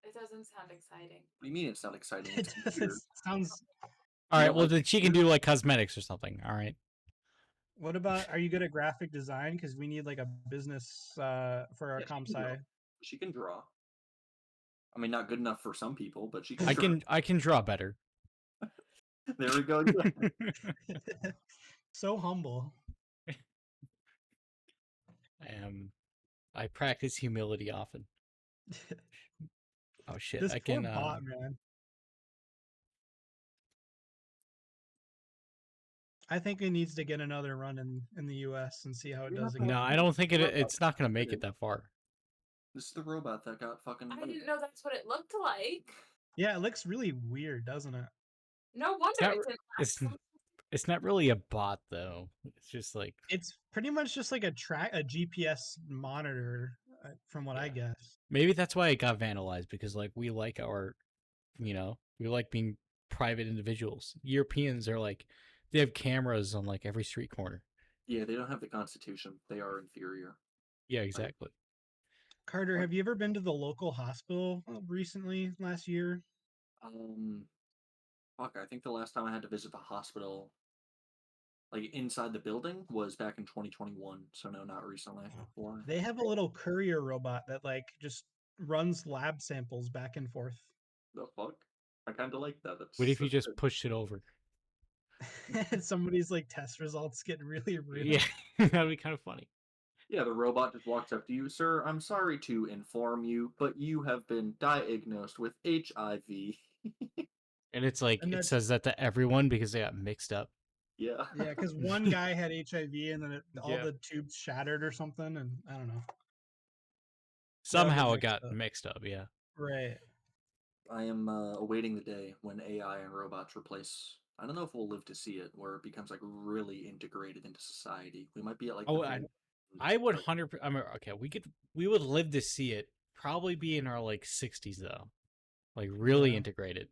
it doesn't sound exciting. What do you mean it's not exciting? It It's does- it weird. sounds. All You right, don't well like then she can weird? do like cosmetics or something. All right. What about? Are you good at graphic design? Because we need like a business for our Yeah, comp she can draw. sci. She can draw. I mean, not good enough for some people, but she can. I draw. I can draw better. There we go. So humble. I practice humility often. Oh shit. This I poor can bot, man. I think it needs to get another run in the U.S. and see how it We does have to again. No, watch I don't think Robot it's not gonna make Fighter. it that far. This is the robot that got fucking. I didn't know that's what it looked like. Yeah, it looks really weird, doesn't it? No wonder not- it didn't It's last. it's not really a bot though. It's just like It's pretty much just like a GPS monitor, from what I Yeah. guess. maybe that's why it got vandalized because like we like our, we like being private individuals. Europeans are like they have cameras on like every street corner. Yeah, they don't have the Constitution. They are inferior. Yeah, exactly. Carter, What? have you ever been to the local hospital recently, last year? Fuck. I think the last time I had to visit the hospital, like inside the building, was back in 2021. So no, not recently. Why? They have a little courier robot that like just runs lab samples back and forth. The fuck? I kind of like that. That's. What if you that's just good. pushed it over? And somebody's like test results get really real. Yeah, that'd be kind of funny. Yeah, the robot just walks up to you, sir. I'm sorry to inform you, but you have been diagnosed with HIV. And it's like And it that's- says that to everyone because they got mixed up. Yeah. Yeah, because one guy had HIV and then all Yeah. the tubes shattered or something, and I don't know. Somehow it mixed got up. mixed up. Yeah. Right. I am awaiting the day when AI and robots replace. I don't know if we'll live to see it, where it becomes like really integrated into society. We might be at like. Oh, the I would 100. I mean, okay, we would live to see it. Probably be in our like 60s though, like really Yeah. integrated.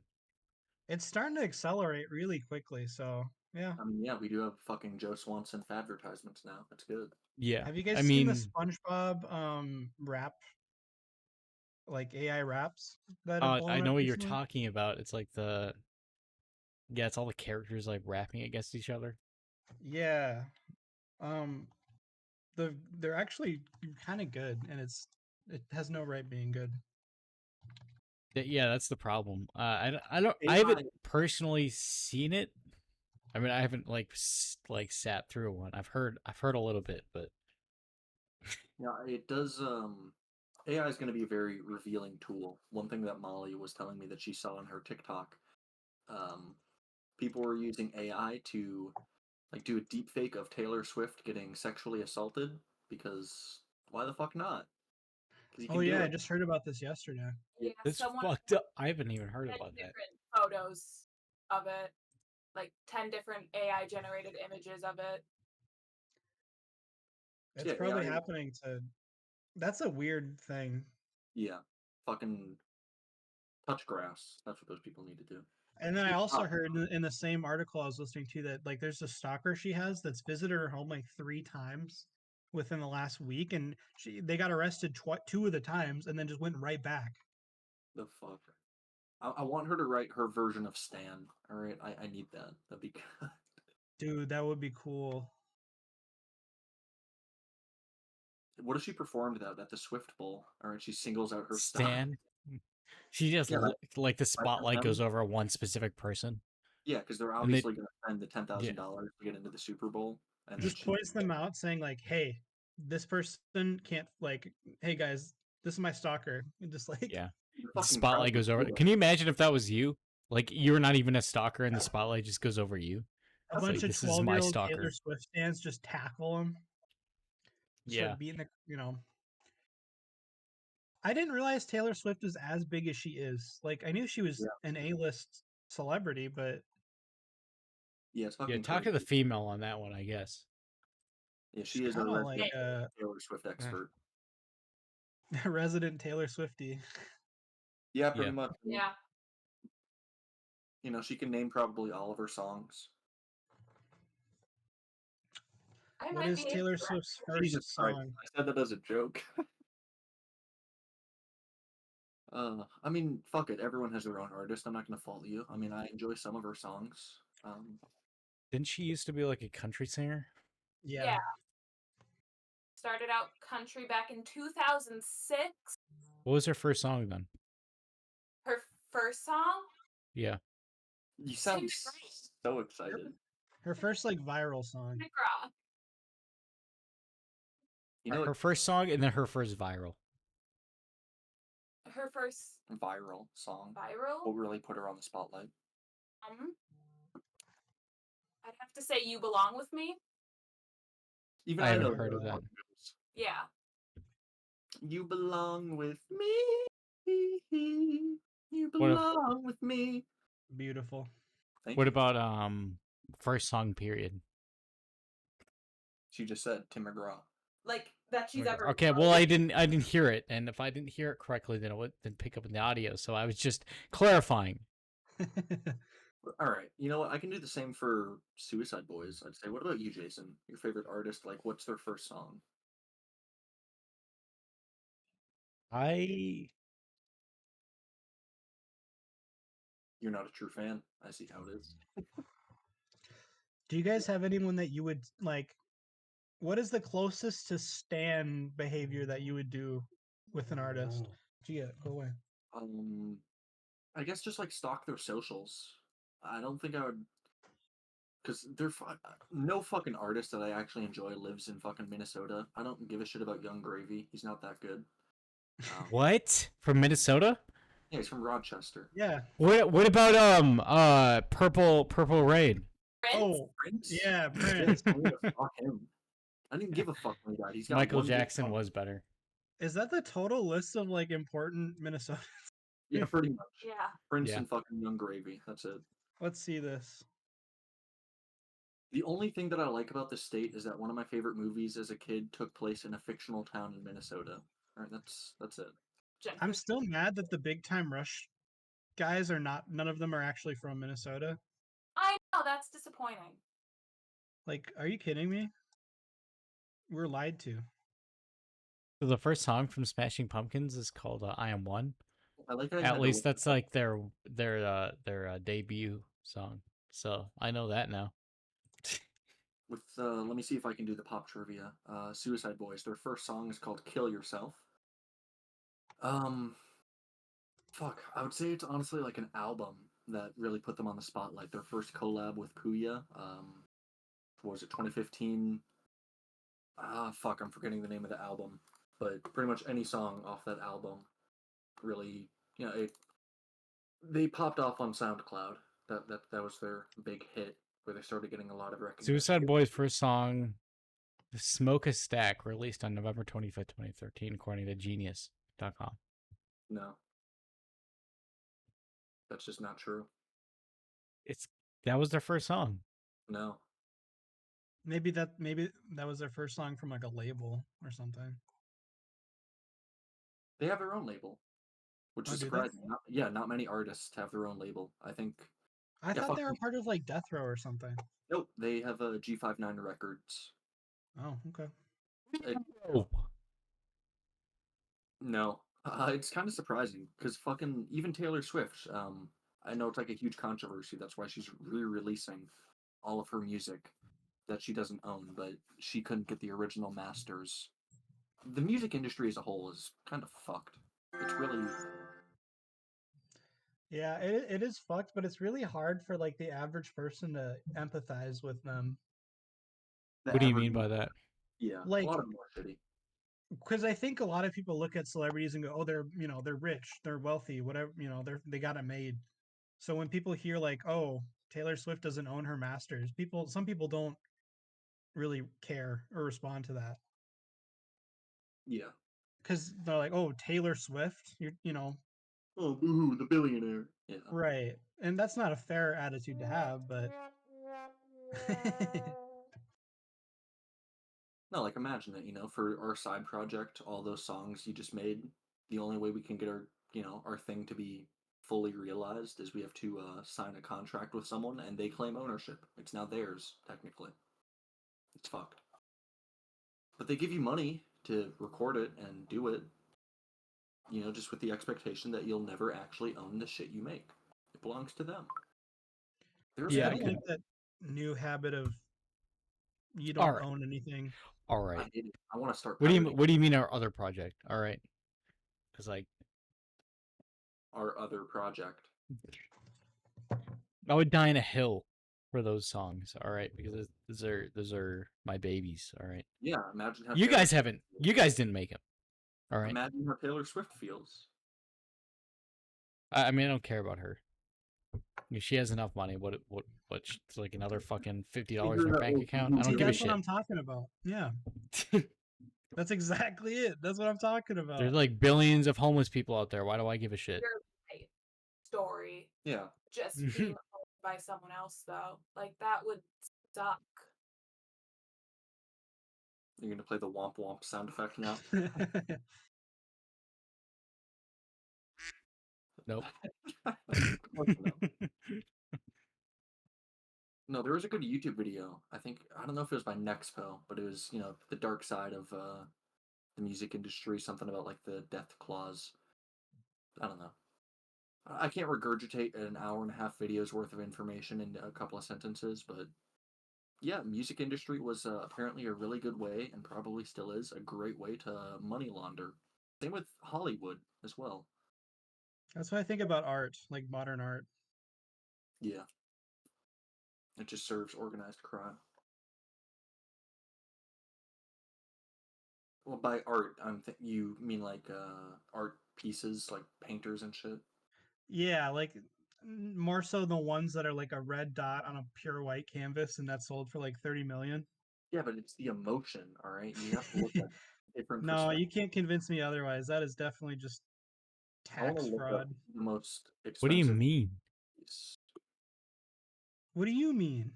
It's starting to accelerate really quickly, so yeah. I mean, yeah, we do have fucking Joe Swanson advertisements now. That's good. Yeah. Have you guys I seen the mean, SpongeBob rap, like AI raps that have blown I up know what you're recently? talking about. It's like it's all the characters like rapping against each other. Yeah. They're actually kind of good, and it has no right being good. Yeah, that's the problem. I AI haven't personally seen it. I mean, I haven't like sat through one. I've heard a little bit, but Yeah, it does. AI is going to be a very revealing tool. One thing that Molly was telling me that she saw on her TikTok, people were using AI to like do a deep fake of Taylor Swift getting sexually assaulted because why the fuck not? Because you can Oh do yeah, I it. just heard about this yesterday. Yeah, it's someone fucked up. I haven't even heard 10 about that. different photos of it, like 10 different AI generated images of it. It's Yeah, probably AI happening to. That's a weird thing. Yeah, fucking touch grass. That's what those people need to do. And then I She's also hot. heard in the same article I was listening to that like there's a stalker she has that's visited her home like 3 times within the last week, and they got arrested 2 of the times and then just went right back. The fuck. I want her to write her version of Stan. All right, I need that. That'd be good. Dude, that would be cool. What if she performed that at the Swift Bowl? All right, she singles out her stock. Stan. She just Yeah, like the for spotlight them. goes over one specific person. Yeah, because they're And they- obviously going to spend the $10,000 to get into the Super Bowl, and then Just points them out saying like, "Hey, this person can't like, hey guys, this is my stalker." And just like Yeah. the The fucking spotlight crowd goes would over. do it. Can you imagine if that was you? Like you're not even a stalker, and the spotlight just goes over you. a That's bunch like, of this is my 12-year-old stalker. Taylor Swift fans just tackle him. Just Yeah. like beating the. I didn't realize Taylor Swift is as big as she is. Like I knew she was Yeah. an A-list celebrity, but Yeah, it's Yeah. fucking Talk to the crazy. female on that one, I guess. Yeah, she's she is a kind of resident like Taylor Swift expert. a resident Taylor Swiftie. Yeah, pretty Yeah. much. Yeah. You know, she can name probably all of her songs. I What might is be Taylor able to- Swift's Jesus first Christ, song? I said that as a joke. I mean, fuck it. Everyone has their own artist. I'm not gonna fault you. I mean, I enjoy some of her songs. Didn't she used to be like a country singer? Yeah. Yeah. Started out country back in 2006. What was her first song then? Her first song? Yeah. You sound She's great. so excited. Her first like viral song. McGraw. You know Her what? first song and then her first viral. Her first Viral song. What viral? really put her on the spotlight? I'd have to say You Belong With Me. Even I I haven't know heard the of that. song goes, Yeah. You belong with me. You What if- belong with me. Beautiful. Thank What you. about first song period? She just said Tim McGraw. Like that she's ever Okay, well I didn't hear it, and if I didn't hear it correctly, then I didn't pick up in the audio. So I was just clarifying. All right, you know what? I can do the same for Suicide Boys. I'd say, what about you, Jason? Your favorite artist? Like, what's their first song? I You're not a true fan. I see how it is. Do you guys have anyone that you would like? What is the closest to stan behavior that you would do with an artist? Gia, go away. I guess just like stalk their socials. I don't think I would, because no fucking artist that I actually enjoy lives in fucking Minnesota. I don't give a shit about Young Gravy. He's not that good. what from Minnesota? Yeah, he's from Rochester. Yeah. What about Purple Rain? Prince? Oh, Prince? yeah, Yes, Prince. I need to fuck him. I didn't give a fuck when he died. He's got Michael one good Jackson song. was better. Is that the total list of like important Minnesota? Yeah, pretty much. Yeah. Prince Yeah. and fucking Young Gravy. That's it. Let's see this. The only thing that I like about the state is that one of my favorite movies as a kid took place in a fictional town in Minnesota. All right, that's it. I'm still mad that the Big Time Rush guys are not. None of them are actually from Minnesota. I know, that's disappointing. Like, are you kidding me? We're lied to. So the first song from Smashing Pumpkins is called "I Am One." I like how you had At to least look that's it up. like their debut song. So I know that now. With let me see if I can do the pop trivia. Suicide Boys. Their first song is called "Kill Yourself." Fuck. I would say it's honestly like an album that really put them on the spotlight. Their first collab with Puya. What was it, 2015? Fuck. I'm forgetting the name of the album, but pretty much any song off that album really, they popped off on SoundCloud. That was their big hit where they started getting a lot of recognition. Suicide Boys' first song, "Smoke a Stack," released on November 25th, 2013, according to Genius.com. No. That's just not true. That was their first song. No. Maybe that was their first song from like a label or something. They have their own label. which Oh, is do they? surprising. Not many artists have their own label. I think. I Yeah, thought fuck. they were part of like Death Row or something. Nope, they have a G59 Records. Oh, okay. Oh. No, it's kind of surprising because fucking even Taylor Swift. I know it's like a huge controversy. That's why she's re-releasing all of her music that she doesn't own, but she couldn't get the original masters. The music industry as a whole is kind of fucked. It's really Yeah, it is fucked, but it's really hard for like the average person to empathize with them. the What do you average. mean by that? Yeah, a Like, lot of them are shitty. because I think a lot of people look at celebrities and go, "Oh, they're they're rich, they're wealthy, whatever, they got it made." So when people hear like, "Oh, Taylor Swift doesn't own her masters," some people don't really care or respond to that Yeah. because they're like, "Oh, Taylor Swift, Oh, boo-hoo, the billionaire. Yeah. right," and that's not a fair attitude to have, but. No, like imagine it, for our side project, all those songs you just made, the only way we can get our thing to be fully realized is we have to sign a contract with someone and they claim ownership. It's now theirs, technically. It's fucked. But they give you money to record it and do it, just with the expectation that you'll never actually own the shit you make. It belongs to them. They're Yeah, I Yeah, I don't spending. could. like that new habit of you All don't right. own anything. All I right. hate it. I want to start What do you pirating What do you mean our other project? All right. Because like our other project. I would die in a hill for those songs. All right, because those are my babies. All right. Yeah, imagine how You Taylor guys Swift haven't. feels. You guys didn't make them. All right. Imagine how Taylor Swift feels. I mean, I don't care about her. If she has enough money, it's like another fucking $50 in Figure her it out, bank account. I See, don't give a that's what shit. I'm talking about. Yeah, that's exactly it. That's what I'm talking about. There's like billions of homeless people out there. Why do I give a shit? Your right story Yeah. just being owned by someone else, though. Like, that would suck. You're gonna play the womp womp sound effect now. Nope. Of course no. No, there was a good YouTube video. I don't know if it was by Nexpo, but it was the dark side of the music industry. Something about like the death clause. I don't know. I can't regurgitate an hour and a half video's worth of information in a couple of sentences, but yeah, music industry was apparently a really good way, and probably still is, a great way to money launder. Same with Hollywood as well. That's what I think about art, like modern art. Yeah, it just serves organized crime. Well, by art, you mean like art pieces, like painters and shit. Yeah, like more so the ones that are like a red dot on a pure white canvas, and that's sold for like 30 million. Yeah, but it's the emotion, all right. You have to look at different No, you perspectives. can't convince me otherwise. That is definitely just I want to tax look up fraud. the most What do you expensive mean? piece. What do you mean?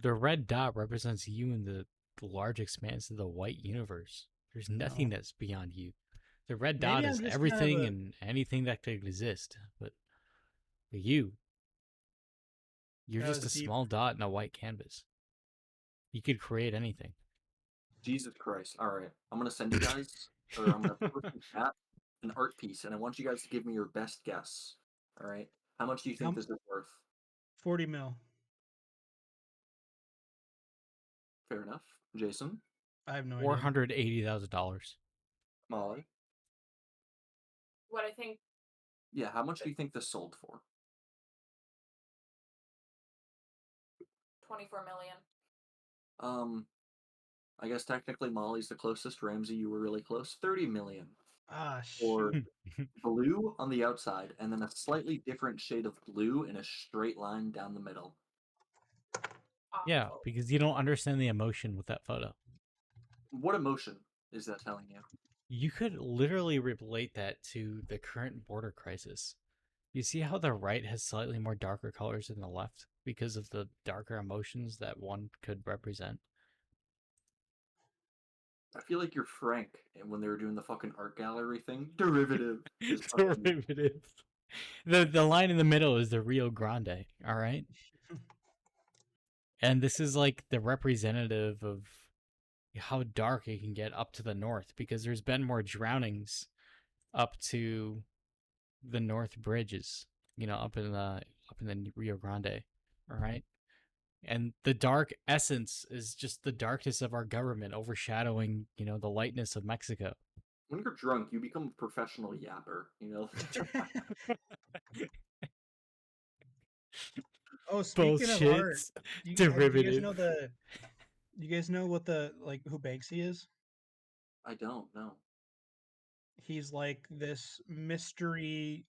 The red dot represents you in the large expanse of the white universe. There's nothing No. that's beyond you. The red Maybe dot I'm is just kind of everything a and anything that could exist. But you're that just was a deep. small dot in a white canvas. You could create anything. Jesus Christ! All right, I'm gonna send you guys, or I'm gonna post in chat an art piece, and I want you guys to give me your best guess. All right, how much do you think Um, this is worth? 40 mil. Fair enough. Jason, I have no idea. $480,000. Molly, What I think, yeah, how much do you think this sold for? 24 million. I guess technically Molly's the closest. Ramsey, you were really close. 30 million. Ah, Or shoot. blue on the outside, and then a slightly different shade of blue in a straight line down the middle. Yeah, Awful. because you don't understand the emotion with that photo. What emotion is that telling you? You could literally relate that to the current border crisis. You see how the right has slightly more darker colors than the left because of the darker emotions that one could represent? I feel like you're Frank, and when they were doing the fucking art gallery thing, derivative. Just fucking- Derivative. The line in the middle is the Rio Grande, all right? And this is like the representative of how dark it can get up to the north, because there's been more drownings up to the north bridges, up in the Rio Grande, all right? And the dark essence is just the darkness of our government overshadowing, the lightness of Mexico. When you're drunk, you become a professional yapper. You know. Oh, speaking of art, Bullshit. do you Derivative. guys know the? You guys know what who Banksy is? I don't know. He's like this mystery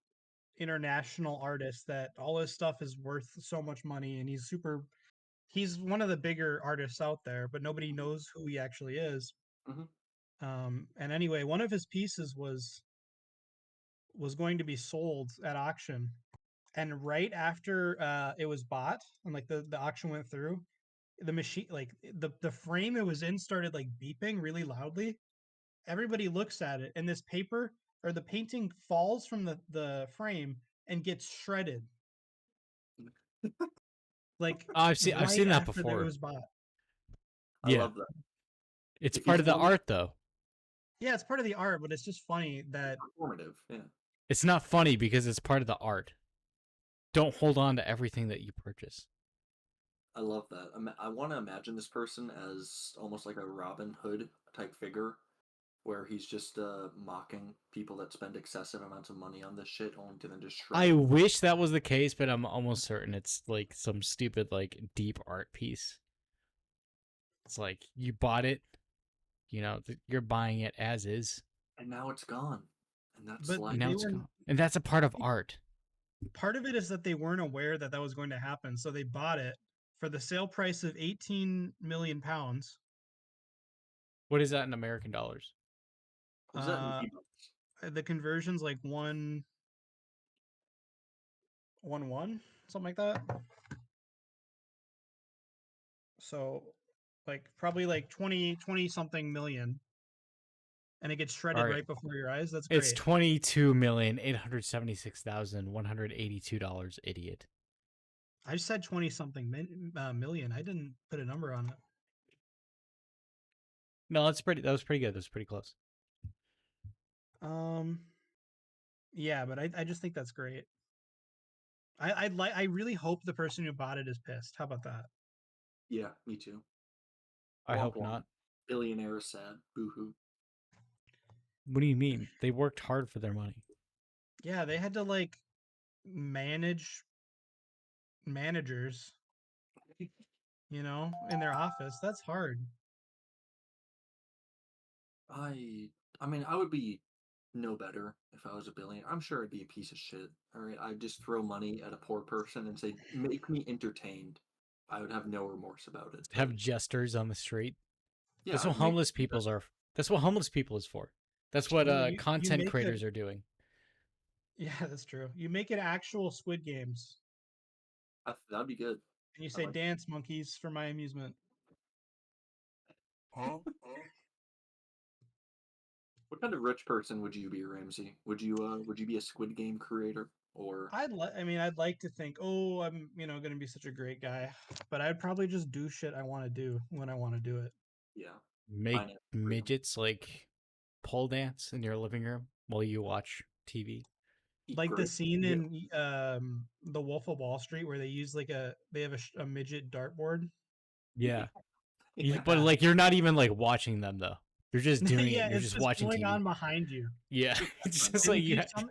international artist that all his stuff is worth so much money, and he's one of the bigger artists out there, but nobody knows who he actually is. Mhm. And anyway, one of his pieces was going to be sold at auction, and right after it was bought and like the auction went through, the machine, like the frame it was in, started like beeping really loudly. Everybody looks at it, and this paper or the painting falls from the frame and gets shredded. Like I've seen right that after before. it was bought. I Yeah. love that. It's If part he's of the doing it- art, though. Yeah, it's part of the art, but it's just funny that Performative. Yeah. It's not funny because it's part of the art. Don't hold on to everything that you purchase. I love that. I want to imagine this person as almost like a Robin Hood type figure, where he's just mocking people that spend excessive amounts of money on this shit, only to then just shred I it. wish that was the case, but I'm almost certain it's like some stupid, like, deep art piece. It's like, you bought it, you're buying it as is. And now it's gone. And that's But like Now they it's were- gone. And that's a part of art. part of it is that they weren't aware that that was going to happen, so they bought it for the sale price of 18 million pounds. What is that in American dollars? was that Uh, the conversion's like one something like that. So like probably like 20 something million, and it gets shredded All right. right before your eyes. That's great. It's $22,876,182, idiot. I said 20 something million. I didn't put a number on it. No, that was pretty good. That was pretty close. Yeah, but I just think that's great. I really hope the person who bought it is pissed. How about that? Yeah, me too. I Womp hope womp. not. Billionaire is sad. Boo-hoo. What do you mean? They worked hard for their money. Yeah, they had to like manage managers, in their office. That's hard. I mean, I would be no better if I was a billionaire. I'm sure I'd be a piece of shit. All right, I'd just throw money at a poor person and say, "Make me entertained." I would have no remorse about it. Have but jesters on the street. yeah, That's what I'd make homeless people people's are. That's what homeless people is for. That's what You content make creators are doing. Yeah, that's true. You make it actual Squid Games, that'd be good. and you I say like- dance monkeys for my amusement. What kind of rich person would you be, Ramsey? Would you be a Squid Game creator or I'd like to think, oh, I'm, going to be such a great guy, but I'd probably just do shit I want to do when I want to do it. yeah? Make finance freedom? midgets like pole dance in your living room while you watch TV. Eat Like the grapes? scene Yeah. in The Wolf of Wall Street where they use they have a midget dartboard. Yeah. Yeah. But like you're not even like watching them though. You're just doing Yeah, it. You're it's just watching going TV. on behind you. Yeah. It's just And like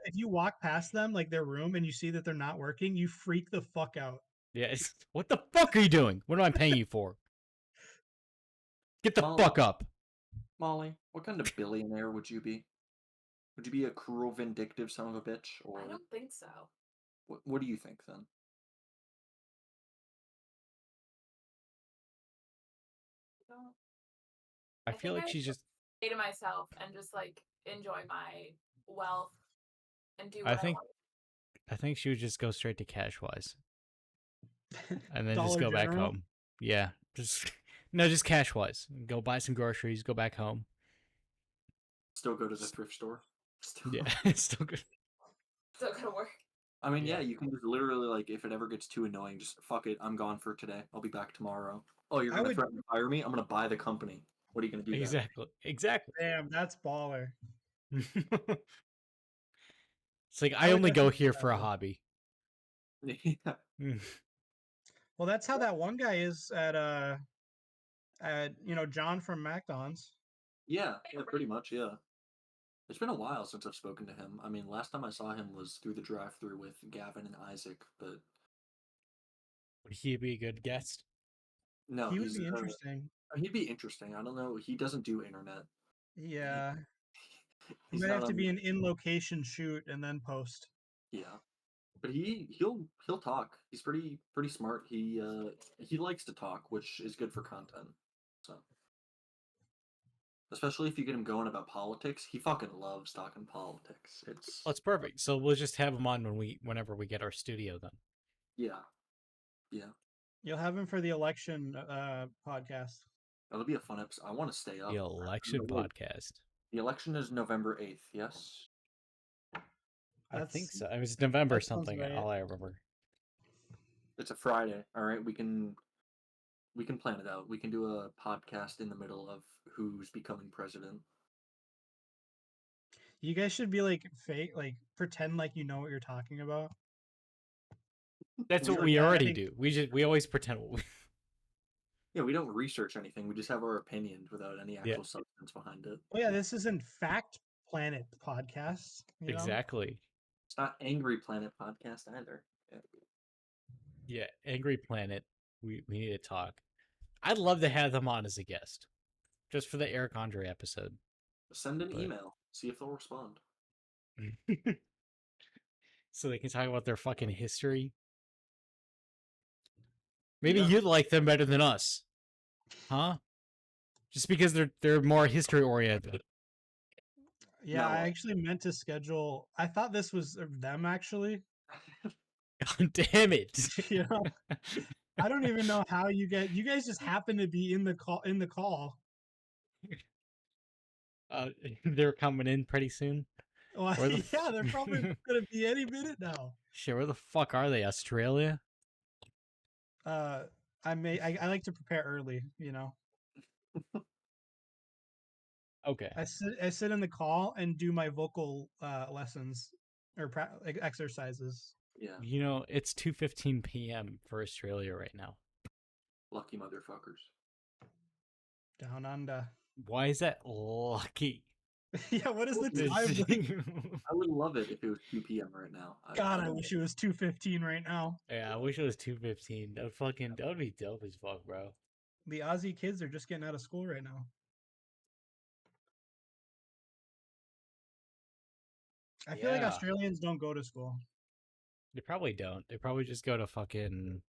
if you walk past them, like their room, and you see that they're not working, you freak the fuck out. yeah. What the fuck are you doing? What am I paying you for? Get the Well, fuck up. Molly, what kind of billionaire would you be? Would you be a cruel, vindictive son of a bitch, or I don't think so. what do you think then? I don't. I I feel think like I she's just. Stay to myself and just like enjoy my wealth and do I what I think- want. I think she would just go straight to Cashwise and then just Dollar go back General? home. Yeah. Just no, just Cashwise. Go buy some groceries. Go back home. Still go to the thrift store. Still... Yeah, it's still good. Still gotta work. I mean, Yeah. yeah, you can just literally, like, if it ever gets too annoying, just fuck it, I'm gone for today. I'll be back tomorrow. Oh, you're I gonna would- threaten to fire me? I'm gonna buy the company. What are you gonna do? Exactly. Damn, that's baller. It's like I I would only go definitely do here that, for a though. hobby. Yeah. Mm. Well, that's how that one guy is at John from MacDon's. Yeah, pretty much, yeah. It's been a while since I've spoken to him. I mean, last time I saw him was through the drive-thru with Gavin and Isaac, but Would he be a good guest? no, He would he's be interesting. he'd be interesting. I don't know. He doesn't do internet. Yeah, it He's might not have to on. be an in-location shoot and then post. Yeah, but he'll talk. He's pretty smart. He likes to talk, which is good for content. So, especially if you get him going about politics, he fucking loves talking politics. It's Well, it's perfect. So we'll just have him on whenever we get our studio then. yeah, yeah. You'll have him for the election podcast. That'll be a fun episode. I want to stay up. The election Wait, podcast. the election is November 8th. Yes. I think That's- so. It was November that sounds something. right. All I remember. It's a Friday. All right, we can plan it out. We can do a podcast in the middle of who's becoming president. You guys should be like fake, like pretend like you know what you're talking about. That's what We're we already adding- do. We always pretend what we. Yeah, we don't research anything. We just have our opinions without any actual substance behind it. Oh yeah, this isn't Fact Planet podcast. You know? Exactly. It's not Angry Planet podcast either. Yeah. Yeah, Angry Planet. We need to talk. I'd love to have them on as a guest, just for the Eric Andre episode. Send an But- email. See if they'll respond. So they can talk about their fucking history. Maybe Yeah. you'd like them better than us, huh? Just because they're more history oriented. Yeah, No. I actually meant to schedule. I thought this was them actually. God damn it! You know, I don't even know how you guys just happen to be in the call. They're coming in pretty soon. Well, Where the yeah, they're probably gonna be any minute now. Shit, where the fuck are they? Australia? I like to prepare early. You know, Okay. I sit in the call and do my vocal lessons or like exercises. Yeah, You know, it's 2:15 p.m. for Australia right now. lucky motherfuckers. Down under. Why is that lucky? Yeah, what is the This- time? I would love it if it was 2 p.m. right now. God, I wish it was 2:15 right now. Yeah, I wish it was 2:15. That would be dope as fuck, bro. The Aussie kids are just getting out of school right now. I feel like Yeah. Australians don't go to school. They probably don't. They probably just go to fucking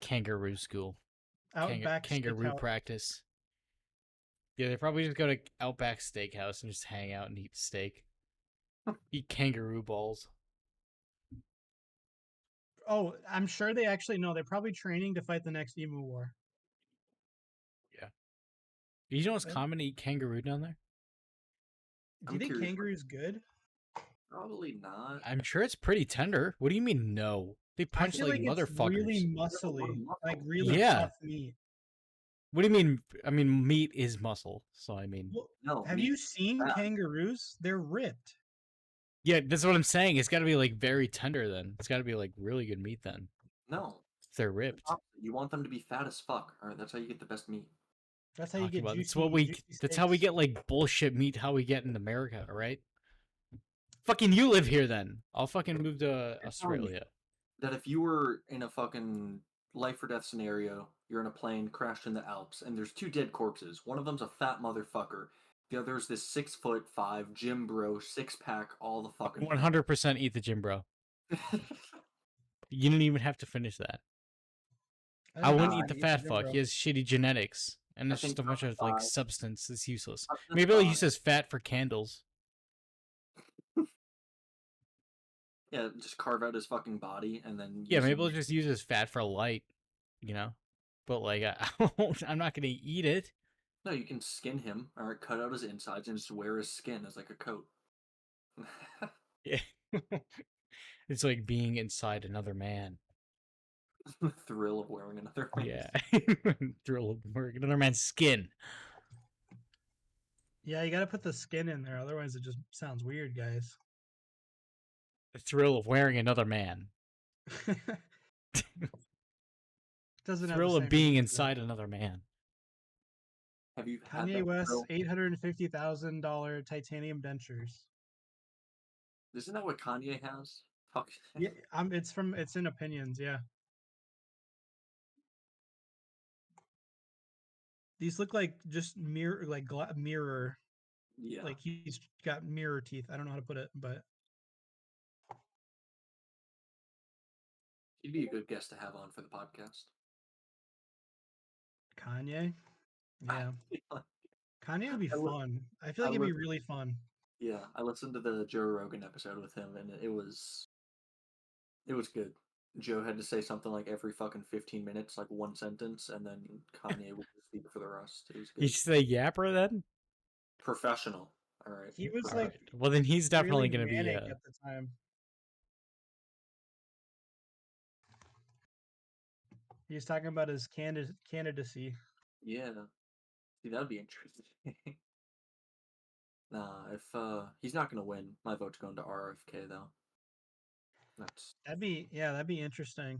kangaroo school. Outback Kangaroo Steakhouse. practice. Yeah, they probably just go to Outback Steakhouse and just hang out and eat steak. Eat kangaroo balls. Oh, I'm sure they actually know. They're probably training to fight the next emu war. You know it's Yeah. common to eat kangaroo down there? Do I'm you think curious. kangaroo's good? Probably not. I'm sure it's pretty tender. What do you mean no? They I punch feel like like it's motherfuckers. really muscle. muscly, like really Yeah. tough meat. What do you mean? I mean, meat is muscle. So I mean, Well, No. have meat- you seen fat. kangaroos? They're ripped. yeah, that's what I'm saying. It's got to be like very tender then. It's got to be like really good meat then. No. If they're ripped. You want them to be fat as fuck. All right, that's how you get the best meat. That's how you Talking get about- juicy. that's what we. juicy That's how we steaks. get like bullshit meat. How we get in America, right? Fucking you live here then. I'll fucking move to telling you. Australia. That if you were in a fucking life or death scenario, you're in a plane, crashed in the Alps, and there's two dead corpses. One of them's a fat motherfucker. The other's this 6'5" gym bro, 6-pack, all the fucking. 100% eat the gym, bro. You didn't even have to finish that. I don't wouldn't know, eat the I fat gym fuck. bro. He has shitty genetics, and I it's just think a bunch top of like five. substance that's useless. That's Maybe they'll fine. use his fat for candles. Yeah, just carve out his fucking body and then. Yeah, use maybe him- they'll just use his fat for light, you know. But like, I'm not gonna eat it. No, you can skin him, or cut out his insides and just wear his skin as like a coat. Yeah. It's like being inside another man. The thrill of wearing another man's. Yeah. Thrill of wearing another man's skin. Yeah, you gotta put the skin in there, otherwise it just sounds weird, guys. The thrill of wearing another man. Doesn't have the Thrill of same being ring, though. inside another man. Have you had Kanye that West's thrill? $850,000 titanium dentures. Isn't that what Kanye has? Fuck. Yeah, it's in opinions. Yeah, these look like just mirror. Yeah. Like he's got mirror teeth. I don't know how to put it, but He'd be a good guest to have on for the podcast. Kanye. Yeah, Kanye would be I li- fun. I feel I like it'd be li- really fun. Yeah, I listened to the Joe Rogan episode with him, and it was good. Joe had to say something like every fucking 15 minutes, like one sentence, and then Kanye would speak for the rest. It was You good. should say yapper then? Professional. All right. He was All like right. Well, then he's definitely really going to be. manic at the time. He was talking about his candidacy. Yeah. See, that'd be interesting. Nah, if he's not gonna win, my vote's going to RFK though. That's That'd be interesting.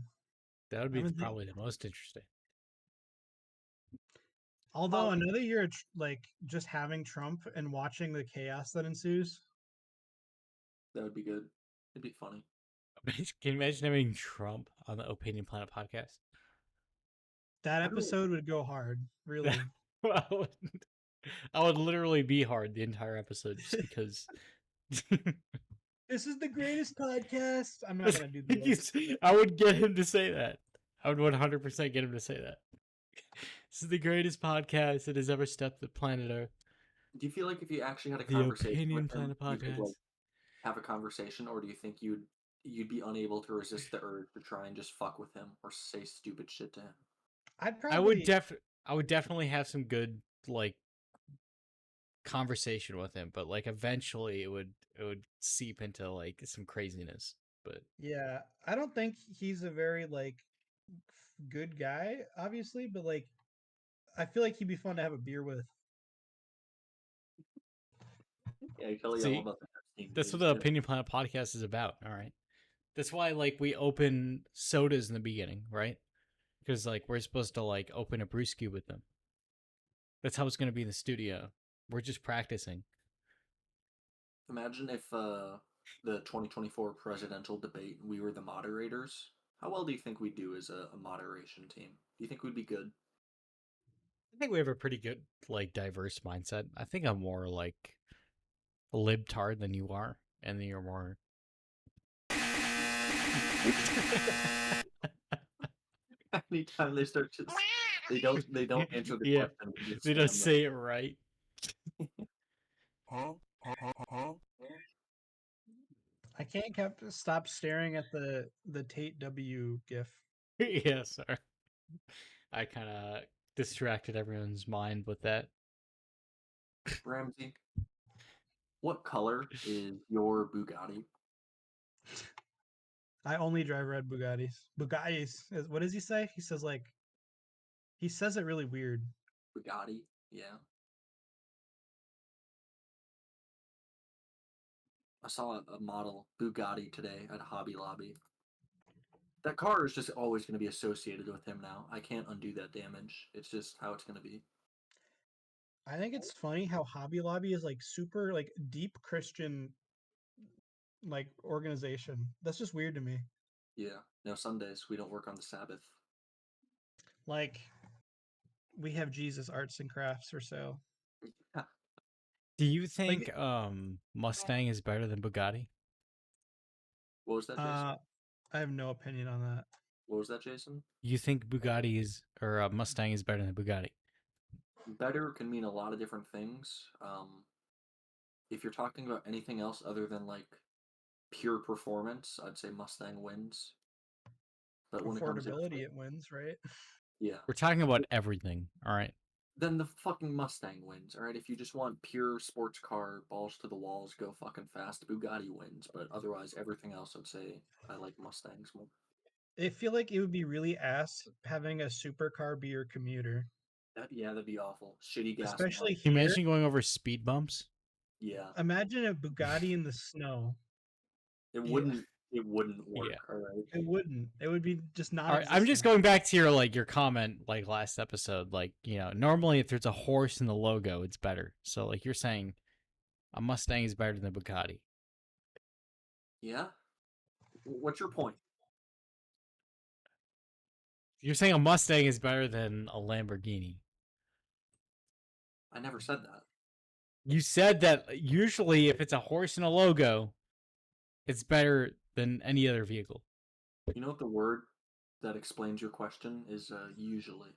That would I be would think- probably the most interesting. Although another year, like just having Trump and watching the chaos that ensues. that would be good. It'd be funny. Can you imagine having Trump on the Opinion Planet podcast? That I don't- episode would go hard, really. I would literally be hard the entire episode just because. This is the greatest podcast. I'm not gonna do the voice. I would get him to say that. I would 100% get him to say that. This is the greatest podcast that has ever stepped the planet Earth. Do you feel like if you actually had a The conversation Opinion with him, Planet you could, podcast. like, have a conversation, or do you think you'd be unable to resist the urge to try and just fuck with him or say stupid shit to him? I'd I would probably. I would definitely have some good like conversation with him, but like eventually it would seep into like some craziness. But Yeah, I don't think he's a very like good guy, obviously, but like I feel like he'd be fun to have a beer with. Yeah, you tell you all see, about the Epstein that's what news, the too. Opinion Planet podcast is about. All right, that's why like we open sodas in the beginning, right? Because like we're supposed to like open a brewski with them. That's how it's going to be in the studio. We're just practicing. Imagine if the 2024 presidential debate, we were the moderators. How well do you think we'd do as a moderation team? Do you think we'd be good? I think we have a pretty good like diverse mindset. I think I'm more like libtard than you are, and then you're more. Anytime they start to, they don't answer the Yeah, question. we just they don't spam them. say it right. I can't stop staring at the Tate W gif. Yeah, sorry. I kind of distracted everyone's mind with that. Ramsey, what color is your Bugatti? I only drive red Bugattis. What does he say? He says like he says it really weird. Bugatti, yeah. I saw a model Bugatti today at Hobby Lobby. That car is just always going to be associated with him now. I can't undo that damage. It's just how it's going to be. I think it's funny how Hobby Lobby is like super like deep Christian like organization. That's just weird to me. Yeah. No, Sundays we don't work on the Sabbath. Like we have Jesus arts and crafts for sale. Do you think Mustang is better than Bugatti? What was that, Jason? I have no opinion on that. What was that, Jason? You think Bugatti is or Mustang is better than Bugatti? Better can mean a lot of different things. If you're talking about anything else other than like pure performance, I'd say Mustang wins. But when it comes to Affordability, it wins, right? yeah, We're talking about everything, all right? then the fucking Mustang wins. All right, if you just want pure sports car, balls to the walls, go fucking fast, Bugatti wins. But otherwise, everything else, I'd say I like Mustangs more. I feel like it would be really ass having a supercar be your commuter, That'd be awful. Shitty gas especially mileage. Can you here. imagine going over speed bumps? Yeah, Imagine a Bugatti in the snow. it Yeah. wouldn't. It wouldn't work. Yeah. All right. It wouldn't. It would be just All right, non-existent. I'm just going back to your comment last episode. Normally if there's a horse in the logo, it's better. So you're saying a Mustang is better than a Bugatti. Yeah. What's your point? You're saying a Mustang is better than a Lamborghini. I never said that. You said that usually if it's a horse and a logo, it's better than any other vehicle. You know what the word that explains your question is? Usually.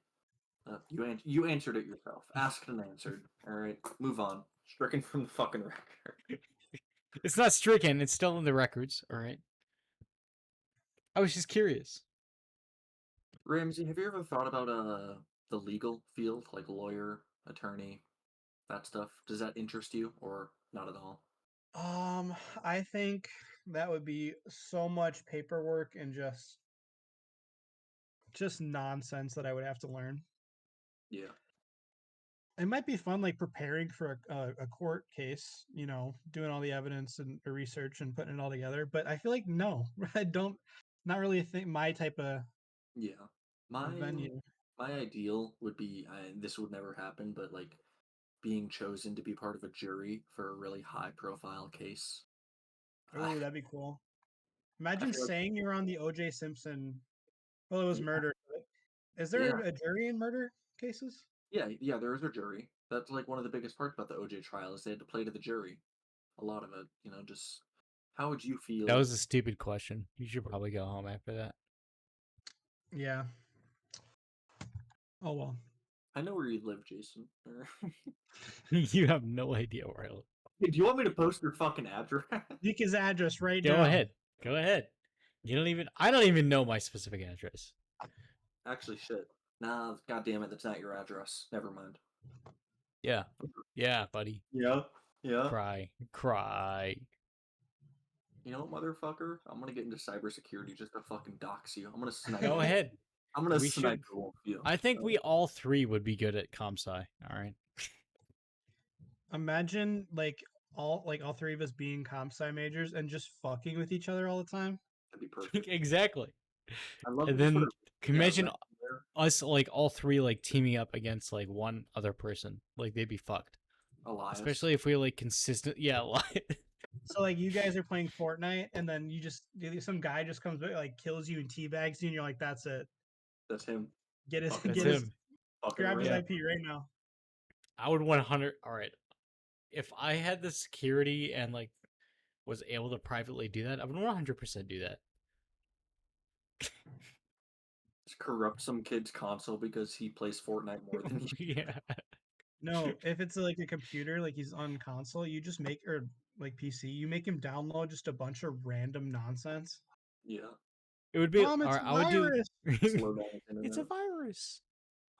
You answered it yourself. Asked and answered. All right. Move on. Stricken from the fucking record. It's not stricken. It's still in the records. All right. I was just curious. Ramsey, have you ever thought about the legal field, like lawyer, attorney, that stuff? Does that interest you, or not at all? I think that would be so much paperwork and just nonsense that I would have to learn. Yeah. It might be fun, like preparing for a court case, doing all the evidence and research and putting it all together. But I feel like no, I don't. Not really think my type of Yeah. My venue. my ideal would be this would never happen, but like being chosen to be part of a jury for a really high profile case. Oh, that'd be cool. Imagine feel like- saying you're on the O.J. Simpson. Well, it was Yeah. murder. Is there Yeah. a jury in murder cases? Yeah, there is a jury. That's like one of the biggest parts about the OJ trial is they had to play to the jury. A lot of it, just how would you feel? That was a stupid question. You should probably go home after that. Yeah. Oh well. I know where you live, Jason. You have no idea where I live. Hey, do you want me to post your fucking address? Leak his address right Go now. ahead. Go ahead. I don't even know my specific address. Actually, shit. Nah, god damn it, that's not your address. Never mind. Yeah. Yeah, buddy. Yeah. Yeah. Cry. You know what, motherfucker? I'm gonna get into cybersecurity just to fucking dox you. I'm gonna snipe. Go ahead. I'm gonna We snipe should- you. I think we all three would be good at comp-sci. All right. Imagine all three of us being comp sci majors and just fucking with each other all the time. That'd be perfect. Exactly. I love And the then sort of- can you imagine right there. us all three teaming up against one other person? They'd be fucked. Elias. Especially if we consistent. Yeah, So you guys are playing Fortnite and then some guy just comes kills you and teabags you and you're like, that's it. That's him. Get his Fuck, that's get his him. Fucking grab his right. IP right now. I would 100. All right. If I had the security and was able to privately do that, I would 100% do that. Just corrupt some kid's console because he plays Fortnite more than you. Yeah. No, if it's a computer, he's on console, you just make or PC, you make him download just a bunch of random nonsense. Yeah. It would be. Mom, it's all right, a I would do. virus. Slow down his It's a internet. virus.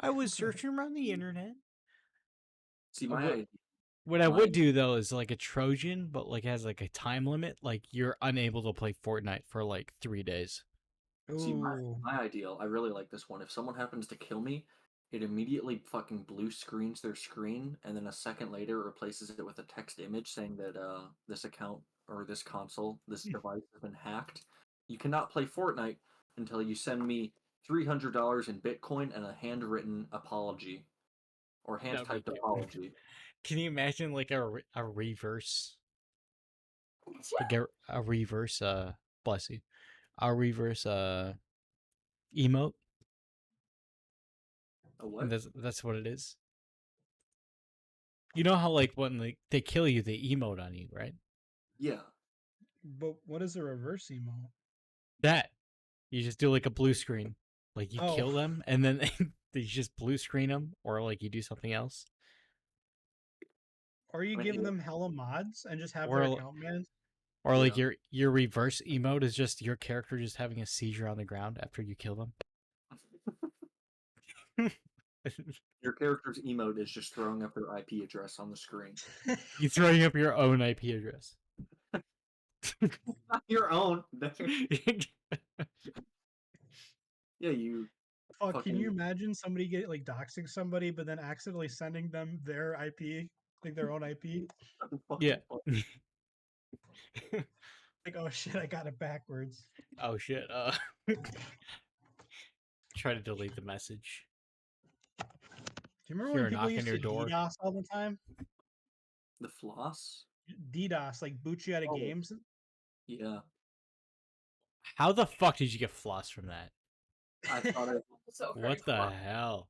I was searching around the internet. See, what- my idea. What I would Mine- do though is a Trojan, but has a time limit. You're unable to play Fortnite for 3 days. See, Ooh. my ideal, I really like this one. If someone happens to kill me, it immediately fucking blue screens their screen, and then a second later replaces it with a text image saying that this account or this console, this device has been hacked. You cannot play Fortnite until you send me $300 in Bitcoin and a handwritten apology or hand typed That'd be apology. Can you imagine a reverse? A reverse. Bless you. A reverse. Emote. A what? And that's what it is. You know how when they kill you, they emote on you, right? Yeah. But what is a reverse emote? That you just do a blue screen, you Oh. kill them, and then they just blue screen them, or you do something else, Or you I give mean, them hella mods and just have Or their l- account man. or Yeah. your reverse emote is just your character just having a seizure on the ground after you kill them. Your character's emote is just throwing up their IP address on the screen. You throwing up your own IP address. Not your own. Yeah, you Fuck, can fucking you imagine somebody like doxing somebody, but then accidentally sending them their IP, like their own IP? fucking Yeah. Like, oh shit, I got it backwards. Oh shit. Try to delete the message. Do you remember Hear when a people knock on used your to door. DDoS all the time? The floss? DDoS, like boot you out of Oh. games. Yeah. How the fuck did you get floss from that? I thought it. So What the hell?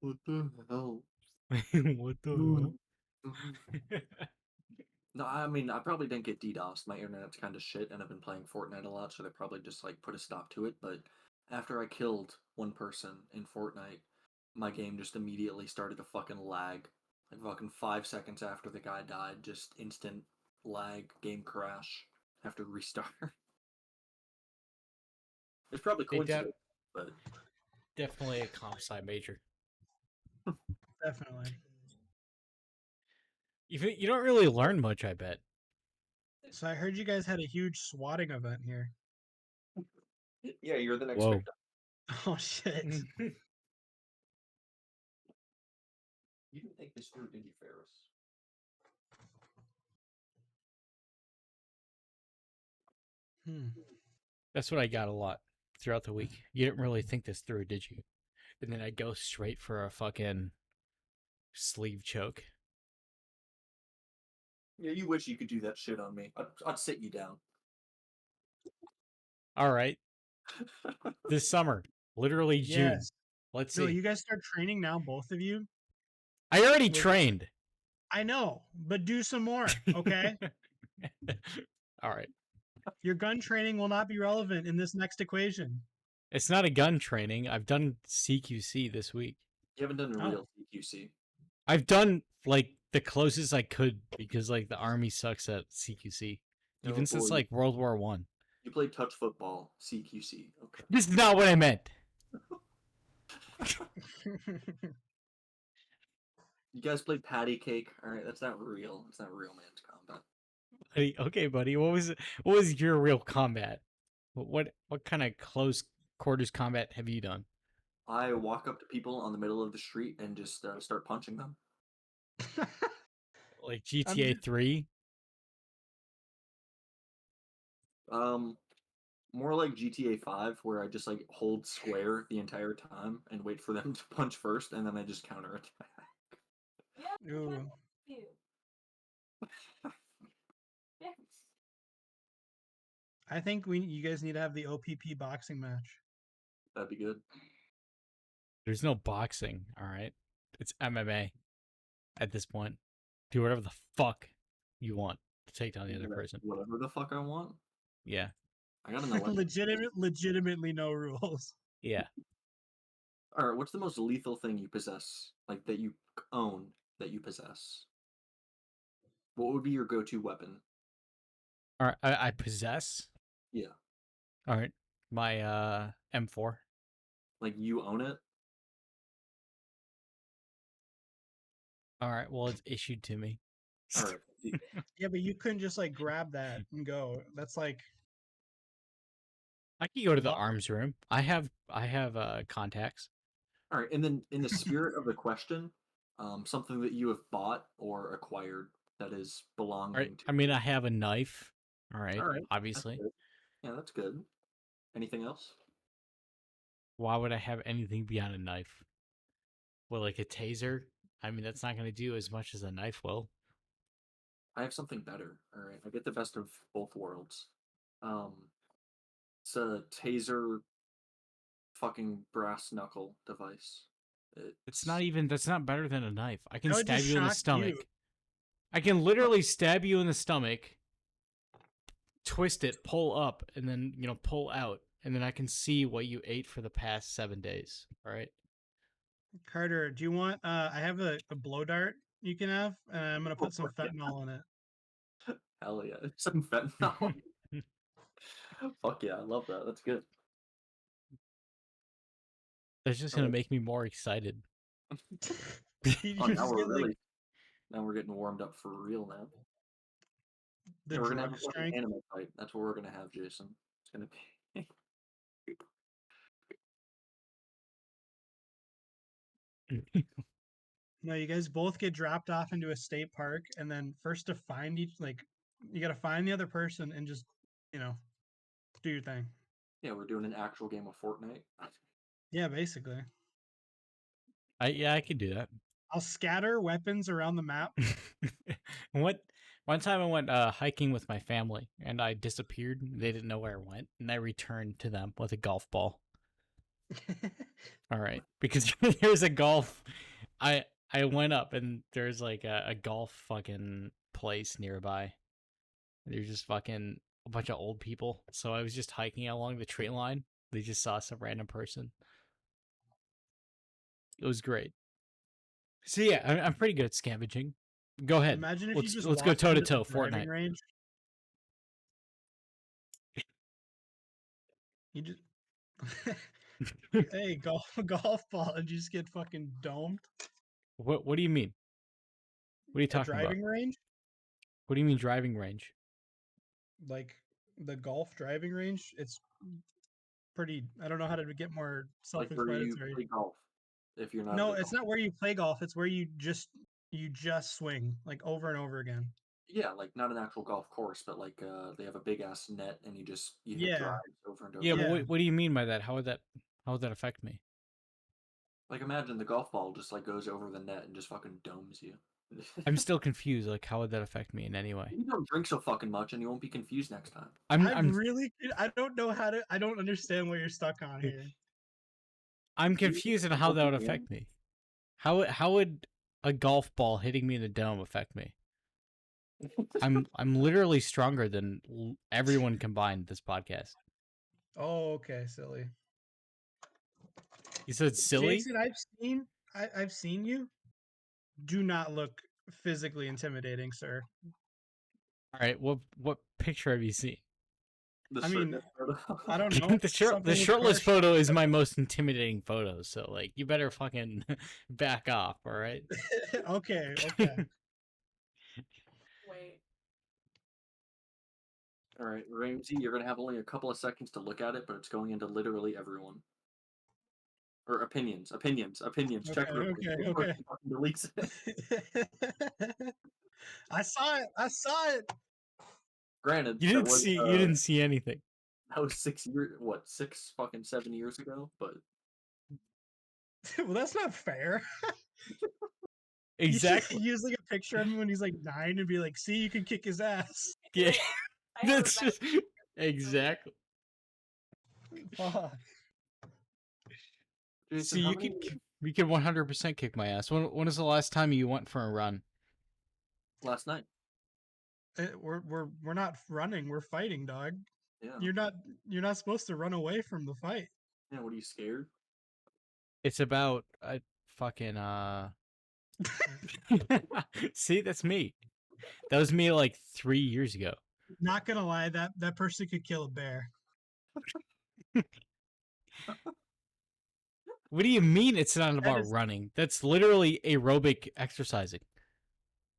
What the hell? What the hell? No, I mean, I probably didn't get DDoS. My internet's kind of shit, and I've been playing Fortnite a lot, so they probably just like put a stop to it. But after I killed one person in Fortnite, my game just immediately started to fucking lag. Like fucking 5 seconds after the guy died, just instant lag, game crash. Have to restart. It's probably They coincidence, but Definitely a comp sci major. Definitely. You don't really learn much, I bet. So I heard you guys had a huge swatting event here. yeah, you're the next Whoa. victim. Oh shit. You didn't think this through, did you, Ferris? That's what I got a lot throughout the week. You didn't really think this through, did you? And then I go straight for a fucking sleeve choke. Yeah, you wish you could do that shit on me. I'd sit you down. All right. This summer, literally June. Yes. Let's No, see. you guys start training now, both of you. I already Wait. trained. I know, but do some more, okay? All right. Your gun training will not be relevant in this next equation. It's not a gun training. I've done CQC this week. You haven't done a Oh. real CQC. I've done like the closest I could because like the army sucks at CQC. No, Even since boy, like World War One. you played touch football, CQC. Okay. This is not what I meant. You guys played patty cake. All right, that's not real. It's not real man's combat. Buddy, okay, buddy. What was your real combat? What kind of close quarters combat have you done? I walk up to people on the middle of the street and just start punching them. Like GTA 3? More like GTA 5, where I just like hold square the entire time and wait for them to punch first, and then I just counterattack. Yeah. Ooh. You. Yes. I think you guys need to have the OPP boxing match. That'd be good. There's no boxing, all right? It's MMA at this point. Do whatever the fuck you want to take down the other person. Whatever the fuck I want. Yeah. I got an election. Legitimately no rules. Yeah. All right, what's the most lethal thing you possess? Like that you own that you possess? What would be your go-to weapon? All right, I possess. Yeah. All right. My M4. Like you own it? All right. Well, it's issued to me. All right. Yeah, but you couldn't just like grab that and go. That's like I can go to the What? arms room. I have contacts. All right, and then in the spirit of the question, something that you have bought or acquired that is belonging All right. to. I mean, I have a knife. All right. All right, that's Obviously. good. Yeah, that's good. Anything else? Why would I have anything beyond a knife? Well, like a taser? I mean, that's not going to do as much as a knife will. I have something better. All right, I get the best of both worlds. It's a taser, fucking brass knuckle device. It's not even. That's not better than a knife. I can That would stab just you in the shock stomach. you. I can literally stab you in the stomach, twist it, pull up, and then pull out, and then I can see what you ate for the past 7 days. All right. Carter. Do you want? I have a blow dart you can have, and I'm gonna put some Oh, yeah. fentanyl in it. Hell yeah, some fentanyl. Fuck yeah, I love that. That's good. That's just gonna make me more excited. You Oh, now just we're get like really now we're getting warmed up for real now. the Yeah, we're gonna have drug a fucking strength. anime fight. That's what we're gonna have, Jason. It's gonna be. No, you guys both get dropped off into a state park, and then first to find each, like, you gotta find the other person and just, you know, do your thing. Yeah, we're doing an actual game of Fortnite. Yeah, basically. I could do that. I'll scatter weapons around the map. What? One time I went hiking with my family and I disappeared. They didn't know where I went, and I returned to them with a golf ball. All right, because there's a golf. I went up and there's like a golf fucking place nearby. There's just fucking a bunch of old people. So I was just hiking along the tree line. They just saw some random person. It was great. So yeah, I'm pretty good at scavenging. Go ahead. Imagine if you Let's just let's go walked toe to into the toe. driving Fortnite. range. You just hey, golf ball, and you just get fucking domed. What do you mean? What are you A talking about? driving range, What do you mean driving range? like the golf driving range. It's pretty. I don't know how to get more Like where you self-explanatory. play golf. If you're not No, at a it's not where you play golf. It's where you just swing like over and over again. yeah, like not an actual golf course, but like they have a big ass net and you hit Yeah. drives over and over. Yeah, but Yeah. what do you mean by that? How would that affect me? Like imagine the golf ball just like goes over the net and just fucking domes you. I'm still confused. Like, how would that affect me in any way? You don't drink so fucking much and you won't be confused next time. I'm I don't know how to. I don't understand what you're stuck on here. I'm confused on how that would affect me. How would a golf ball hitting me in the dome affect me? I'm literally stronger than everyone combined this podcast. Oh, okay, silly. You said silly? Jason, I've seen you. Do not look physically intimidating, sir. All right, what picture have you seen? The I mean, shirtless photo. I don't know. the something with shirtless car- photo is my most intimidating photo, so like you better fucking back off, all right? Okay. Wait. All right, Ramsey, you're gonna have only a couple of seconds to look at it, but it's going into literally everyone. Or opinions. Check Okay, real quick. okay, Before okay. he fucking deletes it. I saw it. Granted, You didn't see anything. that was 6 years. What 7 years ago? But Well, that's not fair. Exactly. You should use like a picture of him when he's like 9 and be like, "See, you can kick his ass." Yeah, I have a that's better- just exactly. Fuck. Jason, See, how you many- can 100% kick my ass. When was the last time you went for a run? last night. We're not running. We're fighting, dog. Yeah. You're not supposed to run away from the fight. Yeah. What are you scared? It's about a fucking See, that's me. That was me like 3 years ago. Not gonna lie, that person could kill a bear. What do you mean it's not about is- running? That's literally aerobic exercising.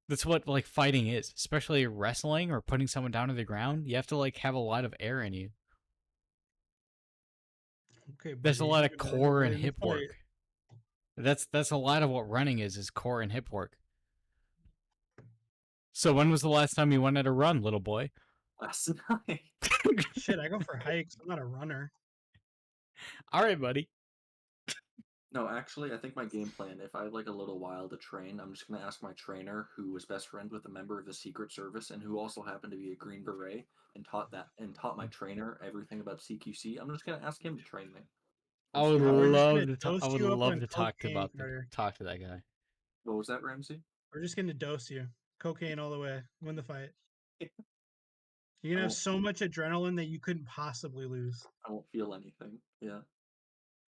That's what like fighting is, especially wrestling or putting someone down to the ground. You have to like have a lot of air in you. Okay, There's a buddy, lot of you're gonna core win and the hip fight. work. That's a lot of what running is core and hip work. So when was the last time you went at a run, little boy? Last night. Shit, I go for hikes. I'm not a runner. All right, buddy. No, actually, I think my game plan, if I have like a little while to train, I'm just gonna ask my trainer, who was best friends with a member of the Secret Service and who also happened to be a Green Beret, and taught my trainer everything about CQC. I'm just gonna ask him to train me. I We'll would see how- We're just love gonna to talk. dose I would you up love on to talk to cocaine, Carter. talk to that guy. What was that, Ramsey? We're just gonna dose you. Cocaine all the way. Win the fight. Yeah. You're gonna I have so much adrenaline that you couldn't possibly lose. I won't feel anything. Yeah.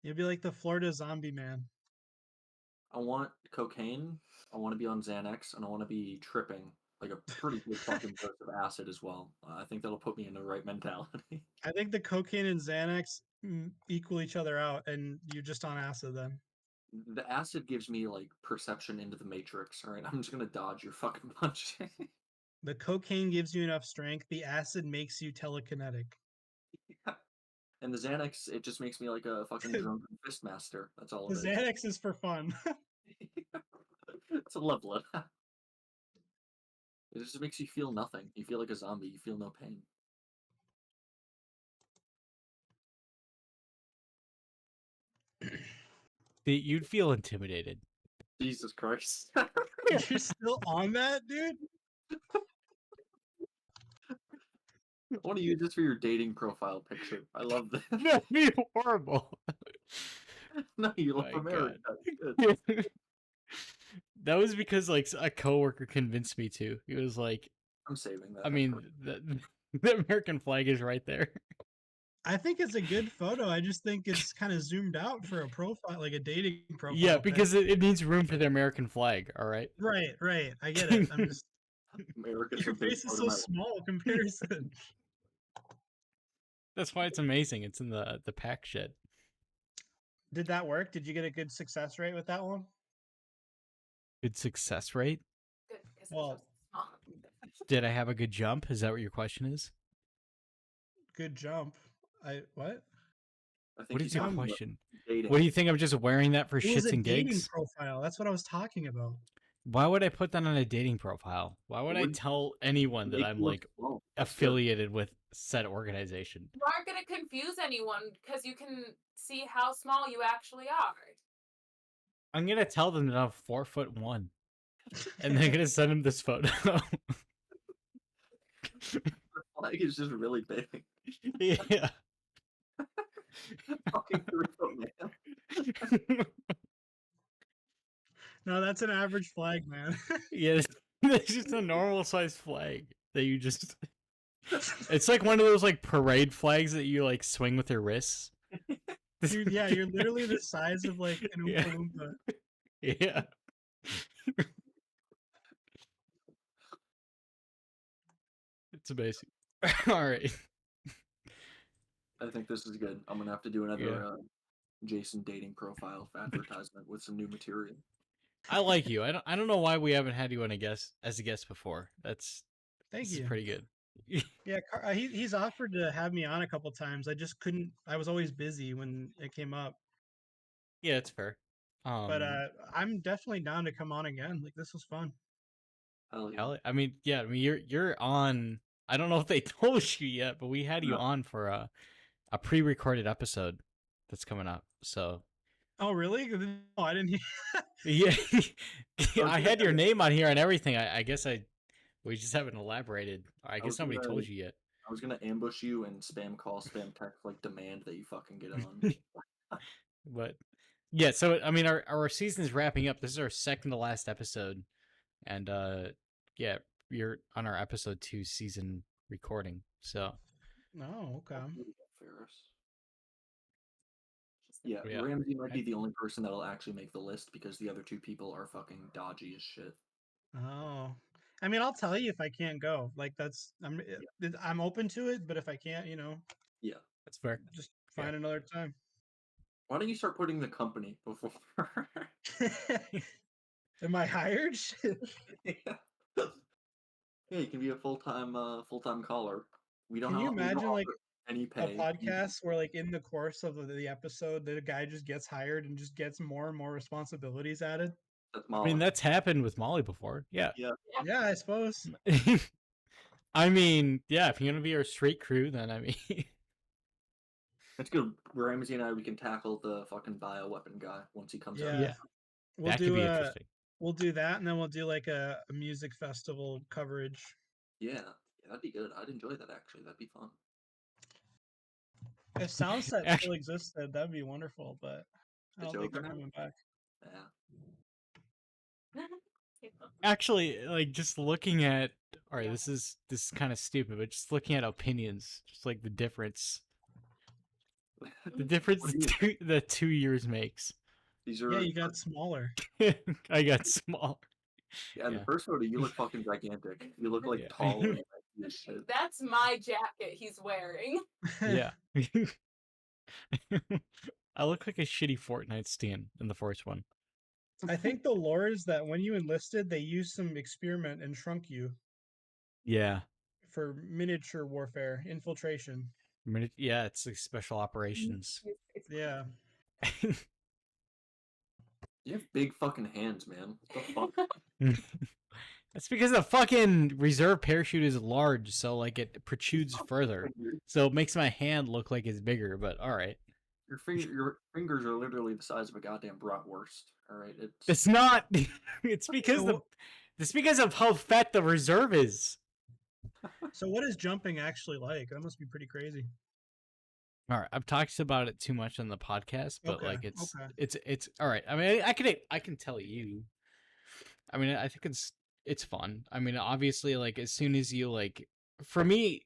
You'll be like the Florida zombie man. I want cocaine. I want to be on Xanax, and I want to be tripping like a pretty big fucking dose of acid as well. I think that'll put me in the right mentality. I think the cocaine and Xanax equal each other out, and you're just on acid then. The acid gives me like perception into the Matrix. All right, I'm just gonna dodge your fucking punch. The cocaine gives you enough strength. The acid makes you telekinetic. And the Xanax, it just makes me like a fucking drunken fistmaster. That's all The it is. Xanax is for fun. It's a level. It just makes you feel nothing. You feel like a zombie. You feel no pain. You'd feel intimidated. Jesus Christ. You're still on that, dude? I want to use this for your dating profile picture. I love this. That'd be horrible. No, you love My America. God. Good. That was because like a coworker convinced me to. He was like, I'm saving that. I mean, the American flag is right there. I think it's a good photo. I just think it's kind of zoomed out for a profile, like a dating profile. Yeah, pic. because it needs room for the American flag. All right. Right. I get it. I'm just America's your a big face is part so of my life. small in comparison. That's why it's amazing. It's in the pack shed. Did that work? Did you get a good success rate with that one? Good success rate. Good, because Well, small. Did I have a good jump? Is that what your question is? good jump. What? I think What he's is your talking about question? dating. What do you think? I'm just wearing that for It was shits a and dating gigs? profile. That's what I was talking about. Why would I put that on a dating profile? Why would I wouldn't tell anyone that Make I'm you look like slow. That's good. affiliated with said organization? You aren't going to confuse anyone because you can see how small you actually are. I'm gonna tell them that I'm 4'1", and they're gonna send them this photo. The flag is just really big. Yeah. Fucking 3-foot man. No, that's an average flag, man. Yeah, it's just a normal size flag that you just. It's like one of those like parade flags that you like swing with your wrists. Dude, yeah, you're literally the size of like an Oompa Yeah. Loompa. Yeah. It's amazing. All right. I think this is good. I'm gonna have to do another Jason dating profile advertisement with some new material. I like you. I don't know why we haven't had you on as a guest before. This Thank is you. pretty good. Yeah, he's offered to have me on a couple times. I just couldn't. I was always busy when it came up. Yeah, it's fair. But I'm definitely down to come on again. Like this was fun. Hell yeah. I mean, yeah, I mean you're on. I don't know if they told you yet, but we had you No. on for a pre-recorded episode that's coming up. So Oh, really? No, I didn't hear. yeah, Oh, I yeah. had your name on here and everything. I guess we just haven't elaborated. I guess was nobody gonna- told you yet. I was gonna ambush you and spam call, spam text, like demand that you fucking get on. But yeah, so I mean our season is wrapping up. This is our second to last episode. And yeah, you're on our episode 2 season recording. So No, okay. Ferris. Yeah, Yeah. Ramsey might be the only person that'll actually make the list because the other two people are fucking dodgy as shit. Oh, I mean, I'll tell you if I can't go. Like I'm open to it, but if I can't, Yeah. that's fair. just find another time. Why don't you start putting the company before? Am I hired? Yeah. Yeah, you can be a full-time caller. We don't Can you we don't imagine like offer any a pay. podcast where like in the course of the episode the guy just gets hired and just gets more and more responsibilities added? That's I mean, Molly. that's happened with Molly before. Yeah. Yeah, I suppose. I mean, yeah, if you're going to be our street crew, then I mean. It's good. Ramsey and I, we can tackle the fucking bioweapon guy once he comes out. Yeah. We'll that could do be interesting. we'll do that, and then we'll do like a music festival coverage. Yeah, that'd be good. I'd enjoy that actually. That'd be fun. If Soundset Actu- still existed, that'd be wonderful, but I It's don't think over they're now? coming back. Yeah. Actually, like just looking at, all right, this is kind of stupid, but just looking at opinions, just like the difference What do you- that 2 years makes. These are Yeah, you got smaller. I got small. yeah, in yeah. the first photo, you look fucking gigantic. You look like Yeah. tall and heavy as shit. That's my jacket he's wearing. Yeah. I look like a shitty Fortnite stan in the first one. I think the lore is that when you enlisted, they used some experiment and shrunk you Yeah. for miniature warfare, infiltration. Yeah, it's like special operations. It's Yeah. You have big fucking hands, man. What the fuck? That's because the fucking reserve parachute is large, so like it protrudes further. So it makes my hand look like it's bigger, but alright. Your fingers are literally the size of a goddamn bratwurst. All right, It's not it's because So, it's because of how fat the reserve is. so what is jumping actually like? That must be pretty crazy. Alright, I've talked about it too much on the podcast, but Okay, like okay. it's alright. I mean I can tell you. I mean I think it's fun. I mean obviously like as soon as you like for me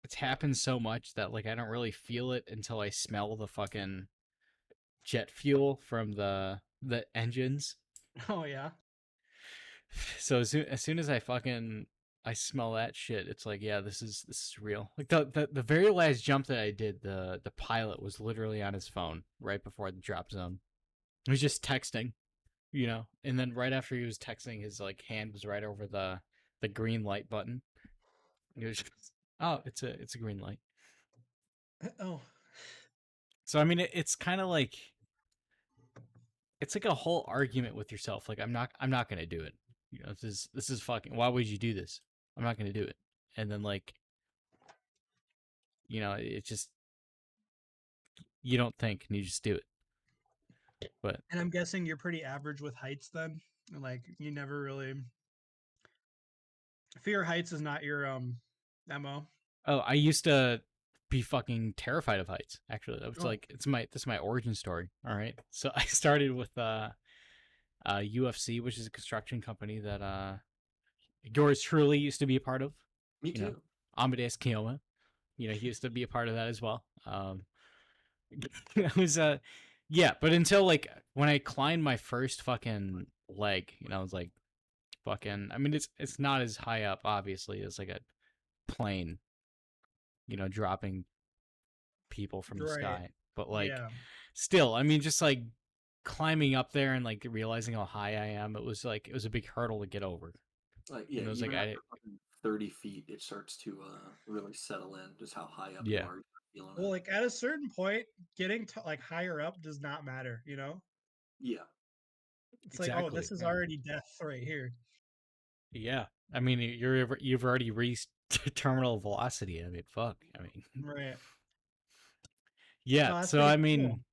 it's happened so much that like I don't really feel it until I smell the fucking jet fuel from the engines. Oh yeah. So as soon as I smell that shit, it's like yeah, this is real. Like the very last jump that I did, the pilot was literally on his phone right before the drop zone. He was just texting, you know, and then right after he was texting, his like hand was right over the green light button. He was just, oh, it's a green light. Oh. So I mean, it's kind of like it's like a whole argument with yourself. Like I'm not gonna do it. You know, this is fucking. Why would you do this? I'm not gonna do it. And then like, you know, it just you don't think and you just do it. But And I'm guessing you're pretty average with heights then? Like you never really fear heights is not your MO. oh, I used to be fucking terrified of heights. Actually, that was Oh. like this is my origin story. All right, so I started with UFC, which is a construction company that yours truly used to be a part of. Me You know, too. Amadeus Kyouma. You know, he used to be a part of that as well. It was yeah, but until like when I climbed my first fucking leg, you know, I was like fucking. I mean, it's not as high up, obviously, as like a plane, you know, dropping people from the Right. sky. But like, Yeah. still, I mean, just like climbing up there and like realizing how high I am, it was like it was a big hurdle to get over. Like And yeah, it was like even I after fucking 30 feet, it starts to really settle in just how high up you yeah, are. You start feeling Well, it. like at a certain point, getting to like higher up does not matter, you know? Yeah. It's like, oh, exactly. this is Yeah. already death right here. Yeah. I mean, you've already reached terminal velocity. I mean, fuck. I mean, Right. yeah. No, that's So pretty I cool. mean,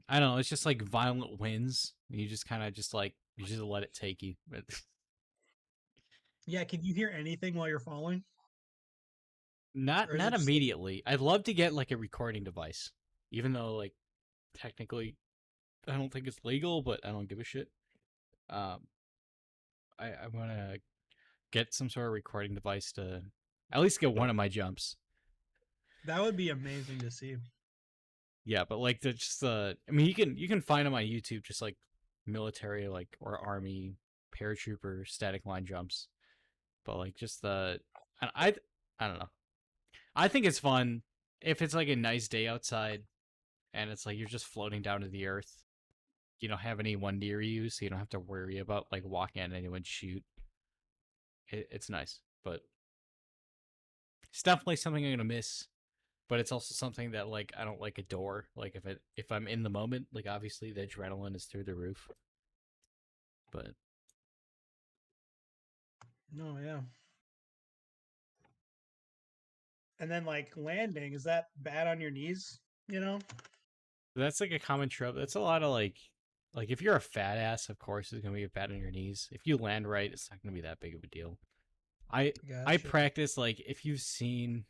I don't know. It's just like violent winds. You just kind of just like you just let it take you. But Yeah, can you hear anything while you're falling? Or is not it just like, immediately. I'd love to get like a recording device, even though like technically I don't think it's legal, but I don't give a shit. Um, I want to get some sort of recording device to at least get one of my jumps. that would be amazing to see. Yeah, but like the just I mean you can find them on YouTube just like military like or army paratrooper static line jumps. But like just I don't know. I think it's fun if it's like a nice day outside and it's like you're just floating down to the earth. You don't have anyone near you, so you don't have to worry about like walking at anyone shoot. It's nice, but it's definitely something I'm gonna miss. But it's also something that like I don't like adore. Like if I'm in the moment, like obviously the adrenaline is through the roof. But No, yeah. And then like landing, is that bad on your knees? You know? that's like a common trope. That's a lot of like if you're a fat ass, of course it's gonna be bad on your knees. If you land right, it's not gonna be that big of a deal. I Gotcha. practice like if you've seen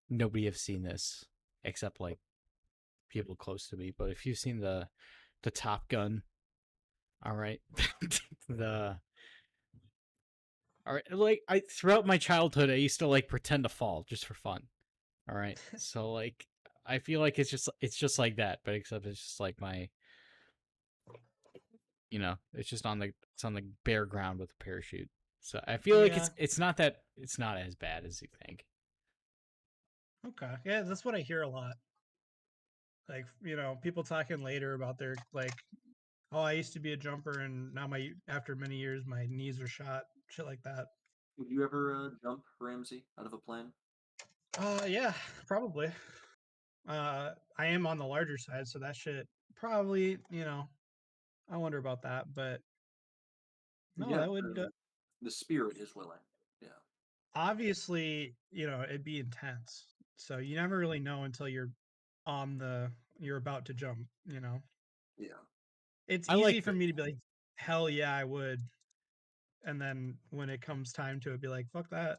nobody have seen this except like people close to me, but if you've seen the Top Gun, all right, the all right, like I throughout my childhood I used to like pretend to fall just for fun. All right, so like I feel like it's just like that, but except it's just like my you know it's just on the bare ground with a parachute. So I feel like Yeah. it's not as bad as you think. Okay. Yeah, that's what I hear a lot. Like, people talking later about their like, oh, I used to be a jumper and now after many years my knees are shot, shit like that. Would you ever jump, Ramsey, out of a plane? Yeah, probably. I am on the larger side, so that shit probably, I wonder about that, but no, Yeah, that would the spirit is willing. Yeah. obviously, it'd be intense. So you never really know until you're about to jump. Yeah. It's I easy like for the me to be like, hell yeah, I would. And then when it comes time to it, be like, fuck that.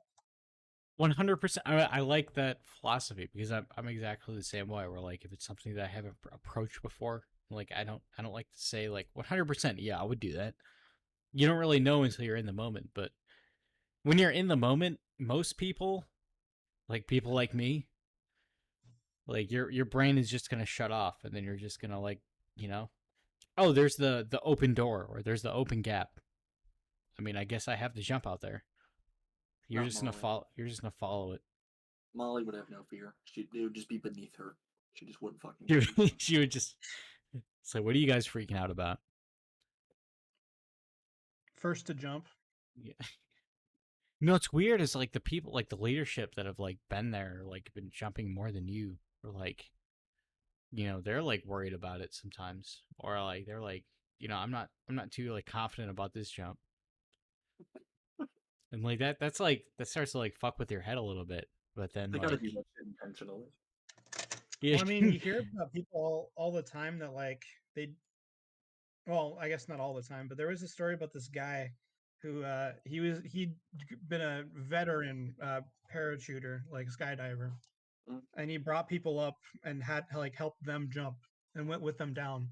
100%. I like that philosophy because I'm exactly the same way. Where like if it's something that I haven't approached before, like I don't like to say like 100%. Yeah, I would do that. You don't really know until you're in the moment, but when you're in the moment, most people, like people like me, like your brain is just gonna shut off, and then you're just gonna like, you know, oh, there's the open door or there's the open gap. I mean, I guess I have to jump out there. You're Not just gonna Molly. follow. You're just gonna follow it. Molly would have no fear. It would just be beneath her. She just wouldn't fucking. She would just. So, what are you guys freaking out about? First to jump. Yeah. No, it's weird. Is like the people, like the leadership that have like been there, like been jumping more than you, or like, they're like worried about it sometimes, or like they're like, I'm not too like confident about this jump, and like that's like that starts to like fuck with your head a little bit. But then They gotta like, do that shit intentionally. yeah, Well, I mean, you hear about people all the time that like well, I guess not all the time, but there was a story about this guy who he'd been a veteran parachuter, like skydiver, Mm. and he brought people up and had to like help them jump and went with them down.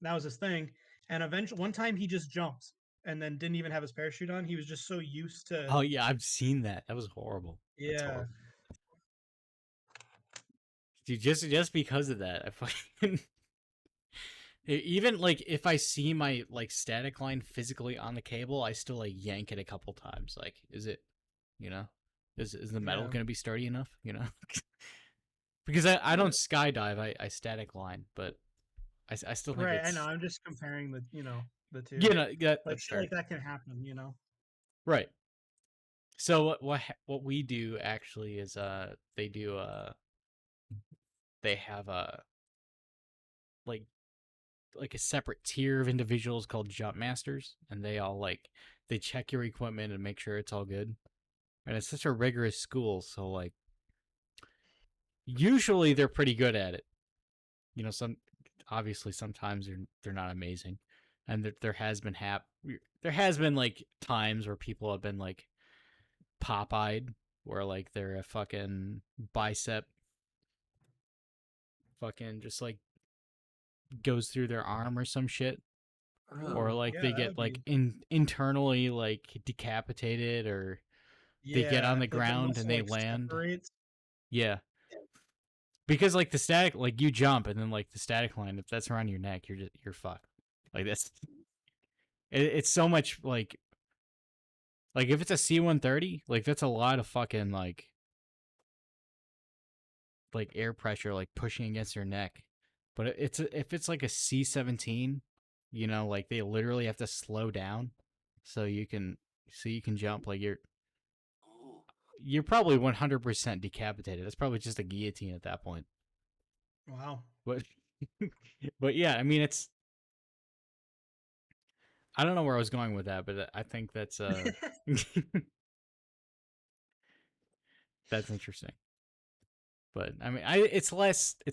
That was his thing. And eventually, one time he just jumped and then didn't even have his parachute on. He was just so used to, oh yeah, I've seen that. That was horrible. That's yeah, horrible. Dude, just because of that, I fucking even like if I see my like static line physically on the cable, I still like yank it a couple times. Like, is it, you know, is the metal yeah. gonna be sturdy enough? Because I don't skydive, I static line, but I still think Right. I know. it's I'm just comparing the two. yeah, Like that's shit fair, like that can happen. right? So what we do actually is they have a like a separate tier of individuals called jump masters, and they all like they check your equipment and make sure it's all good. And it's such a rigorous school, so like usually they're pretty good at it. Some obviously sometimes they're not amazing, and there has been like times where people have been like pop-eyed, where like their fucking bicep fucking just like goes through their arm or some shit, or Oh, like yeah, they that get would like be. internally like decapitated, or they get on Yeah, the like the ground and muscle they like land. separates. Yeah. Because like the static, like you jump and then like the static line, if that's around your neck, you're fucked. Like that's it's so much like if it's a C-130, like that's a lot of fucking like air pressure like pushing against your neck. But if it's like a C-17, like they literally have to slow down so you can jump. Like you're probably 100% decapitated. That's probably just a guillotine at that point. Wow. But but yeah, I mean I don't know where I was going with that, but I think that's that's interesting. But I mean, it's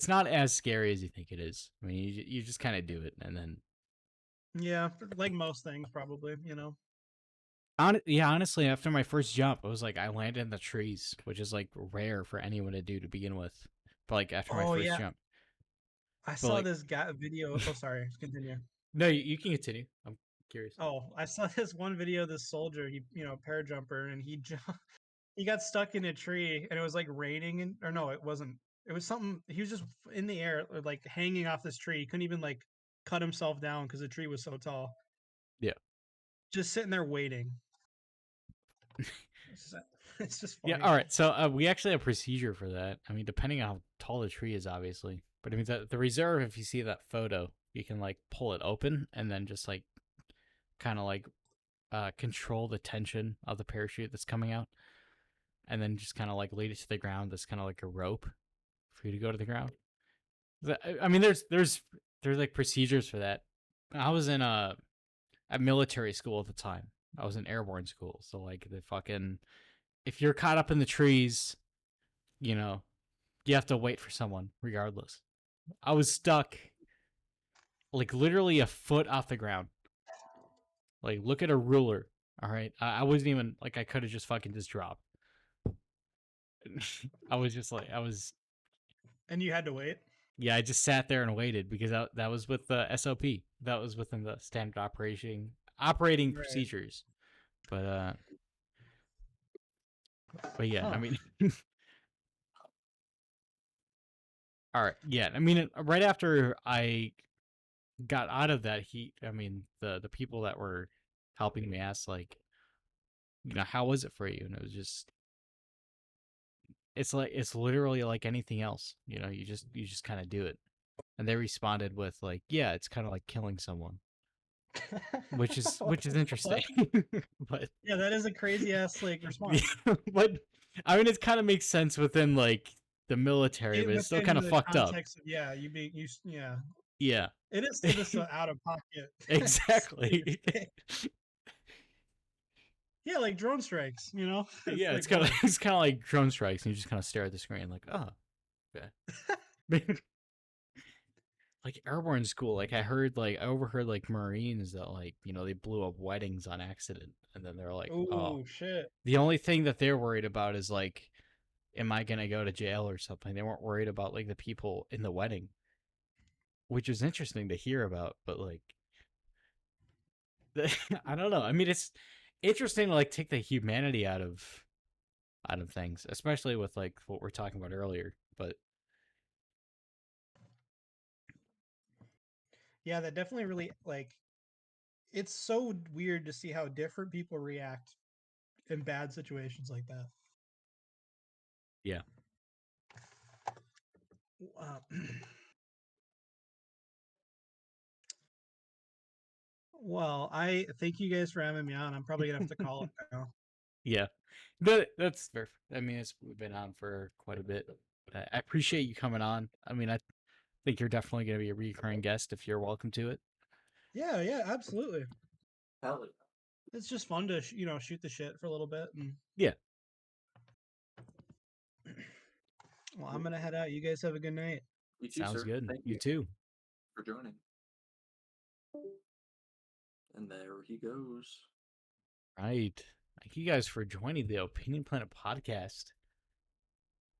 not as scary as you think it is. I mean, you just kind of do it, and then Yeah, like most things, probably. yeah, honestly, after my first jump, I was like, I landed in the trees, which is like rare for anyone to do to begin with. But like after my Oh first yeah, jump, I but saw like this guy video. Oh, sorry. Continue. no, you can continue. I'm curious. Oh, I saw this one video. Of this soldier, parajumper, and he got stuck in a tree, and it was like raining, and or no, it wasn't. It was something. He was just in the air, like hanging off this tree. He couldn't even like cut himself down because the tree was so tall. Yeah, Just sitting there waiting. It's just, it's just yeah. funny. All right, so we actually have a procedure for that. I mean, depending on how tall the tree is, obviously. But I mean, the reserve, if you see that photo, you can like pull it open and then just like kind of like control the tension of the parachute that's coming out, and then just kind of like lead it to the ground. That's kind of like a rope for you to go to the ground. I mean, there's like procedures for that. I was in a military school at the time. I was in airborne school, so like the fucking if you're caught up in the trees, you know, you have to wait for someone regardless. I was stuck like literally a foot off the ground. Like look at a ruler. All right, I wasn't even like I could have just fucking just dropped. I was just like I was. And you had to wait. Yeah, I just sat there and waited because that was with the SOP. That was within the standard operating Right. procedures. But yeah, Huh. I mean, all right, yeah, I mean, right after I got out of that heat, I mean, the people that were helping me asked like, you know, how was it for you? And it was just, it's literally like anything else. You know, you just kind of do it. And they responded with like, yeah, it's kind of like killing someone, which is interesting. But Yeah, that is a crazy ass like response. but I mean, it kind of makes sense within like the military, but it's still Within kind of the fucked up. context of, yeah, you being you. Yeah, Yeah, it is still just so out of pocket. exactly. Yeah, like drone strikes. You know. Yeah, like, it's kind of like drone strikes, and you just kind of stare at the screen like, oh, okay. Like airborne school, like I overheard like Marines that like, you know, they blew up weddings on accident, and then they're like, oh oh, shit. the only thing that they're worried about is like, am I gonna go to jail or something? They weren't worried about like the people in the wedding, which is interesting to hear about, but like, I don't know. I mean, it's interesting to like take the humanity out of things, especially with like what we're talking about earlier. But Yeah, that definitely really like. It's so weird to see how different people react in bad situations like that. yeah, Uh, well, I thank you guys for having me on. I'm probably gonna have to call it now. yeah, that's fair. I mean, we've been on for quite a bit. But I appreciate you coming on. I mean, I think you're definitely going to be a recurring guest if you're welcome to it. Yeah, yeah, absolutely. Hell yeah. It's just fun to shoot the shit for a little bit. And Yeah. well, I'm gonna head out. You guys have a good night. You too, Sounds sir. good. Thank You you too. for joining. And there he goes. Right. Thank you guys for joining the Opinion Planet podcast.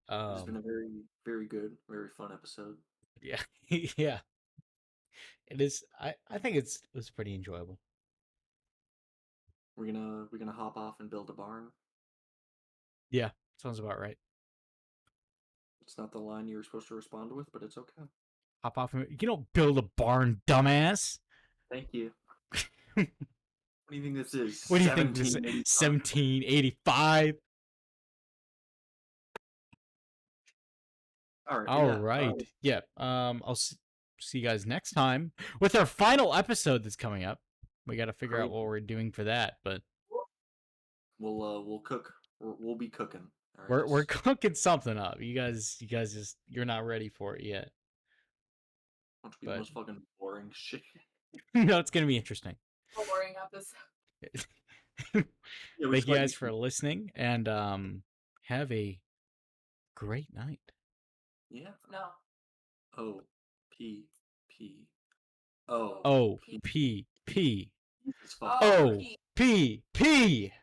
It's been a very, very good, very fun episode. Yeah. Yeah. It is. I think it's pretty enjoyable. We're gonna hop off and build a barn. Yeah. Sounds about right. It's not the line you were supposed to respond with, but it's okay. Hop off. You don't build a barn, dumbass. Thank you. What do you think this is? What do you think this is? 1785. All right. All right. Yeah. I'll see you guys next time with our final episode that's coming up. We got to figure out what we're doing for that, but we'll cook. We'll be cooking. All right, we're cooking something up. You guys just you're not ready for it yet. Won't be the most fucking boring shit. No, it's gonna be interesting. Boring episode. Thank you guys for listening, and have a great night. Yeah. No. O P P O O P P Oh, O P P.